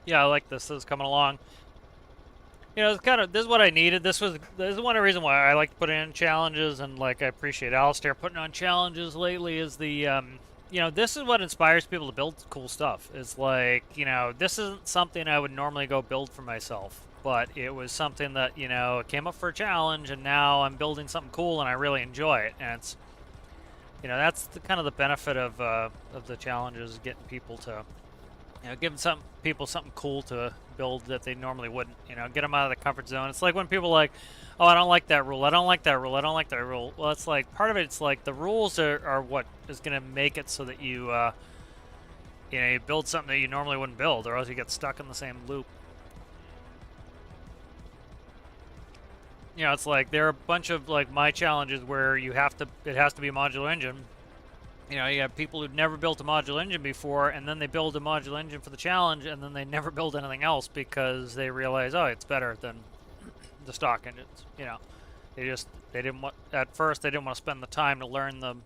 yeah, I like this. This is coming along. You know, it's kind of this is what I needed. This is one of the reasons why I like to put in challenges, and like I appreciate Alistair putting on challenges lately. Is the you know, this is what inspires people to build cool stuff. It's like, you know, this isn't something I would normally go build for myself, but it was something that, you know, it came up for a challenge, and now I'm building something cool, and I really enjoy it. And it's, you know, that's the kind of the benefit of the challenges, getting people to, you know, giving some people something cool to build that they normally wouldn't. You know, get them out of the comfort zone. It's like when people are like, oh, I don't like that rule. I don't like that rule. I don't like that rule. Well, it's like part of it. It's like the rules are what is going to make it so that you, you know, you build something that you normally wouldn't build, or else you get stuck in the same loop. You know, it's like there are a bunch of like my challenges where you have to, it has to be a modular engine. You know, you have people who've never built a modular engine before, and then they build a modular engine for the challenge, and then they never build anything else because they realize, oh, it's better than the stock engines. You know, they didn't want, at first they didn't want to spend the time to learn them,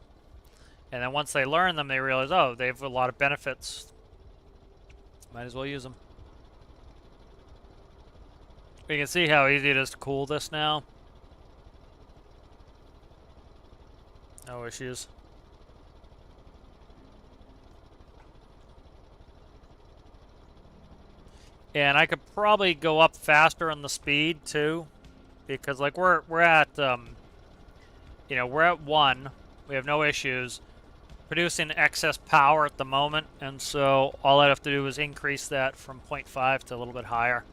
and then once they learn them, they realize, oh, they have a lot of benefits. Might as well use them. You can see how easy it is to cool this now. No issues. And I could probably go up faster on the speed too, because like we're at you know, we're at 1. We have no issues producing excess power at the moment, and so all I have to do is increase that from 0.5 to a little bit higher,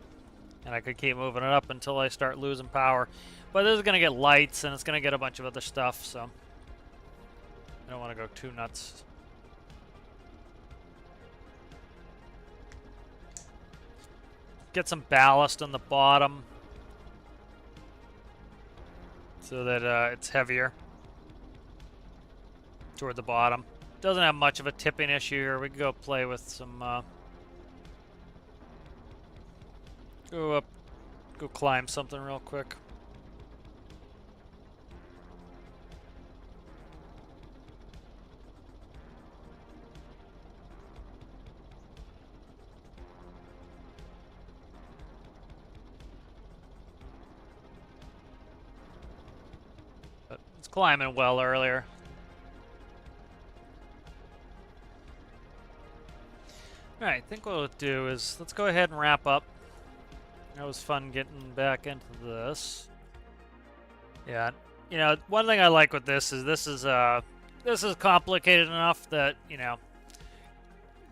and I could keep moving it up until I start losing power. But this is gonna get lights, and it's gonna get a bunch of other stuff, so I don't want to go too nuts. Get some ballast on the bottom so that it's heavier toward the bottom. Doesn't have much of a tipping issue here. We can go play with some go up, go climb something real quick. Climbing well earlier. Alright, I think what we'll do is let's go ahead and wrap up. That was fun getting back into this. Yeah, you know, one thing I like with this is this is complicated enough that, you know,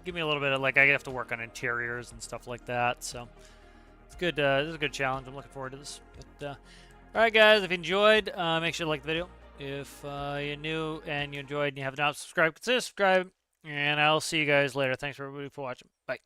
give me a little bit of, like, I have to work on interiors and stuff like that, so it's good. This is a good challenge. I'm looking forward to this. But alright guys, if you enjoyed, make sure to like the video. If you're new and you enjoyed and you have not subscribed, consider subscribing. And I'll see you guys later. Thanks for everybody for watching. Bye.